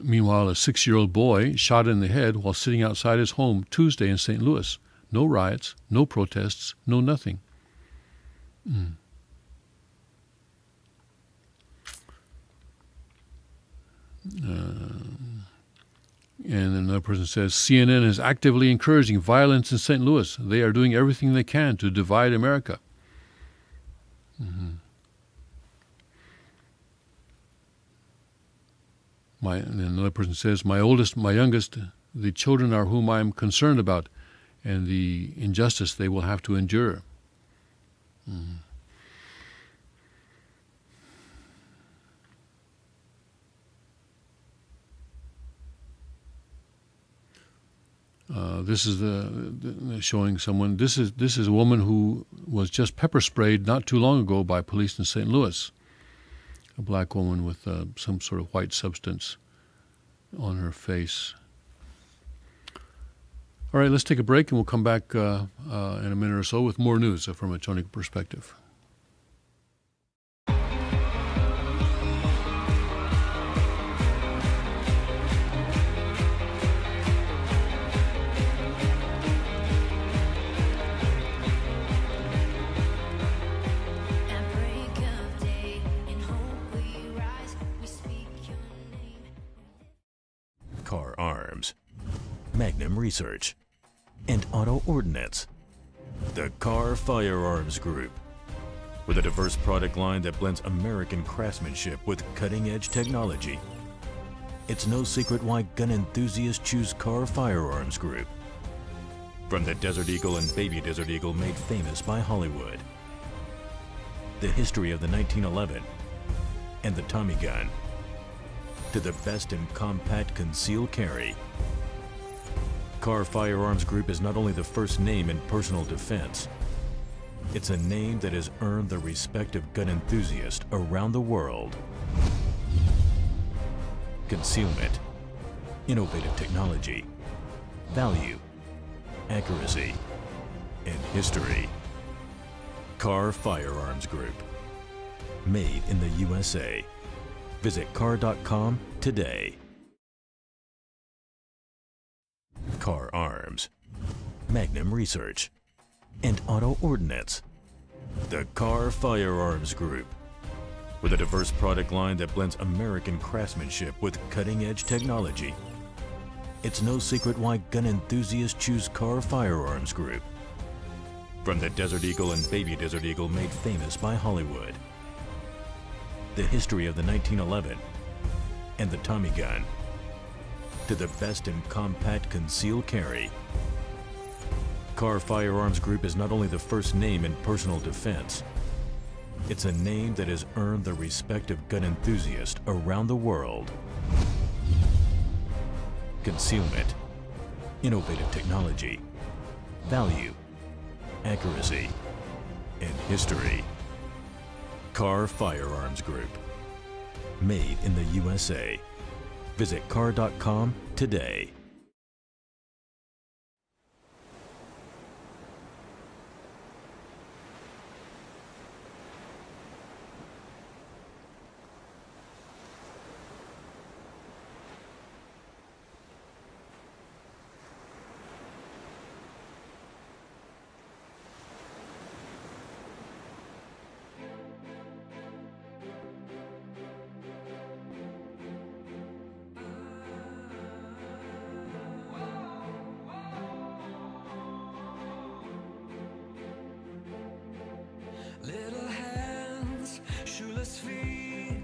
A: Meanwhile, a 6-year-old boy shot in the head while sitting outside his home Tuesday in St. Louis. No riots, no protests, no nothing. And another person says, CNN is actively encouraging violence in St. Louis. They are doing everything they can to divide America. And another person says, my youngest, the children are whom I am concerned about, and the injustice they will have to endure. This is showing someone. This is a woman who was just pepper sprayed not too long ago by police in St. Louis. A black woman with some sort of white substance on her face. All right, let's take a break and we'll come back in a minute or so with more news from a Tonic perspective.
B: Car Arms, Magnum Research, and Auto Ordnance. The Car Firearms Group. With a diverse product line that blends American craftsmanship with cutting-edge technology. It's no secret why gun enthusiasts choose Car Firearms Group. From the Desert Eagle and Baby Desert Eagle made famous by Hollywood. The history of the 1911 and the Tommy gun. To the best in compact concealed carry. Car Firearms Group is not only the first name in personal defense, it's a name that has earned the respect of gun enthusiasts around the world. Concealment, innovative technology, value, accuracy, and history. Car Firearms Group. Made in the USA. Visit car.com today. Car Arms, Magnum Research, and Auto Ordnance. The Car Firearms Group. With a diverse product line that blends American craftsmanship with cutting-edge technology. It's no secret why gun enthusiasts choose Car Firearms Group. From the Desert Eagle and Baby Desert Eagle made famous by Hollywood. The history of the 1911 and the Tommy gun. To the best in compact concealed carry. Car Firearms Group is not only the first name in personal defense, it's a name that has earned the respect of gun enthusiasts around the world. Concealment, innovative technology, value, accuracy, and history. Car Firearms Group. Made in the USA. Visit car.com today.
C: Little hands, shoeless feet,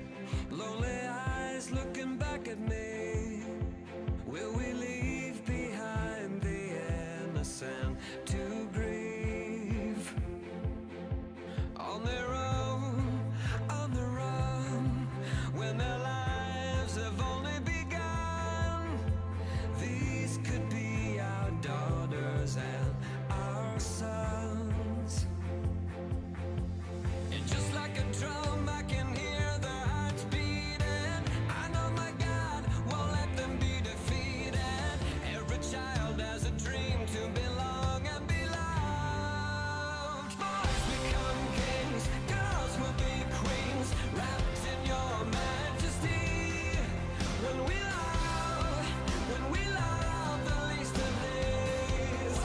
C: lonely eyes looking back at me. Will we leave behind the innocent to grieve? On their own, on the run, when their lives have only begun. These could be our daughters and our sons. And just like a drum, I can hear their hearts beating. I know my God won't let them be defeated. Every child has a dream to belong and be loved. Boys become kings, girls will be queens, wrapped in your majesty. When we love the least of these,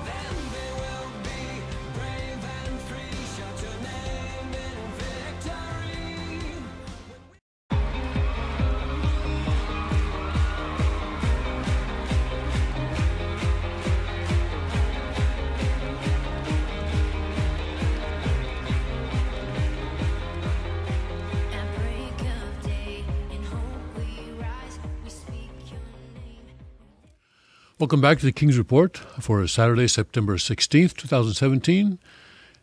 C: then they will be brave and free. Shout your name in victory.
D: At break of day, in hope we rise, we speak your name.
A: Welcome back to the King's Report for Saturday, September 16th, 2017.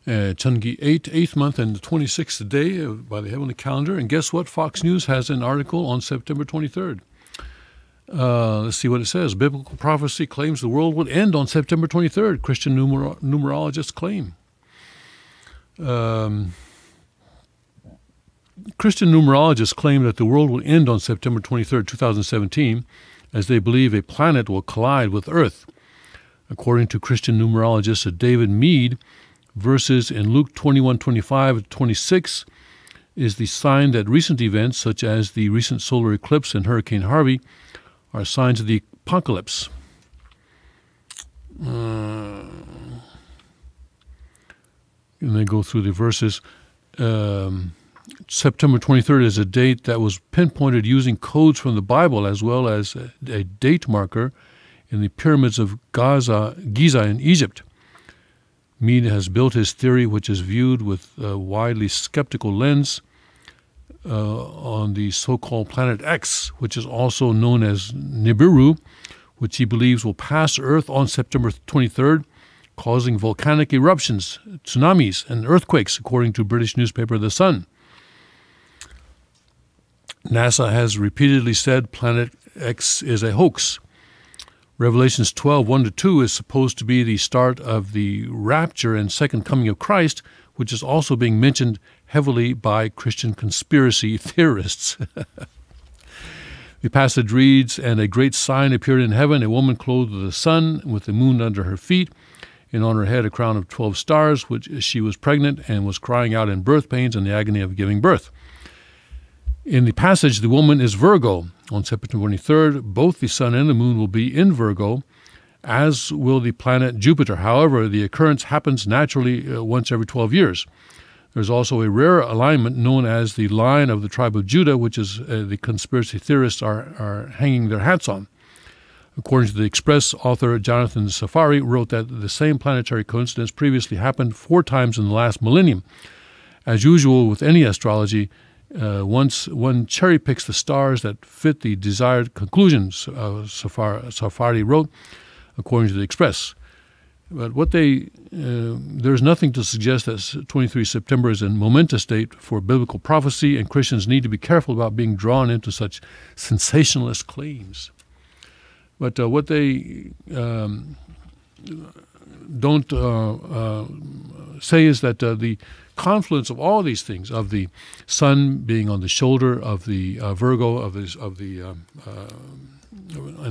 A: Chungi 8th month and the 26th day by the heavenly calendar. And guess what? Fox News has an article on September 23rd. Let's see what it says. Biblical prophecy claims the world would end on September 23rd. Christian numerologists claim. Christian numerologists claim that the world will end on September 23rd, 2017, as they believe a planet will collide with Earth. According to Christian numerologist David Mead, verses in Luke 21:25-26 is the sign that recent events, such as the recent solar eclipse and Hurricane Harvey, are signs of the apocalypse. And they go through the verses. September 23rd is a date that was pinpointed using codes from the Bible as well as a date marker in the pyramids of Giza in Egypt. Mead has built his theory, which is viewed with a widely skeptical lens, on the so-called Planet X, which is also known as Nibiru, which he believes will pass Earth on September 23rd, causing volcanic eruptions, tsunamis, and earthquakes, according to British newspaper The Sun. NASA has repeatedly said Planet X is a hoax. Revelations 12:1-2 is supposed to be the start of the rapture and second coming of Christ, which is also being mentioned heavily by Christian conspiracy theorists. The passage reads, "And a great sign appeared in heaven, a woman clothed with the sun, with the moon under her feet, and on her head a crown of 12 stars, which she was pregnant and was crying out in birth pains and the agony of giving birth. In the passage, the woman is Virgo. On September 23rd, both the sun and the moon will be in Virgo, as will the planet Jupiter. However, the occurrence happens naturally once every 12 years. There's also a rare alignment known as the line of the tribe of Judah, which is the conspiracy theorists are hanging their hats on. According to the Express, author Jonathan Safari wrote that the same planetary coincidence previously happened 4 times in the last millennium. As usual with any astrology, once one cherry-picks the stars that fit the desired conclusions, Safari wrote, according to the Express. But there's nothing to suggest that 23 September is a momentous date for biblical prophecy, and Christians need to be careful about being drawn into such sensationalist claims. But what they don't say is that the confluence of all these things, of the sun being on the shoulder of the Virgo, and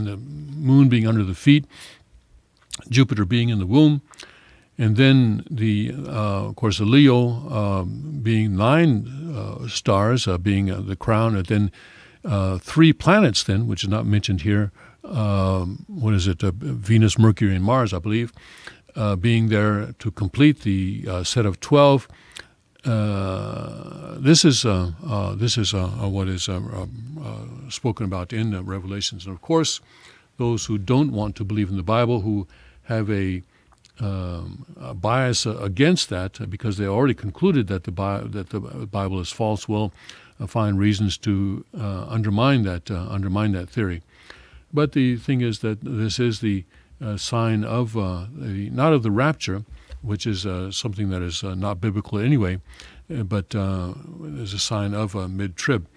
A: the moon being under the feet, Jupiter being in the womb, and then of course the Leo being 9 stars, being the crown, and then 3 planets then, which is not mentioned here. Venus, Mercury, and Mars, I believe, being there to complete the set of 12. This is what is spoken about in Revelations, and of course, those who don't want to believe in the Bible, who have a bias against that because they already concluded that the Bible is false, will find reasons to undermine that theory. But the thing is that this is the sign of not of the rapture, which is something that is not biblical anyway, but is a sign of mid-trib.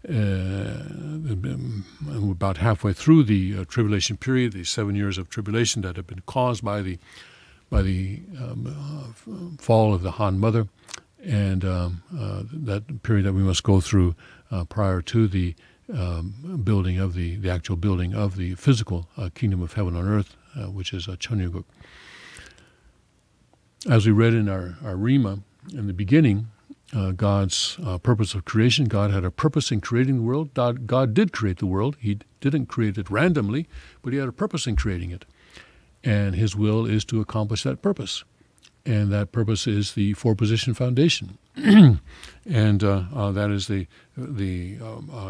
A: We're about halfway through the tribulation period, the 7 years of tribulation that have been caused by the fall of the Han Mother, and that period that we must go through prior to the building of the actual building of the physical kingdom of heaven on earth, which is Chonyuguk. As we read in our Rima in the beginning, God's purpose of creation. God had a purpose in creating the world. God did create the world. He didn't create it randomly, but he had a purpose in creating it. And his will is to accomplish that purpose. And that purpose is the 4-position foundation. And that is the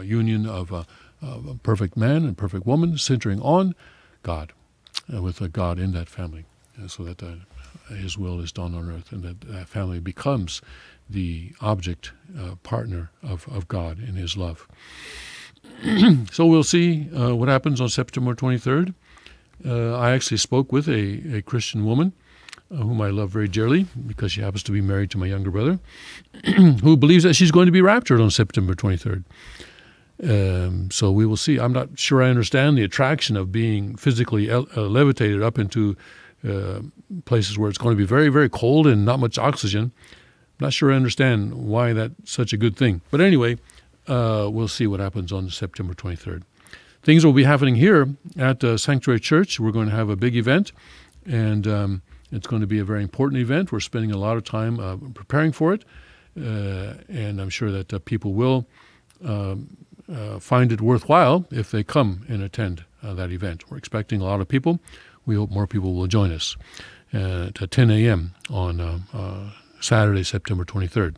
A: union of a perfect man and perfect woman centering on God, with a God in that family, so that his will is done on earth, and that family becomes the object, partner of God in his love. So we'll see what happens on September 23rd. I actually spoke with a Christian woman whom I love very dearly because she happens to be married to my younger brother, who believes that she's going to be raptured on September 23rd. So we will see. I'm not sure I understand the attraction of being physically levitated up into places where it's going to be very, very cold and not much oxygen. Not sure I understand why that's such a good thing. But anyway, we'll see what happens on September 23rd. Things will be happening here at Sanctuary Church. We're going to have a big event, and it's going to be a very important event. We're spending a lot of time preparing for it, and I'm sure that people will find it worthwhile if they come and attend that event. We're expecting a lot of people. We hope more people will join us at 10 a.m. on Saturday, September 23rd.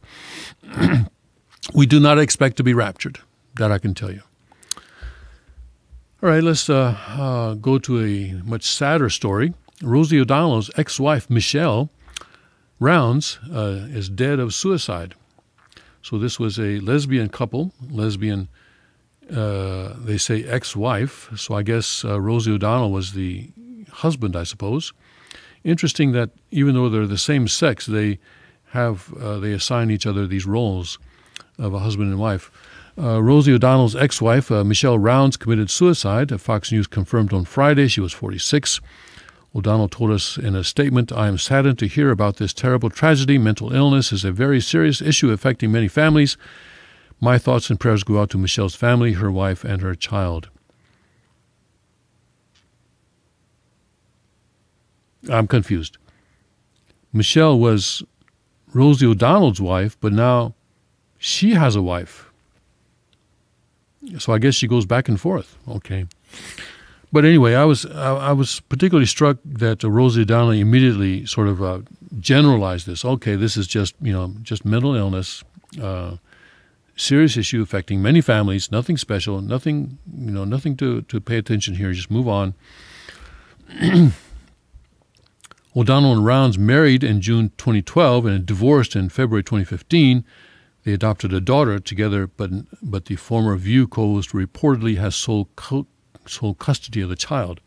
A: We do not expect to be raptured. That I can tell you. All right, let's go to a much sadder story. Rosie O'Donnell's ex-wife, Michelle Rounds, is dead of suicide. So this was a lesbian couple, they say ex-wife, so I guess Rosie O'Donnell was the husband, I suppose. Interesting that even though they're the same sex, they assign each other these roles of a husband and wife. Rosie O'Donnell's ex-wife, Michelle Rounds, committed suicide. Fox News confirmed on Friday she was 46. O'Donnell told us in a statement, "I am saddened to hear about this terrible tragedy. Mental illness is a very serious issue affecting many families. My thoughts and prayers go out to Michelle's family, her wife, and her child." I'm confused. Michelle was Rosie O'Donnell's wife, but now she has a wife. So I guess she goes back and forth. Okay. But anyway, I was particularly struck that Rosie O'Donnell immediately sort of generalized this. Okay, this is just mental illness, serious issue affecting many families. Nothing special. Nothing to pay attention here. Just move on. O'Donnell and Rounds married in June 2012 and divorced in February 2015. They adopted a daughter together, but the former View co-host reportedly has sole custody of the child.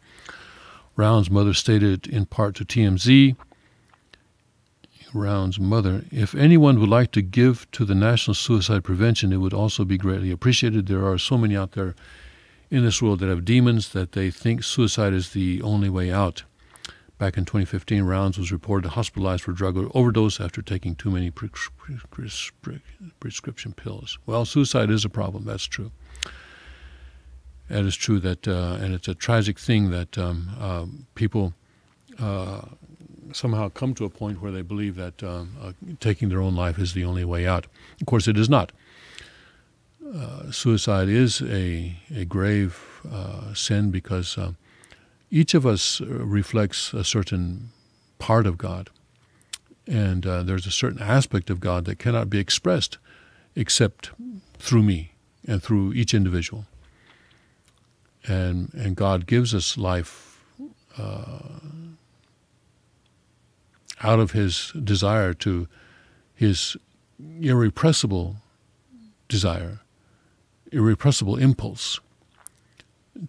A: Rounds' mother stated in part to TMZ, Rounds' mother, if anyone would like to give to the National Suicide Prevention, it would also be greatly appreciated. There are so many out there in this world that have demons that they think suicide is the only way out. Back in 2015, Rounds was reported hospitalized for drug overdose after taking too many prescription pills. Well, suicide is a problem. That's true. It is true that, and it's a tragic thing that people somehow come to a point where they believe that taking their own life is the only way out. Of course, it is not. Suicide is a grave sin because each of us reflects a certain part of God, and there's a certain aspect of God that cannot be expressed except through me and through each individual. And God gives us life out of His desire to His irrepressible desire, irrepressible impulse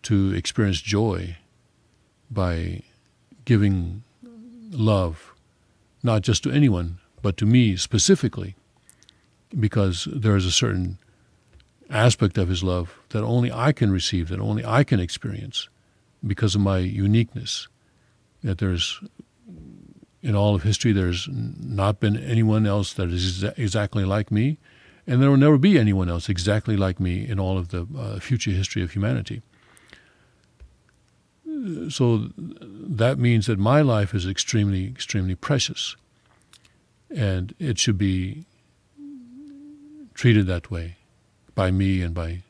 A: to experience joy by giving love, not just to anyone, but to me specifically, because there is a certain aspect of His love that only I can receive, that only I can experience because of my uniqueness, that there's, in all of history, there's not been anyone else that is exactly like me, and there will never be anyone else exactly like me in all of the future history of humanity. So that means that my life is extremely, extremely precious, and it should be treated that way by me and by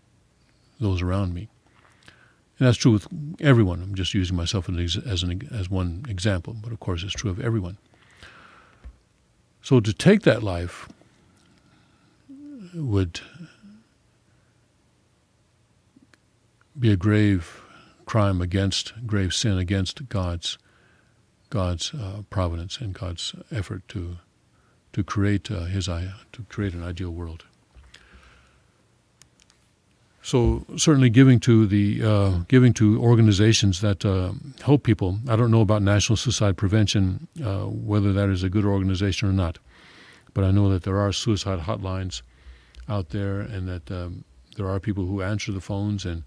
A: those around me. And that's true with everyone. I'm just using myself as one example, but of course it's true of everyone. So to take that life would be a grave crime grave sin against God's providence and God's effort to create an ideal world. So certainly giving to organizations that help people. I don't know about National Suicide Prevention, whether that is a good organization or not, but I know that there are suicide hotlines out there, and that there are people who answer the phones and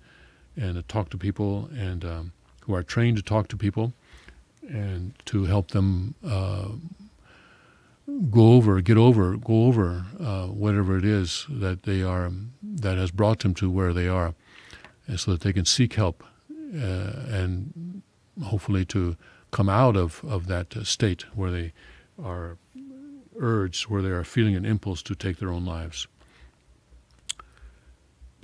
A: talk to people, and who are trained to talk to people and to help them go over whatever it is that they are, that has brought them to where they are, and so that they can seek help and hopefully to come out of that state where they are urged, where they are feeling an impulse to take their own lives.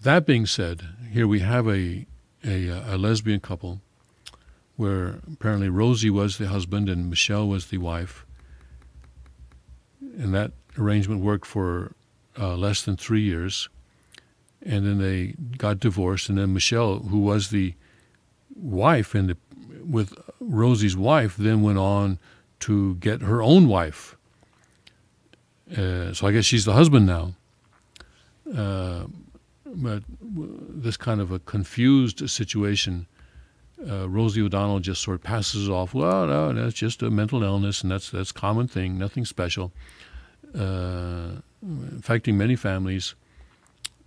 A: That being said, here we have a lesbian couple where apparently Rosie was the husband and Michelle was the wife, and that arrangement worked for less than 3 years, and then they got divorced, and then Michelle, who was the wife with Rosie's wife, then went on to get her own wife. So I guess she's the husband now. But this kind of a confused situation, Rosie O'Donnell just sort of passes it off. Well, no, that's just a mental illness, and that's a common thing, nothing special, affecting many families.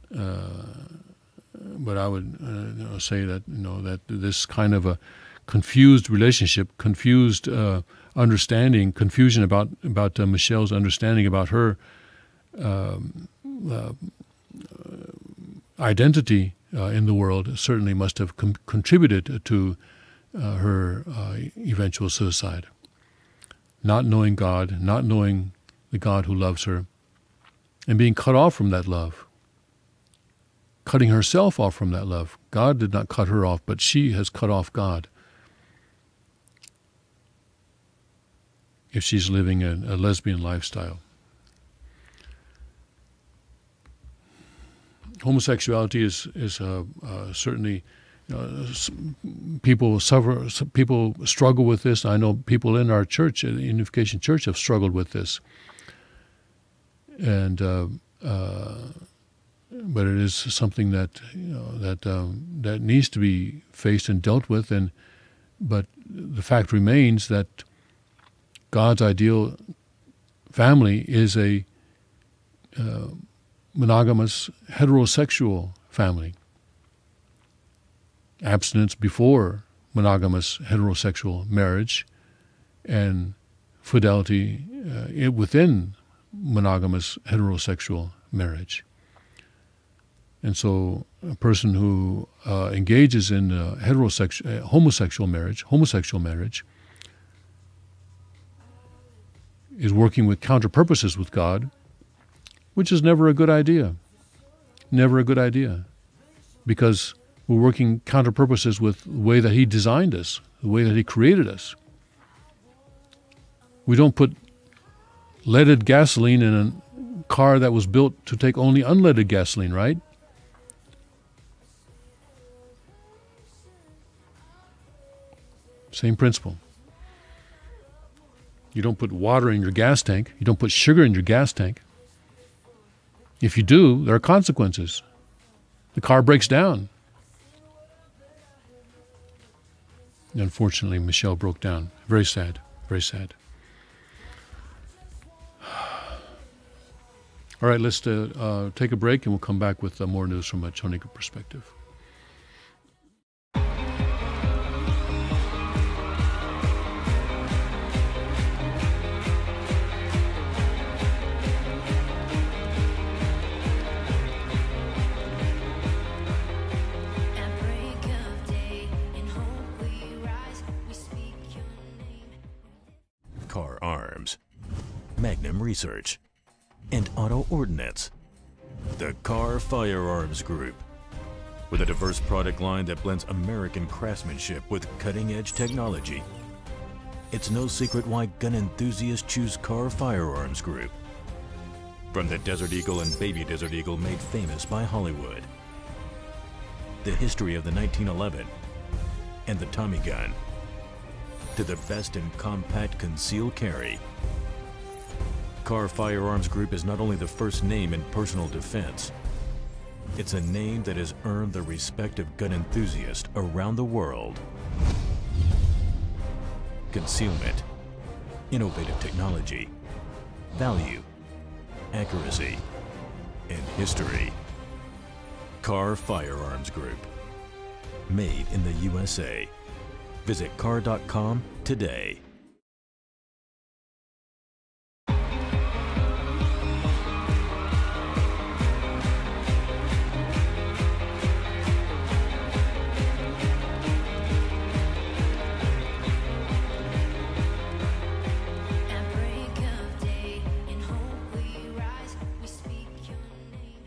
A: But I would say that that this kind of a confused relationship, confused understanding, confusion about Michelle's understanding about her identity in the world certainly must have contributed to her eventual suicide. not knowing God, not knowing the God who loves her, and being cut off from that love, cutting herself off from that love. God did not cut her off, but she has cut off God. If she's living a lesbian lifestyle. Homosexuality is certainly, people struggle with this. I know people in our church, the Unification Church, have struggled with this. And but it is something that that needs to be faced and dealt with. But the fact remains that God's ideal family is a monogamous heterosexual family. Abstinence before monogamous heterosexual marriage, and fidelity within monogamous heterosexual marriage. And so a person who engages in homosexual marriage, is working with counter purposes with God, which is never a good idea. Never a good idea. Because we're working counter purposes with the way that He designed us, the way that He created us. We don't put leaded gasoline in a car that was built to take only unleaded gasoline, right? Same principle. You don't put water in your gas tank. You don't put sugar in your gas tank. If you do, there are consequences. The car breaks down. And unfortunately, Michelle broke down. Very sad. Very sad. All right, let's take a break, and we'll come back with more news from a Chonika perspective.
D: At break of day, in hope we rise, we speak your name.
B: Car Arms, Magnum Research, and Auto Ordnance. The Car Firearms Group. With a diverse product line that blends American craftsmanship with cutting-edge technology. It's no secret why gun enthusiasts choose Car Firearms Group. From the Desert Eagle and Baby Desert Eagle made famous by Hollywood. The history of the 1911 and the Tommy gun. To the best in compact concealed carry. Car Firearms Group is not only the first name in personal defense, it's a name that has earned the respect of gun enthusiasts around the world. Concealment, innovative technology, value, accuracy, and history. Car Firearms Group. Made in the USA. Visit car.com today.
D: At break of day, in hope we rise, we speak your name.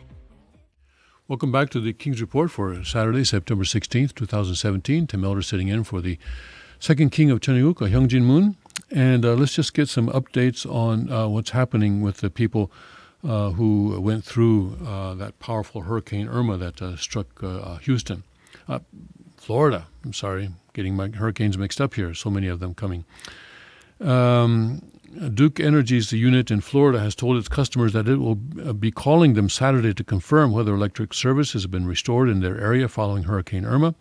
A: Welcome back to the King's Report for Saturday, September 16th, 2017. Tim Elder sitting in for the second king of Cheongguk, Hyungjin Moon. And let's just get some updates on what's happening with the people who went through that powerful Hurricane Irma that struck Florida. I'm sorry, getting my hurricanes mixed up here. So many of them coming. Duke Energy's unit in Florida has told its customers that it will be calling them Saturday to confirm whether electric service has been restored in their area following Hurricane Irma.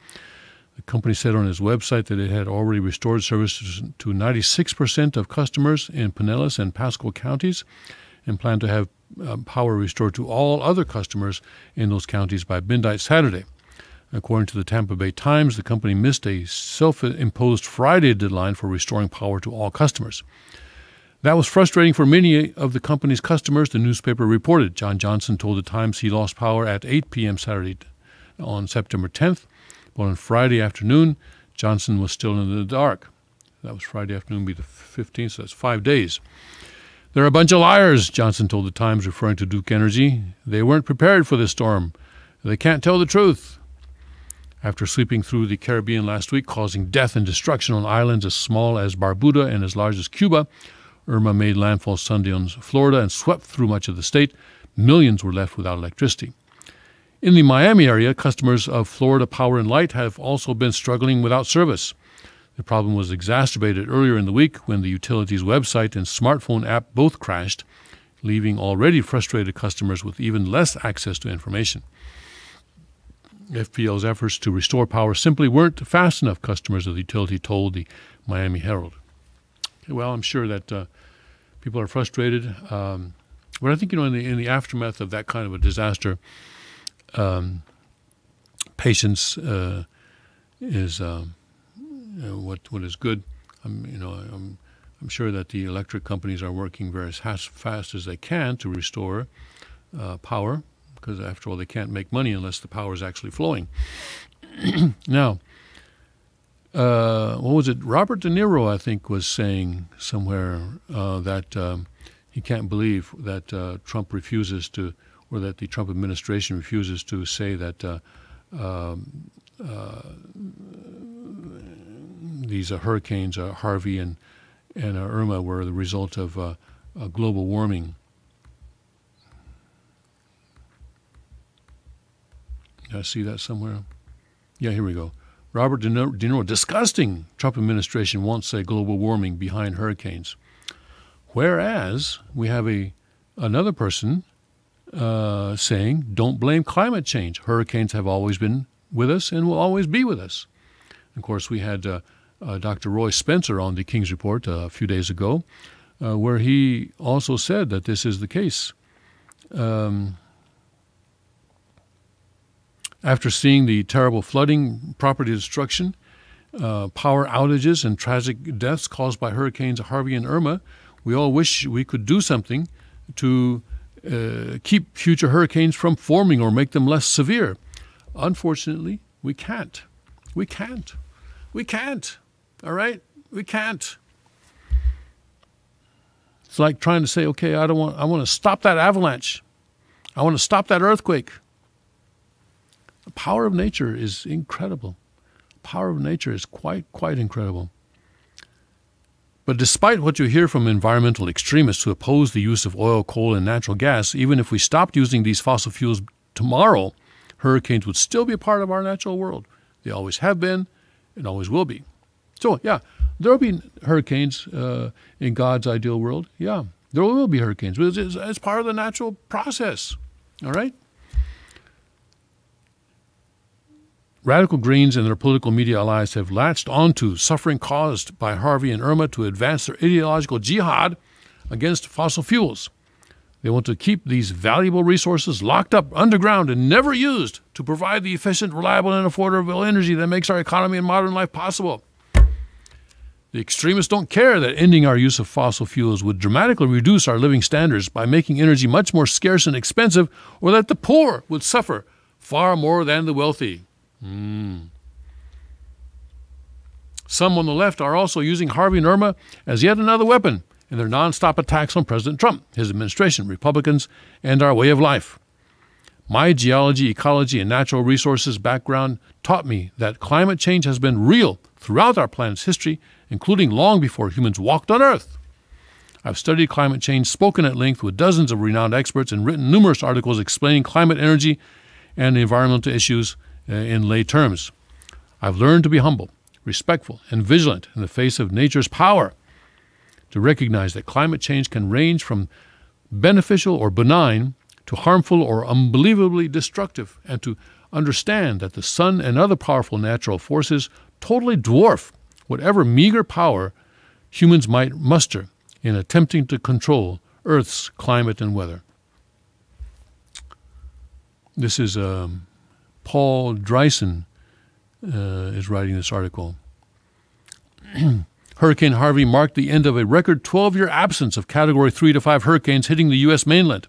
A: The company said on its website that it had already restored services to 96% of customers in Pinellas and Pasco counties and planned to have power restored to all other customers in those counties by midnight Saturday. According to the Tampa Bay Times, the company missed a self-imposed Friday deadline for restoring power to all customers. That was frustrating for many of the company's customers, the newspaper reported. John Johnson told the Times he lost power at 8 p.m. Saturday on September 10th, but on Friday afternoon, Johnson was still in the dark. That was Friday afternoon, be the 15th, so that's 5 days. They're a bunch of liars, Johnson told the Times, referring to Duke Energy. They weren't prepared for this storm. They can't tell the truth. After sweeping through the Caribbean last week, causing death and destruction on islands as small as Barbuda and as large as Cuba, Irma made landfall Sunday on Florida and swept through much of the state. Millions were left without electricity. In the Miami area, customers of Florida Power and Light have also been struggling without service. The problem was exacerbated earlier in the week when the utility's website and smartphone app both crashed, leaving already frustrated customers with even less access to information. FPL's efforts to restore power simply weren't fast enough, customers of the utility told the Miami Herald. Okay, well, I'm sure that people are frustrated, but I think, in the aftermath of that kind of a disaster, patience is what is good. I'm sure that the electric companies are working very fast as they can to restore power, because after all, they can't make money unless the power is actually flowing. Now, what was it? Robert De Niro, I think, was saying somewhere that he can't believe that Trump refuses to, or that the Trump administration refuses to say that these hurricanes, Harvey and Irma, were the result of global warming. I see that somewhere. Yeah, here we go. Robert De Niro, disgusting. Trump administration won't say global warming behind hurricanes. Whereas we have another person saying, don't blame climate change. Hurricanes have always been with us and will always be with us. Of course, we had Dr. Roy Spencer on the King's Report a few days ago, where he also said that this is the case. After seeing the terrible flooding, property destruction, power outages, and tragic deaths caused by hurricanes Harvey and Irma, we all wish we could do something to keep future hurricanes from forming or make them less severe. Unfortunately, we can't. We can't. We can't. All right? We can't. It's like trying to say, okay, I want to stop that avalanche. I want to stop that earthquake. The power of nature is incredible. The power of nature is quite incredible. But despite what you hear from environmental extremists who oppose the use of oil, coal, and natural gas, even if we stopped using these fossil fuels tomorrow, hurricanes would still be a part of our natural world. They always have been and always will be. So, yeah, there will be hurricanes in God's ideal world. Yeah, there will be hurricanes. It's part of the natural process. All right? Radical Greens and their political media allies have latched onto suffering caused by Harvey and Irma to advance their ideological jihad against fossil fuels. They want to keep these valuable resources locked up underground and never used to provide the efficient, reliable, and affordable energy that makes our economy and modern life possible. The extremists don't care that ending our use of fossil fuels would dramatically reduce our living standards by making energy much more scarce and expensive, or that the poor would suffer far more than the wealthy. Some on the left are also using Harvey and Irma as yet another weapon in their nonstop attacks on President Trump, his administration, Republicans, and our way of life. My geology, ecology, and natural resources background taught me that climate change has been real throughout our planet's history, including long before humans walked on Earth. I've studied climate change, spoken at length with dozens of renowned experts, and written numerous articles explaining climate, energy, and environmental issues in lay terms. I've learned to be humble, respectful, and vigilant in the face of nature's power, to recognize that climate change can range from beneficial or benign to harmful or unbelievably destructive, and to understand that the sun and other powerful natural forces totally dwarf whatever meager power humans might muster in attempting to control Earth's climate and weather. This is Paul Dreisen is writing this article. Hurricane Harvey marked the end of a record 12-year absence of Category 3 to 5 hurricanes hitting the U.S. mainland.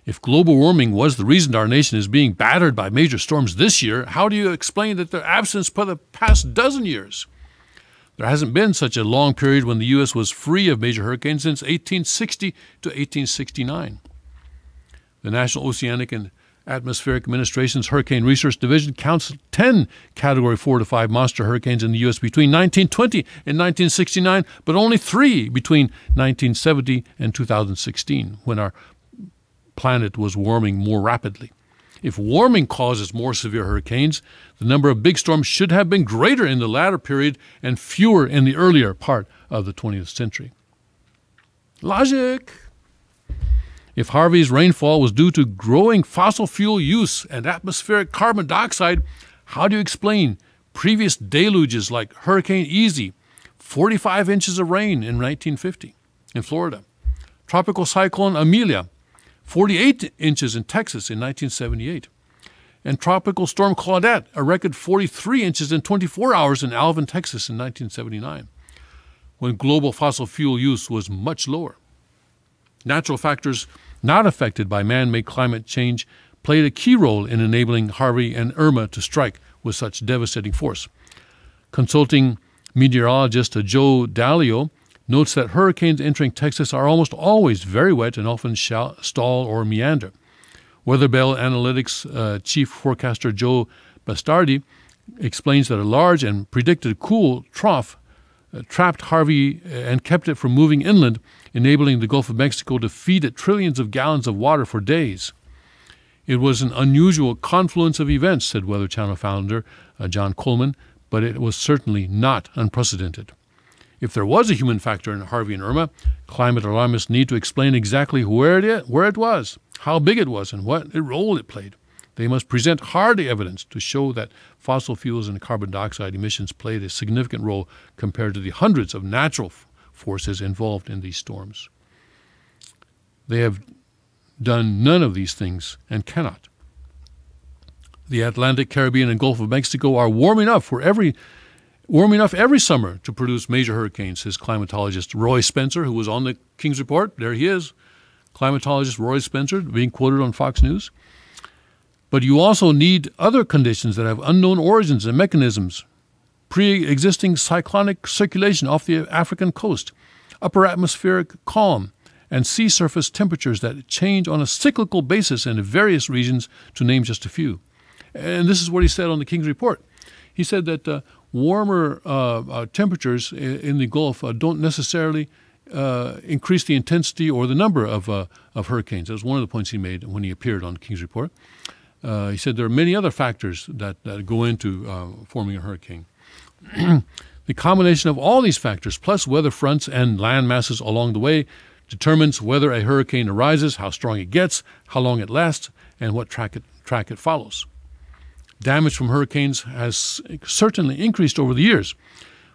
A: If global warming was the reason our nation is being battered by major storms this year, how do you explain that their absence for the past dozen years? There hasn't been such a long period when the U.S. was free of major hurricanes since 1860 to 1869. The National Oceanic and Atmospheric Administration's Hurricane Research Division counts 10 Category 4 to 5 monster hurricanes in the U.S. between 1920 and 1969, but only 3 between 1970 and 2016, when our planet was warming more rapidly. If warming causes more severe hurricanes, the number of big storms should have been greater in the latter period and fewer in the earlier part of the 20th century. Logic! If Harvey's rainfall was due to growing fossil fuel use and atmospheric carbon dioxide, how do you explain previous deluges like Hurricane Easy, 45 inches of rain in 1950 in Florida, Tropical Cyclone Amelia, 48 inches in Texas in 1978, and Tropical Storm Claudette, a record 43 inches in 24 hours in Alvin, Texas in 1979, when global fossil fuel use was much lower. Natural factors not affected by man-made climate change played a key role in enabling Harvey and Irma to strike with such devastating force. Consulting meteorologist Joe Dalio notes that hurricanes entering Texas are almost always very wet and often stall or meander. Weatherbell Analytics chief forecaster Joe Bastardi explains that a large and predicted cool trough trapped Harvey and kept it from moving inland, enabling the Gulf of Mexico to feed it trillions of gallons of water for days. It was an unusual confluence of events, said Weather Channel founder John Coleman, but it was certainly not unprecedented. If there was a human factor in Harvey and Irma, climate alarmists need to explain exactly where it was, how big it was, and what role it played. They must present hard evidence to show that fossil fuels and carbon dioxide emissions played a significant role compared to the hundreds of natural forces involved in these storms. They have done none of these things and cannot. The Atlantic, Caribbean, and Gulf of Mexico are warm enough every summer to produce major hurricanes, says climatologist Roy Spencer, who was on the King's Report. There he is, climatologist Roy Spencer, being quoted on Fox News. But you also need other conditions that have unknown origins and mechanisms. Pre-existing cyclonic circulation off the African coast, upper atmospheric calm, and sea surface temperatures that change on a cyclical basis in various regions, to name just a few. And this is what he said on the King's Report. He said that warmer temperatures in the Gulf don't necessarily increase the intensity or the number of hurricanes. That was one of the points he made when he appeared on the King's Report. He said there are many other factors that go into forming a hurricane. The combination of all these factors, plus weather fronts and land masses along the way, determines whether a hurricane arises, how strong it gets, how long it lasts, and what track it follows. Damage from hurricanes has certainly increased over the years,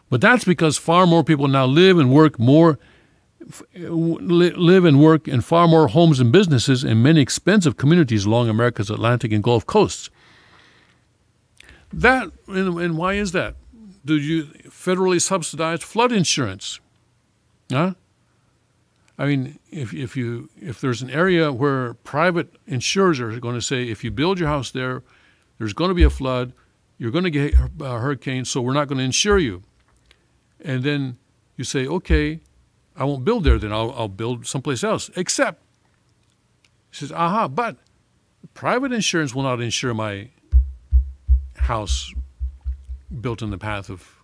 A: but that's because far more people now live and work in far more homes and businesses in many expensive communities along America's Atlantic and Gulf coasts. And why is that? Do you federally subsidize flood insurance? Huh? I mean, if there's an area where private insurers are going to say, if you build your house there, there's going to be a flood, you're going to get a hurricane, so we're not going to insure you. And then you say, okay, I won't build there, then I'll build someplace else. Except, he says, but private insurance will not insure my house built in the path of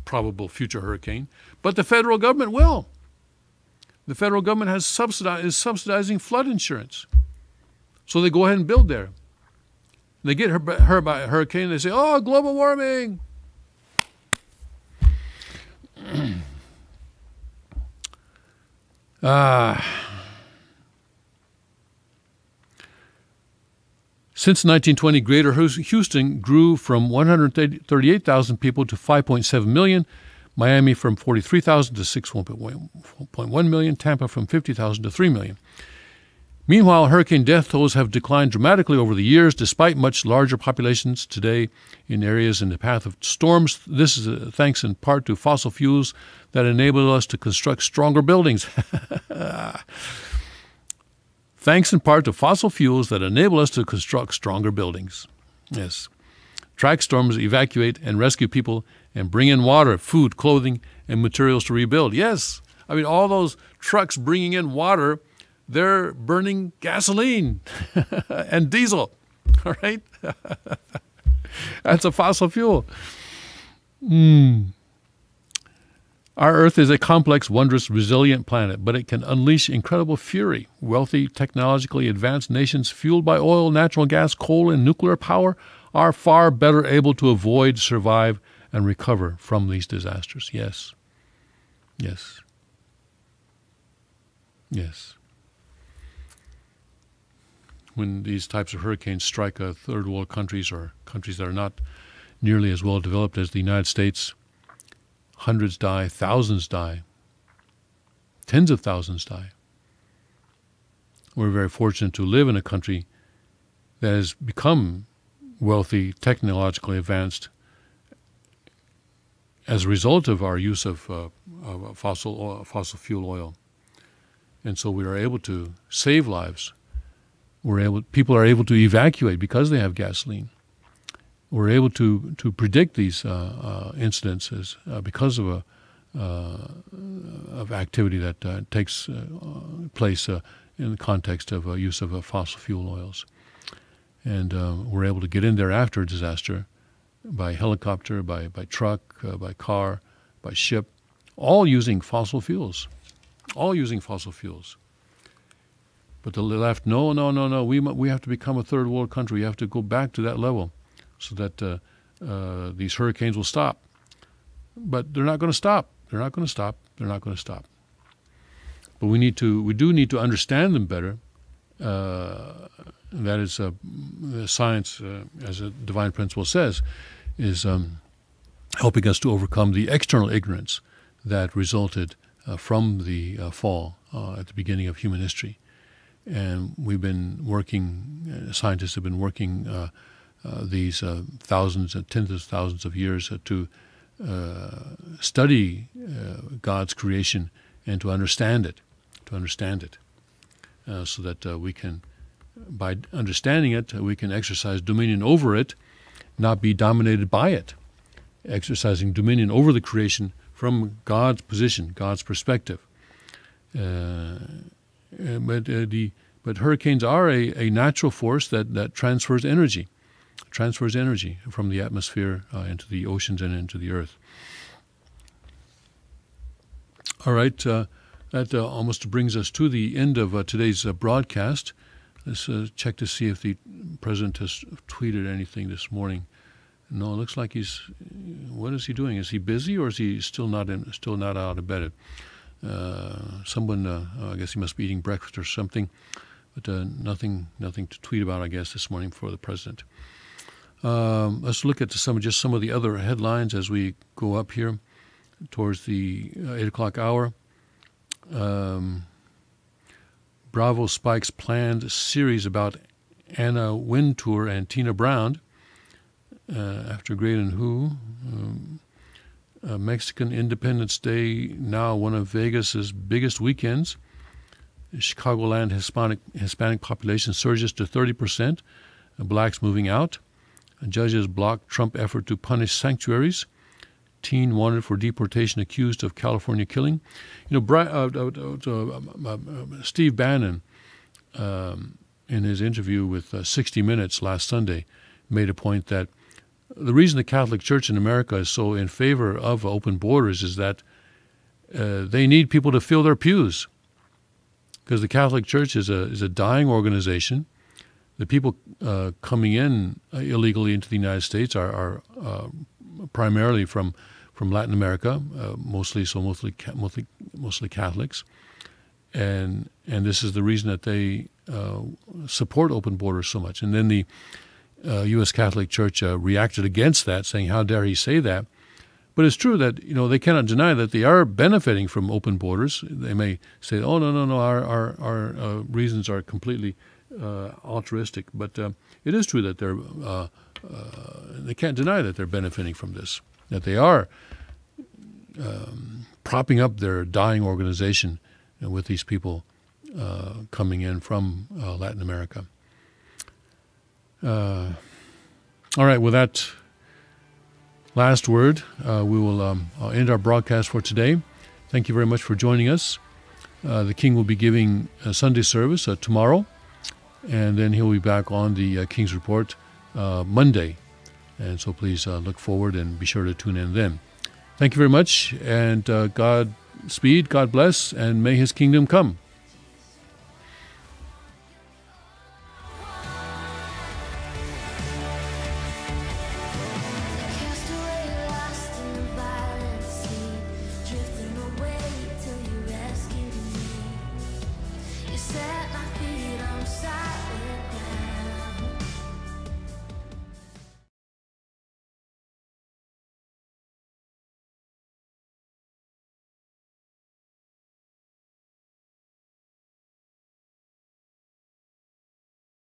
A: probable future hurricane, but the federal government will. The federal government is subsidizing flood insurance. So they go ahead and build there. They get hurt by a hurricane, they say, oh, global warming. Since 1920, Greater Houston grew from 138,000 people to 5.7 million, Miami from 43,000 to 6.1 million, Tampa from 50,000 to 3 million. Meanwhile, hurricane death tolls have declined dramatically over the years, despite much larger populations today in areas in the path of storms. This is thanks in part to fossil fuels that enable us to construct stronger buildings. Thanks in part to fossil fuels that enable us to construct stronger buildings. Yes. Track storms evacuate and rescue people and bring in water, food, clothing, and materials to rebuild. Yes, I mean, all those trucks bringing in water, they're burning gasoline and diesel, all right? That's a fossil fuel. Our Earth is a complex, wondrous, resilient planet, but it can unleash incredible fury. Wealthy, technologically advanced nations fueled by oil, natural gas, coal, and nuclear power are far better able to avoid, survive, and recover from these disasters. Yes. Yes. Yes. When these types of hurricanes strike third world countries or countries that are not nearly as well developed as the United States, hundreds die, thousands die, tens of thousands die. We're very fortunate to live in a country that has become wealthy, technologically advanced, as a result of our use of fossil fuel oil. And so we are able to save lives. People are able to evacuate because they have gasoline. We're able to predict these incidences because of activity that takes place in the context of use of fossil fuel oils. And we're able to get in there after a disaster by helicopter, by truck, by car, by ship, all using fossil fuels. All using fossil fuels. But the left, no. We have to become a third world country. We have to go back to that level so that these hurricanes will stop. But they're not going to stop. They're not going to stop. They're not going to stop. But we do need to understand them better. That is science, as a divine principle says, is helping us to overcome the external ignorance that resulted from the fall at the beginning of human history. And we've been working, scientists have been working these thousands and tens of thousands of years to study God's creation and to understand it, so that we can, by understanding it, we can exercise dominion over it, not be dominated by it, exercising dominion over the creation from God's position, God's perspective. But hurricanes are a natural force that transfers energy from the atmosphere into the oceans and into the earth. All right, that almost brings us to the end of today's broadcast. Let's check to see if the president has tweeted anything this morning. No, it looks like he's. What is he doing? Is he busy, or is he still not out of bed? Someone, I guess he must be eating breakfast or something, but nothing to tweet about, I guess, this morning for the president. Let's look at some of the other headlines as we go up here towards the 8 o'clock hour. Bravo spikes planned series about Anna Wintour and Tina Brown after Great and Who. Mexican Independence Day, now one of Vegas's biggest weekends. Chicagoland Hispanic population surges to 30%. Blacks moving out. Judges block Trump effort to punish sanctuaries. Teen wanted for deportation accused of California killing. Steve Bannon, in his interview with 60 Minutes last Sunday, made a point that the reason the Catholic Church in America is so in favor of open borders is that they need people to fill their pews, because the Catholic Church is a dying organization. The people coming in illegally into the United States are primarily from Latin America, mostly Catholics, and this is the reason that they support open borders so much. And then the U.S. Catholic Church reacted against that, saying, "How dare he say that?" But it's true that they cannot deny that they are benefiting from open borders. They may say, "Oh no, our reasons are completely altruistic," but it is true that they can't deny that they're benefiting from this, that they are propping up their dying organization with these people coming in from Latin America. All right, with that, last word. We will end our broadcast for today. Thank you very much for joining us. The King will be giving a Sunday service tomorrow, and then he'll be back on the King's Report Monday. And so please look forward and be sure to tune in then. Thank you very much, and God speed, God bless, and may His kingdom come.